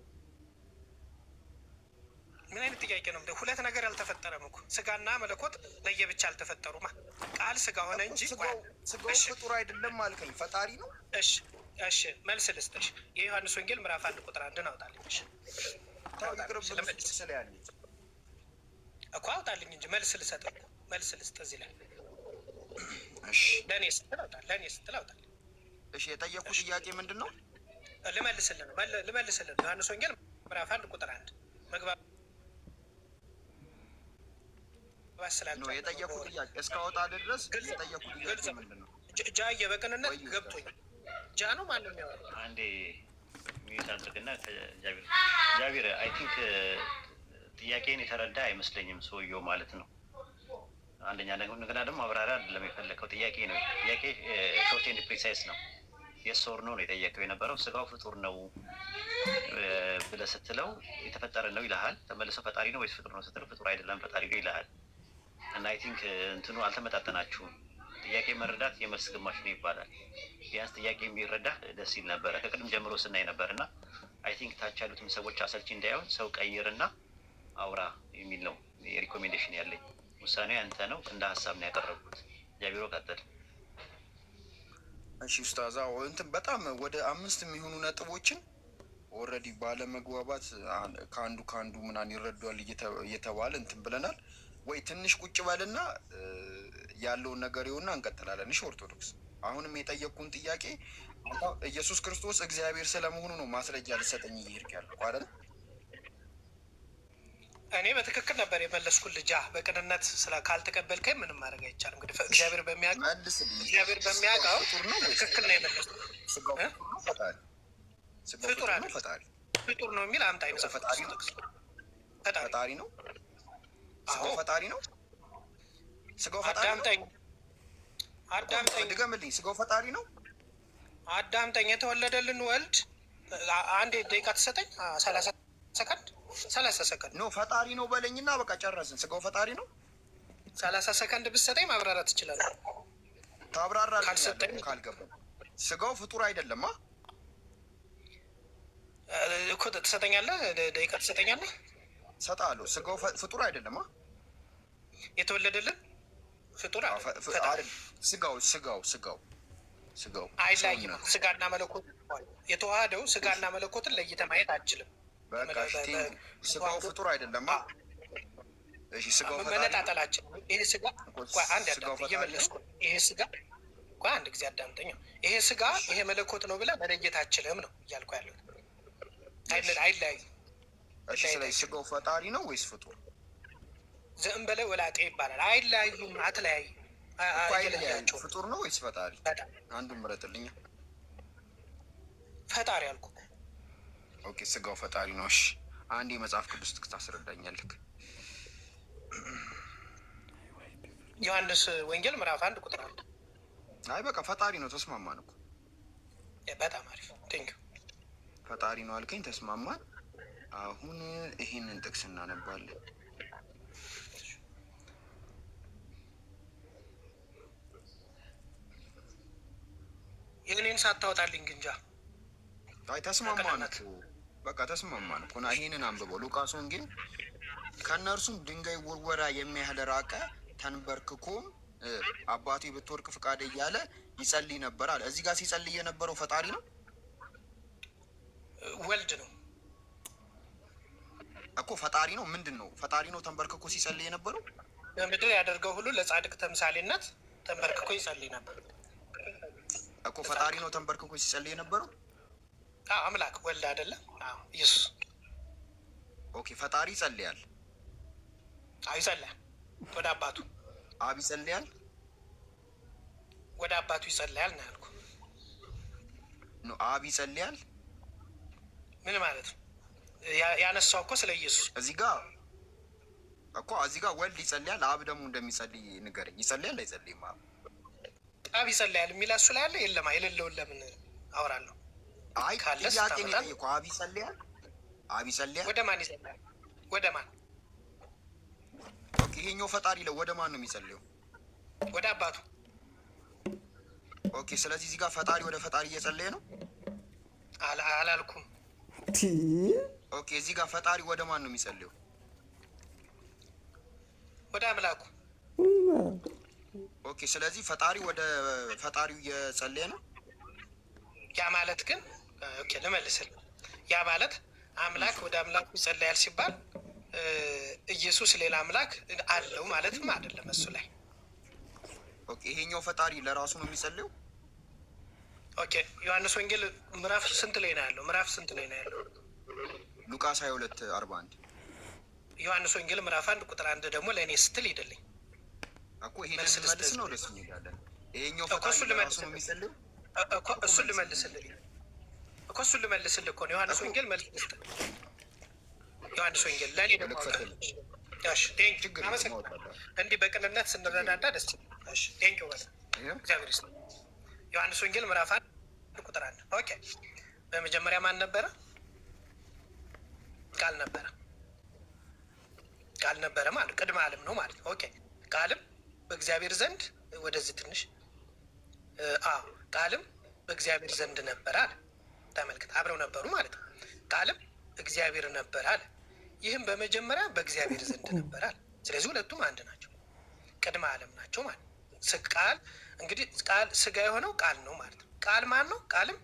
ምን አይነት ጥያቄ ነው? ሁለት ነገር አልተፈጠረም እኮ። ስጋና መለኮት ለየብቻ አልተፈጠሩማ። ቃል ስጋ ሆነ እንጂ ስጋው ፍጡር አይደለም አልከኝ። ፈጣሪ ነው። እሺ መልስ ልስጥሽ። የዮሐንስ ወንጌል ምዕራፍ 1 ቁጥር 1 አውጣልኝ እኮ አውጣልኝ እንጂ መልስ ልሰጥ እኮ መልስ ልስጥ እዚህ ላይ ለእኔ ስትል አውጣልኝ። እሺ የጠየኩት ጥያቄ ምንድን ነው? ልመልስልን ዮሐንስ ወንጌል ምዕራፍ 1 ቁጥር 1 መግባት ነው የጠየኩት ጥያቄ። እስካወጣ ድረስ የጠየኩት ጥያቄ ምንድን ነው? ጃዬ በቅንነት ገብቶኛል። ጃ ነው ማንም የሚያወራው? አንዴ ሚዩት አድርግና ጃቢር አይ ቲንክ ጥያቄን የተረዳ አይመስለኝም ሰውየው ማለት ነው። አንደኛ ነገር ደግሞ ማብራሪያ አይደለም የፈለከው፣ ጥያቄ ነው። ጥያቄ ሾርት ኤንድ ፕሪሳይስ ነው። የስ ኦር ኖ ነው የጠየቀው የነበረው። ስጋው ፍጡር ነው ብለህ ስትለው የተፈጠረ ነው ይልሃል። ተመልሰው ፈጣሪ ነው ወይስ ፍጡር ነው ስትለው ፍጡር አይደለም ፈጣሪ ነው ይልሃል። እና አይ ቲንክ እንትኑ አልተመጣጠናችሁም። ጥያቄ መረዳት የመልስ ግማሽ ነው ይባላል። ቢያንስ ጥያቄ የሚረዳ ደስ ይል ነበረ። ከቅድም ጀምሮ ስናይ ነበር እና አይ ቲንክ ታች ያሉትም ሰዎች አሰልቺ እንዳይሆን ሰው ቀይርና አውራ የሚል ነው የሪኮሜንዴሽን ያለኝ። ውሳኔው ያንተ ነው። እንደ ሀሳብ ነው ያቀረብኩት። ጃቢሮ ቀጥል። እሺ ኡስታዝ፣ እንትን በጣም ወደ 5 የሚሆኑ ነጥቦችን ኦልሬዲ ባለመግባባት ከአንዱ ምናምን ይረዷል እየተባለ እንትን ብለናል። ወይ ትንሽ ቁጭ በልና ያለውን ነገር ይሁንና እንቀጥላለን። እሺ ኦርቶዶክስ፣ አሁንም የጠየቅኩን ጥያቄ ኢየሱስ ክርስቶስ እግዚአብሔር ስለመሆኑ ነው ማስረጃ ልሰጠኝ እየሄድክ ያለው አይደል? እኔ በትክክል ነበር የመለስኩት። ልጃ በቅንነት ካልተቀበልከኝ ምንም ማድረግ አይቻልም። እንግዲህ እግዚአብሔር በሚያውቀው ትክክል ነው የመለስኩት። ፍጡር ነው የሚል አምጣ። ፈጣሪ ነው። ስጋው ፈጣሪ ነው። ስጋው ፈጣሪ ነው። አዳምጠኝ፣ ድገምልኝ። ስጋው ፈጣሪ ነው። አዳምጠኝ። የተወለደልን ወልድ አንድ ደቂቃ ትሰጠኝ። 30 ሰከንድ ኖ ፈጣሪ ነው በለኝና በቃ ጨረስን። ስጋው ፈጣሪ ነው። 30 ሰከንድ ብትሰጠኝ ማብራራት ትችላለህ። ታብራራለህ ካልገባኝ። ስጋው ፍጡር አይደለም እኮ ትሰጠኛለህ። ደቂቃ ትሰጠኛለህ። ሰጣለሁ። ስጋው ፍጡር አይደለም። የተወለደልን ፍጡር አይደለም። ስጋው አይለያይም። ስጋና መለኮት የተዋህደው ስጋና መለኮትን ለይተህ ማየት አትችልም። ስጋው ፍጡር አይደለም። እሺ ስጋው መነጣጠላችን ይሄ ስጋ አንድ እየመለስኩ ይሄ ስጋ አንድ ጊዜ አዳምጠኝ። ይሄ ስጋ ይሄ መለኮት ነው ብለህ መለየት አትችልም ነው እያልኩ ያለሁት። አይለያይም። እሺ ስለዚህ ስጋው ፈጣሪ ነው ወይስ ፍጡር? ዝም በለው ወላጤ ይባላል። አይለያዩም። አትለያዩ። ፍጡር ነው ወይስ ፈጣሪ? አንዱን ምረጥልኝ። ፈጣሪ አልኩ። ኦኬ ስጋው ፈጣሪ ነው። እሺ አንድ የመጽሐፍ ቅዱስ ጥቅስ ታስረዳኛለህ? ዮሐንስ ወንጌል ምዕራፍ 1 ቁጥር 1። አይ በቃ ፈጣሪ ነው። ተስማማን እኮ በጣም አሪፍ ቴንኪው። ፈጣሪ ነው አልከኝ፣ ተስማማን። አሁን ይህንን ጥቅስ እናነባለን። የእኔን ሳታወጣልኝ ግንጃ። አይ ተስማማን እኮ በቃ ተስማማን እኮ። ና ይህንን አንብበው። ሉቃስ ወንጌል ከእነርሱም ድንጋይ ውርወራ የሚያህል ራቀ፣ ተንበርክኮም አባቴ ብትወድቅ ፍቃድ እያለ ይጸልይ ነበር አለ። እዚህ ጋር ሲጸልይ የነበረው ፈጣሪ ነው ወልድ ነው እኮ። ፈጣሪ ነው ምንድን ነው? ፈጣሪ ነው ተንበርክኮ ሲጸልይ የነበረው። በምድር ያደርገው ሁሉ ለጻድቅ ተምሳሌነት ተንበርክኮ ይጸልይ ነበር እኮ። ፈጣሪ ነው ተንበርክኮ ሲጸልይ የነበረው። አምላክ ወልድ አይደለም ኢየሱስ። ኦኬ ፈጣሪ ይጸልያል። ይጸልያል ወደ አባቱ። አብ ይጸልያል ወደ አባቱ ይጸልያል ነው ያልኩ። አብ ይጸልያል ምን ማለት ነው? ያነሳው እኮ ስለ ኢየሱስ እዚህ ጋር እኮ። እዚህ ጋር ወልድ ይጸልያል፣ አብ ደግሞ እንደሚጸልይ ንገረኝ። ይጸልያል አይጸልይም? አብ ይጸልያል የሚል እሱ ላይ አለ የለማ? የሌለውን ለምን አወራለሁ? አይ ጥያቄ ነው የጠየኩህ። አብ ይጸልያል፣ አብ ይጸልያል። ወደ ማን ይጸልያል? ወደ ማን? ኦኬ ይሄኛው ፈጣሪ ለው ወደ ማን ነው የሚጸልየው? ወደ አባቱ። ኦኬ ስለዚህ እዚህ ጋር ፈጣሪ ወደ ፈጣሪ እየጸለየ ነው አላልኩም? ኦኬ እዚህ ጋር ፈጣሪ ወደ ማን ነው የሚጸልየው? ወደ አምላኩ። ኦኬ ስለዚህ ፈጣሪ ወደ ፈጣሪው እየጸለየ ነው። ያ ማለት ግን ኦኬ ልመልስልህ። ያ ማለት አምላክ ወደ አምላኩ ይጸለያል ሲባል ኢየሱስ ሌላ አምላክ አለው ማለትም አይደለም እሱ ላይ። ኦኬ ይሄኛው ፈጣሪ ለራሱ ነው የሚጸልየው። ኦኬ ዮሐንስ ወንጌል ምዕራፍ ስንት ላይ ነው ያለው? ምዕራፍ ስንት ላይ ነው ያለው? ሉቃስ 22:41 ዮሐንስ ወንጌል ምዕራፍ 1 ቁጥር 1 ደግሞ ለእኔ ስትል ሂድልኝ እኮ። ይሄን መልስ ነው ደስ እንሄዳለን። ይሄኛው ፈጣሪ ለራሱ ነው የሚጸልየው እኮ። እሱን ልመልስልህ እኮ እሱን ልመልስልህ እኮ ነው ዮሐንስ ወንጌል መልስ ስጥ። ዮሐንስ ወንጌል ለእኔ ደግሞ ቴንኪው። እንዲህ በቅንነት ስንረዳዳ ደስ ይላል። ቴንኪው በል እግዚአብሔር ይስጥ። ዮሐንስ ወንጌል ምዕራፍ 1 ቁጥር 1 ኦኬ። በመጀመሪያ ማን ነበረ? ቃል ነበረ። ቃል ነበረ ማለት ቅድመ ዓለም ነው ማለት ነው። ኦኬ ቃልም በእግዚአብሔር ዘንድ ወደዚህ ትንሽ ቃልም በእግዚአብሔር ዘንድ ነበር አለ። ተመልክት፣ አብረው ነበሩ ማለት ነው። ቃልም እግዚአብሔር ነበር አለ። ይህም በመጀመሪያ በእግዚአብሔር ዘንድ ነበር አለ። ስለዚህ ሁለቱም አንድ ናቸው፣ ቅድመ ዓለም ናቸው ማለት ነው። ቃል እንግዲህ ቃል ስጋ የሆነው ቃል ነው ማለት ነው። ቃል ማን ነው? ቃልም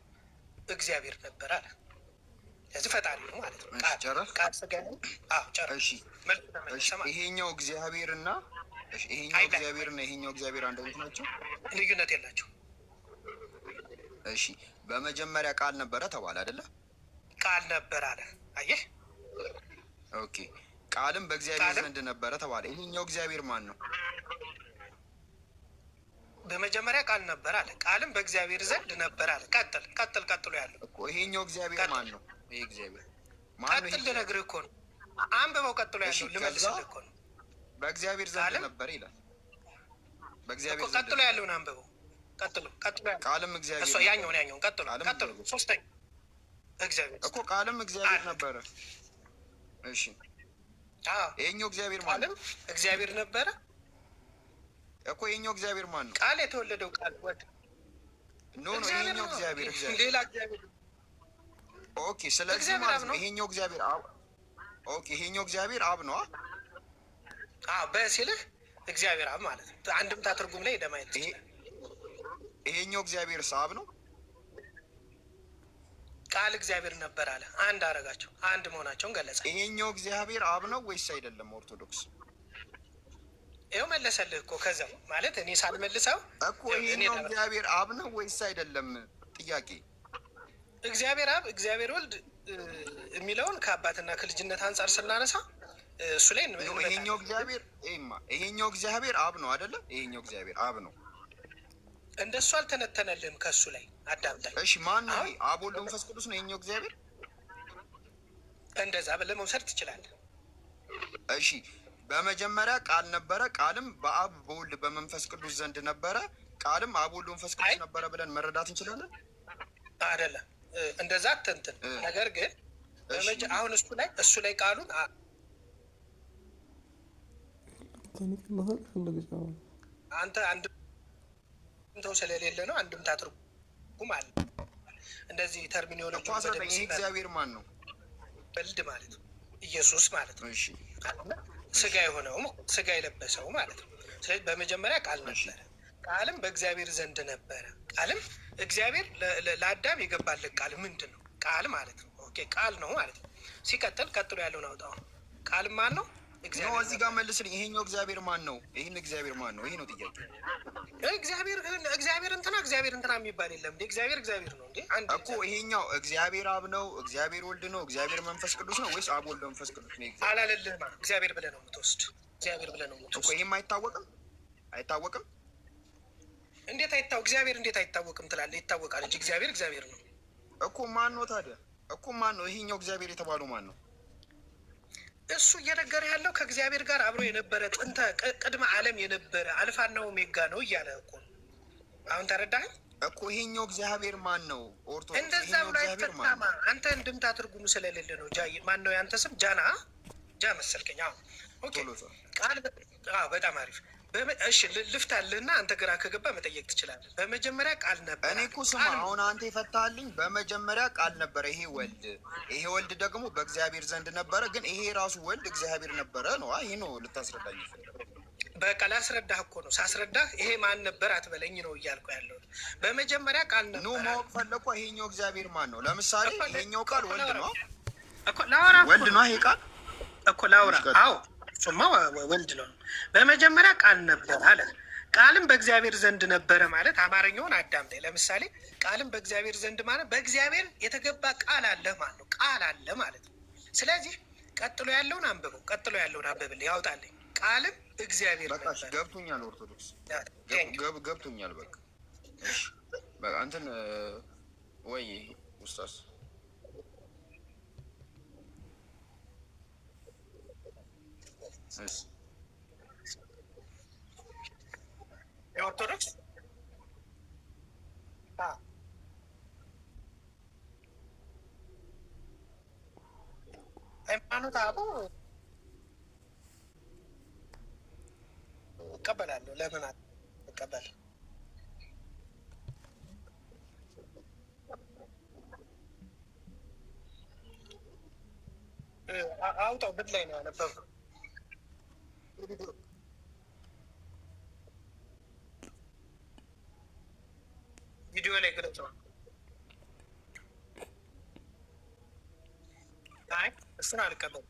እግዚአብሔር ነበር አለ። ስለዚህ ፈጣሪ ነው ማለት ነው። ቃል ስጋ ነው። ጨረሽ። ይሄኛው እግዚአብሔርና ይሄኛው እግዚአብሔርና ይሄኛው እግዚአብሔር አንድ አይነት ናቸው? ልዩነት የላቸው። እሺ በመጀመሪያ ቃል ነበረ ተባለ አይደለ? ቃል ነበር አለ። አየህ። ኦኬ ቃልም በእግዚአብሔር ዘንድ ነበረ ተባለ። ይሄኛው እግዚአብሔር ማን ነው? በመጀመሪያ ቃል ነበር አለ። ቃልም በእግዚአብሔር ዘንድ ነበር አለ። ቀጥሎ ያለው እኮ ይሄኛው እግዚአብሔር ማን ነው? ይሄ እግዚአብሔር ማን ነው? ቀጥል ልነግርህ እኮ ነው። አንብበው። ቀጥሎ ያለው ልመልስልህ እኮ ነው። በእግዚአብሔር ዘንድ ነበር ይላል። በእግዚአብሔር ዘንድ ቀጥሎ ያለውን አንብበው። ቀጥሎ ቃልም እግዚአብሔር እሱ ያኛውን ቀጥሎ ሶስተኛ እግዚአብሔር እኮ ቃልም እግዚአብሔር ነበረ። እሺ ይሄኛው እግዚአብሔር ማን ነው? እግዚአብሔር ነበረ እኮ ይሄኛው እግዚአብሔር ማን ነው? ቃል የተወለደው ቃል ወድ ይሄኛው እግዚአብሔር ሌላ እግዚአብሔር። ኦኬ ስለዚህ ማለት ነው ይሄኛው እግዚአብሔር አብ። ኦኬ ይሄኛው እግዚአብሔር አብ ነው። በሲልህ እግዚአብሔር አብ ማለት ነው። አንድምታ ትርጉም ላይ ደማይል ይሄኛው እግዚአብሔር አብ ነው። ቃል እግዚአብሔር ነበር አለ። አንድ አረጋቸው፣ አንድ መሆናቸውን ገለጸ። ይሄኛው እግዚአብሔር አብ ነው ወይስ አይደለም? ኦርቶዶክስ ይኸው መለሰልህ እኮ ከዛው ማለት እኔ ሳልመልሰው እኮ ይሄኛው እግዚአብሔር አብ ነው ወይስ አይደለም? ጥያቄ እግዚአብሔር አብ እግዚአብሔር ወልድ የሚለውን ከአባትና ከልጅነት አንጻር ስናነሳ እሱ ላይ ይሄኛው እግዚአብሔር አብ ነው አይደለም? ይሄኛው እግዚአብሔር አብ ነው። እንደሱ አልተነተነልህም ከእሱ ላይ አዳምጠኝ። እሺ ማን ነው? አብ ወልድ መንፈስ ቅዱስ ነው ይሄኛው እግዚአብሔር። እንደዛ ብለህ መውሰድ ትችላለህ። እሺ በመጀመሪያ ቃል ነበረ፣ ቃልም በአብ በወልድ በመንፈስ ቅዱስ ዘንድ ነበረ፣ ቃልም አብ ወልድ መንፈስ ቅዱስ ነበረ ብለን መረዳት እንችላለን። አይደለም እንደዛ ትንትን ነገር ግን አሁን እሱ ላይ ቃሉን አንተ አንድምታው ስለሌለ ነው። አንድምታ ትርጉም አለ። እንደዚህ ተርሚኖሎጂ እግዚአብሔር ማን ነው? ወልድ ማለት ነው። ኢየሱስ ማለት ነው። እሺ ስጋ የሆነው ስጋ የለበሰው ማለት ነው። ስለዚህ በመጀመሪያ ቃል ነበረ፣ ቃልም በእግዚአብሔር ዘንድ ነበረ። ቃልም እግዚአብሔር ለአዳም የገባለት ቃል ምንድን ነው? ቃል ማለት ነው። ኦኬ ቃል ነው ማለት ነው። ሲቀጥል ቀጥሎ ያለውን አውጣው። ቃልም ማን ነው? እግዚአብሔር። እዚህ ጋር መልስልኝ። ይሄኛው እግዚአብሔር ማን ነው? ይሄን እግዚአብሔር ማን ነው? ይሄ ነው ጥያቄ። እግዚአብሔር እንትና የሚባል የለም እንዴ? እግዚአብሔር ነው እንዴ? አንድ እኮ ይሄኛው እግዚአብሔር አብ ነው፣ እግዚአብሔር ወልድ ነው፣ እግዚአብሔር መንፈስ ቅዱስ ነው ወይስ አብ ወልድ መንፈስ ቅዱስ ነው? አላለልህማ። እግዚአብሔር ብለህ ነው የምትወስድ። እግዚአብሔር ብለህ ነው የምትወስድ እኮ። ይሄም አይታወቅም። እንዴት እግዚአብሔር እንዴት አይታወቅም ትላለህ? ይታወቃል እንጂ እግዚአብሔር ነው እኮ። ማን ነው ታዲያ? እኮ ማን ነው ይሄኛው እግዚአብሔር የተባለው? ማን ነው እሱ? እየነገረ ያለው ከእግዚአብሔር ጋር አብሮ የነበረ ጥንተ ቅድመ ዓለም የነበረ አልፋና ኦሜጋ ነው እያለ እኮ። አሁን ተረዳኸኝ እኮ። ይሄኛው እግዚአብሔር ማን ነው? ኦርቶዶክስ እንደዛ ብሎ አይፈታማ። አንተ እንድምታ ትርጉሙ ስለሌለ ነው። ማን ነው ያንተ ስም? ጃ መሰልከኝ። ኦኬ ቃል በጣም አሪፍ። እሺ ልፍታልህና አንተ ግራ ከገባ መጠየቅ ትችላለህ። በመጀመሪያ ቃል ነበር። እኔ እኮ ስማ፣ አሁን አንተ የፈታልኝ በመጀመሪያ ቃል ነበረ። ይሄ ወልድ ደግሞ በእግዚአብሔር ዘንድ ነበረ። ግን ይሄ ራሱ ወልድ እግዚአብሔር ነበረ ነው። ይሄ ነው ልታስረዳኝ። በቃ ላስረዳህ እኮ ነው። ሳስረዳህ ይሄ ማን ነበር አትበለኝ ነው እያልኩ ያለሁት። በመጀመሪያ ቃል ነበር ነው ማወቅ ፈለኩ። ይሄኛው እግዚአብሔር ማን ነው? ለምሳሌ ይሄኛው ቃል ወልድ ነው እኮ ላውራ። ወልድ ነው ይሄ ቃል እኮ ላውራ። አዎ እሱማ ወልድ ነው። በመጀመሪያ ቃል ነበር አለ። ቃልም በእግዚአብሔር ዘንድ ነበረ ማለት አማርኛውን አዳምጠኝ። ለምሳሌ ቃልም በእግዚአብሔር ዘንድ ማለት በእግዚአብሔር የተገባ ቃል አለ ማለት ነው። ቃል አለ ማለት ነው። ስለዚህ ቀጥሎ ያለውን አንብብልኝ ያውጣልኝ። ቃልም እግዚአብሔር ነበር። ገብቶኛል። ኦርቶዶክስ ገብቶኛል። በቃ እንትን ወይ ኡስታዝ የኦርቶዶክስ ሃይማኖት አበው እቀበላለሁ። ለምን እቀበል? አውጣው። ብድ ላይ ነው ያነበብኩት። ቪዲዮ ላይ ገለጸዋል። አይ እሱን አልቀበልም።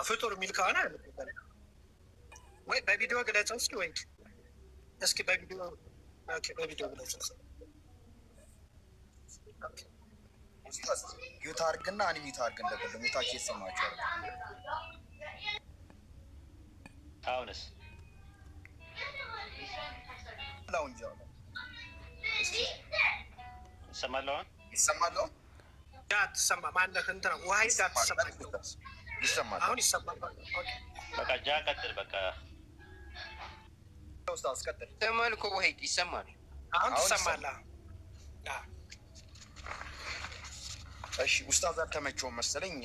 ፍጡር የሚል ከሆነ ወይ በቪዲዮ ገለጸው እስኪ በቪዲዮ ገለጸው። ዩት አድርግና አንሚት አድርግ። እንደቀደም ታች ይሰማቸዋል። አሁንስ ይሰማል። ትሰማ ማነህ? እንትን ነው ውሀ ይሰማል። አሁን ይሰማል። በቃ ጃ ቀጥል። በቃ አስቀጥል። ተመልኮ ወሂድ ይሰማል። አሁን ትሰማለህ። እሺ ኡስታዝ አልተመቸውም መሰለኝ።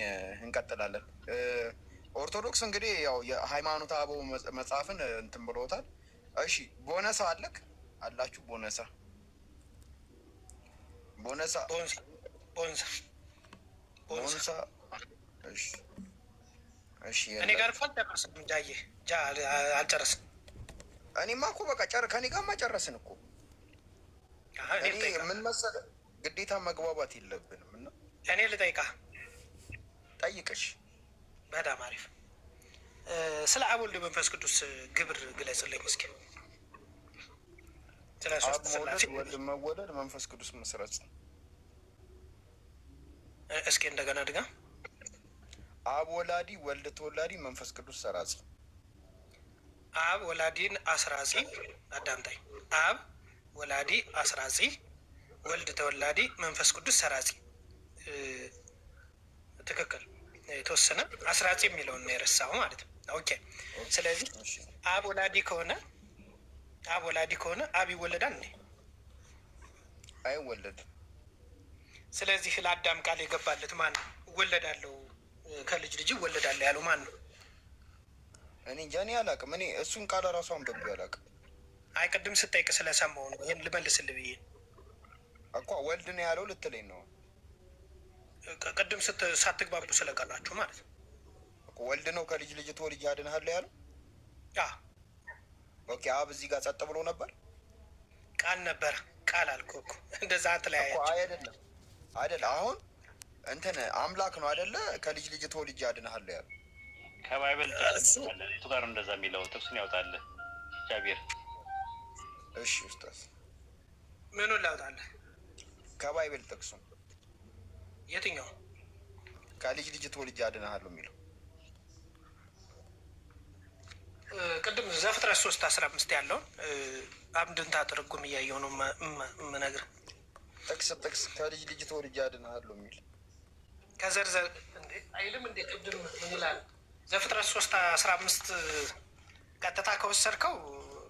እንቀጥላለን። ኦርቶዶክስ እንግዲህ ያው የሃይማኖት አበው መጽሐፍን እንትን ብሎታል። እሺ ቦነሳ አላችሁ? ቦነሳ እሺ እኔ ጋር አልጨረስም። አልጨረስም። እኔማ እኮ በቃ ከኔ ጋርማ ጨረስን እኮ። ምን መሰለህ ግዴታ መግባባት የለብንም እና እኔ ልጠይቃ ጠይቅሽ። በጣም አሪፍ። ስለ አብ ወልድ መንፈስ ቅዱስ ግብር ግለጽልኝ እስኪ። አብ መውለድ፣ ወልድ መወለድ፣ መንፈስ ቅዱስ መስረጽ። እስኪ እንደገና ድጋ። አብ ወላዲ፣ ወልድ ተወላዲ፣ መንፈስ ቅዱስ ሰራጺ። አብ ወላዲን አስራጺ። አዳምጣኝ። አብ ወላዲ አስራጺ፣ ወልድ ተወላዲ፣ መንፈስ ቅዱስ ሰራጺ። ትክክል። የተወሰነ አስራጺ የሚለውን ነው የረሳው ማለት ነው። ኦኬ። ስለዚህ አብ ወላዲ ከሆነ አብ ይወለዳል እንዴ? አይወለድም። ስለዚህ ለአዳም ቃል የገባለት ማን ነው? እወለዳለሁ ከልጅ ልጅ እወለዳለሁ ያለው ማን ነው? እኔ እንጃ፣ እኔ አላውቅም። እኔ እሱን ቃል ራሱ አንብቤ አላውቅም። አይ ቅድም ስጠይቅ ስለሰማሁ ነው ይህን ልመልስልህ ብዬ እኮ። ወልድ ነው ያለው ልትለኝ ነው? ቅድም ሳትግባቡ ስለቀራችሁ ማለት ነው። ወልድ ነው ከልጅ ልጅ ተወልጄ አድንሃለሁ ያለው? ኦኬ። አብ እዚህ ጋር ጸጥ ብሎ ነበር? ቃል ነበረ። ቃል አልኩህ እኮ እንደዛ አትለያያቸው። አይደለም አይደለ? አሁን እንትን አምላክ ነው አይደለ? ከልጅ ልጅ ተወልጄ አድንሃለሁ ያለው ከባይብል እሱ ጋር እንደዛ የሚለው ጥቅሱን ያውጣልህ ጃቢር። እሺ ኡስታዝ ምኑን ላውጣልህ? ከባይብል ጥቅሱን። የትኛው? ከልጅ ልጅ ተወልጄ አድንሃለሁ የሚለው ቅድም ዘፍጥረት 3:15 ያለውን አምድንታ ትርጉም እያየሁ ነው የምነግርህ። ጥቅስ ከልጅ ልጅ ተወልጄ አድንሃለሁ የሚል ከዘርዘር አይልም እንዴ? ቅድም ምን ይላል? ዘፍጥረት 3:15 ቀጥታ ከወሰድከው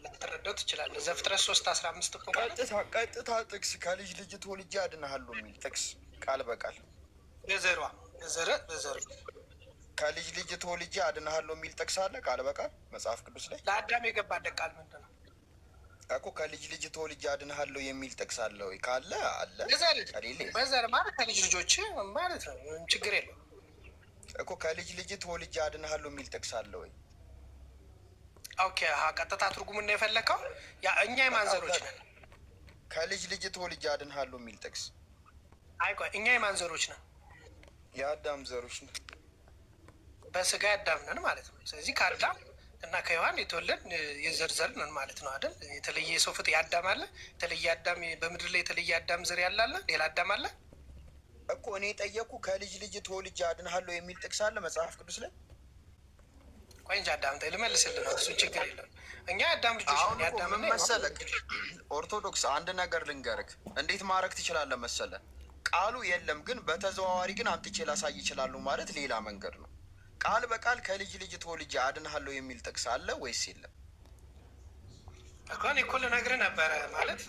ላትረዳው ትችላለህ። ዘፍጥረት 3:15 እኮ ቀጥታ ጥቅስ ከልጅ ልጅ ተወልጄ አድንሃለሁ የሚል ጥቅስ ቃል በቃል በዘር ከልጅ ልጅ ተወልጄ አድንሃለሁ የሚል ጥቅስ አለ ቃል በቃል መጽሐፍ ቅዱስ ላይ። ለአዳም የገባለት ቃል ምንድን ነው እኮ? ከልጅ ልጅ ተወልጄ አድንሃለሁ የሚል ጥቅስ አለ ወይ? ካለ አለ። በዘር ማለት ከልጅ ልጆች ማለት ነው። ችግር የለው እኮ። ከልጅ ልጅ ተወልጄ አድንሃለሁ የሚል ጥቅስ አለ ወይ? ኦኬ። ቀጥታ ትርጉሙን ነው የፈለከው? እኛ የማንዘሮች ነን። ከልጅ ልጅ ተወልጄ አድንሃለሁ የሚል ጥቅስ። አይ ቆይ፣ እኛ የማንዘሮች ነን? የአዳም ዘሮች ነን። በስጋ ያዳም ነን ማለት ነው። ስለዚህ ከአዳም እና ከሔዋን የተወለድ የዘር ነን ማለት ነው አይደል? የተለየ ሰው ፍጥ የአዳም አለ። የተለየ አዳም በምድር ላይ የተለየ አዳም ዘር ያላለ ሌላ አዳም አለ እኮ። እኔ ጠየኩ ከልጅ ልጅ ተወልጄ አድንሃለሁ የሚል ጥቅስ አለ መጽሐፍ ቅዱስ ላይ? ቆይ እንጂ አዳም ልመልስልህ ነው። እሱን ችግር የለም። እኛ አዳም ልጆች ነን። ያዳም መሰለህ ኦርቶዶክስ አንድ ነገር ልንገርህ፣ እንዴት ማድረግ ትችላለህ መሰለህ? ቃሉ የለም ግን በተዘዋዋሪ ግን አምጥቼ ላሳይ ይችላሉ ማለት ሌላ መንገድ ነው። ቃል በቃል ከልጅ ልጅ ተወልጄ አድንሃለሁ የሚል ጥቅስ አለ ወይስ የለም? እኔ እኮ ልነግርህ ነበረ ማለት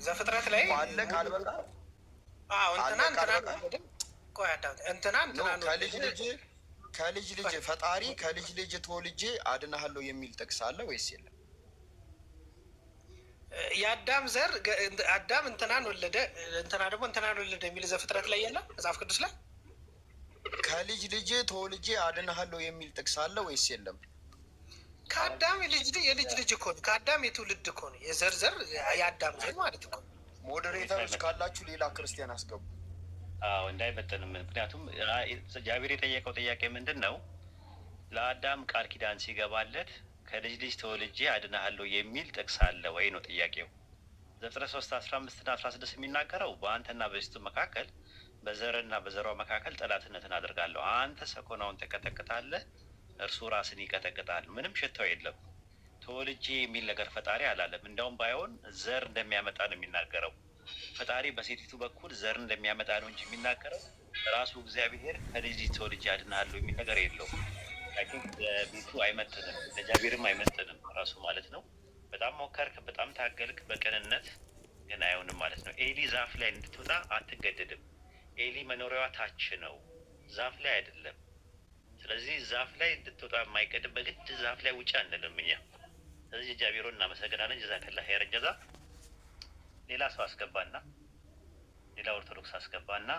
ዘፍጥረት ላይ አለ ቃል በቃል። ከልጅ ልጅ ፈጣሪ ከልጅ ልጅ ተወልጄ አድንሃለሁ የሚል ጥቅስ አለ ወይስ የለም? የአዳም ዘር አዳም እንትናን ወለደ፣ እንትና ደግሞ እንትናን ወለደ የሚል ዘፍጥረት ላይ የለም መጽሐፍ ቅዱስ ላይ? ከልጅ ልጅ ተወልጄ አድንሃለሁ የሚል ጥቅስ አለ ወይስ የለም? ከአዳም የልጅ ልጅ እኮ ነው። ከአዳም የትውልድ እኮ ነው። የዘር የአዳም ዘር ማለት እኮ። ሞዴሬተሮች ካላችሁ ሌላ ክርስቲያን አስገቡ። አዎ እንዳይመጥንም። ምክንያቱም ጃቢር የጠየቀው ጥያቄ ምንድን ነው? ለአዳም ቃል ኪዳን ሲገባለት ከልጅ ልጅ ተወልጄ አድንሃለሁ የሚል ጥቅስ አለ ወይ ነው ጥያቄው። ዘፍጥረት 3:15 እና 16 የሚናገረው በአንተና በሴቱ መካከል በዘርና በዘሯ መካከል ጠላትነትን አድርጋለሁ፣ አንተ ሰኮናውን ትቀጠቅጣለህ፣ እርሱ ራስን ይቀጠቅጣል። ምንም ሽታው የለም። ተወልጄ የሚል ነገር ፈጣሪ አላለም። እንዲያውም ባይሆን ዘር እንደሚያመጣ ነው የሚናገረው። ፈጣሪ በሴቲቱ በኩል ዘር እንደሚያመጣ ነው እንጂ የሚናገረው ራሱ እግዚአብሔር ከልጅ ተወልጄ አድንሃለሁ የሚል ነገር የለውም። ቤቱ አይመጥንም፣ ለጃቢርም አይመጥንም ራሱ ማለት ነው። በጣም ሞከርክ፣ በጣም ታገልክ በቅንነት ግን አይሆንም ማለት ነው። ኤሊ ዛፍ ላይ እንድትወጣ አትገደድም። ኤሊ መኖሪያዋ ታች ነው፣ ዛፍ ላይ አይደለም። ስለዚህ ዛፍ ላይ እንድትወጣ የማይቀድም በግድ ዛፍ ላይ ውጭ አንልም እኛ። ስለዚህ ጃቢሮን እናመሰግናለን። ጀዛከላ ኸይረን ጀዛ። ሌላ ሰው አስገባና ሌላ ኦርቶዶክስ አስገባና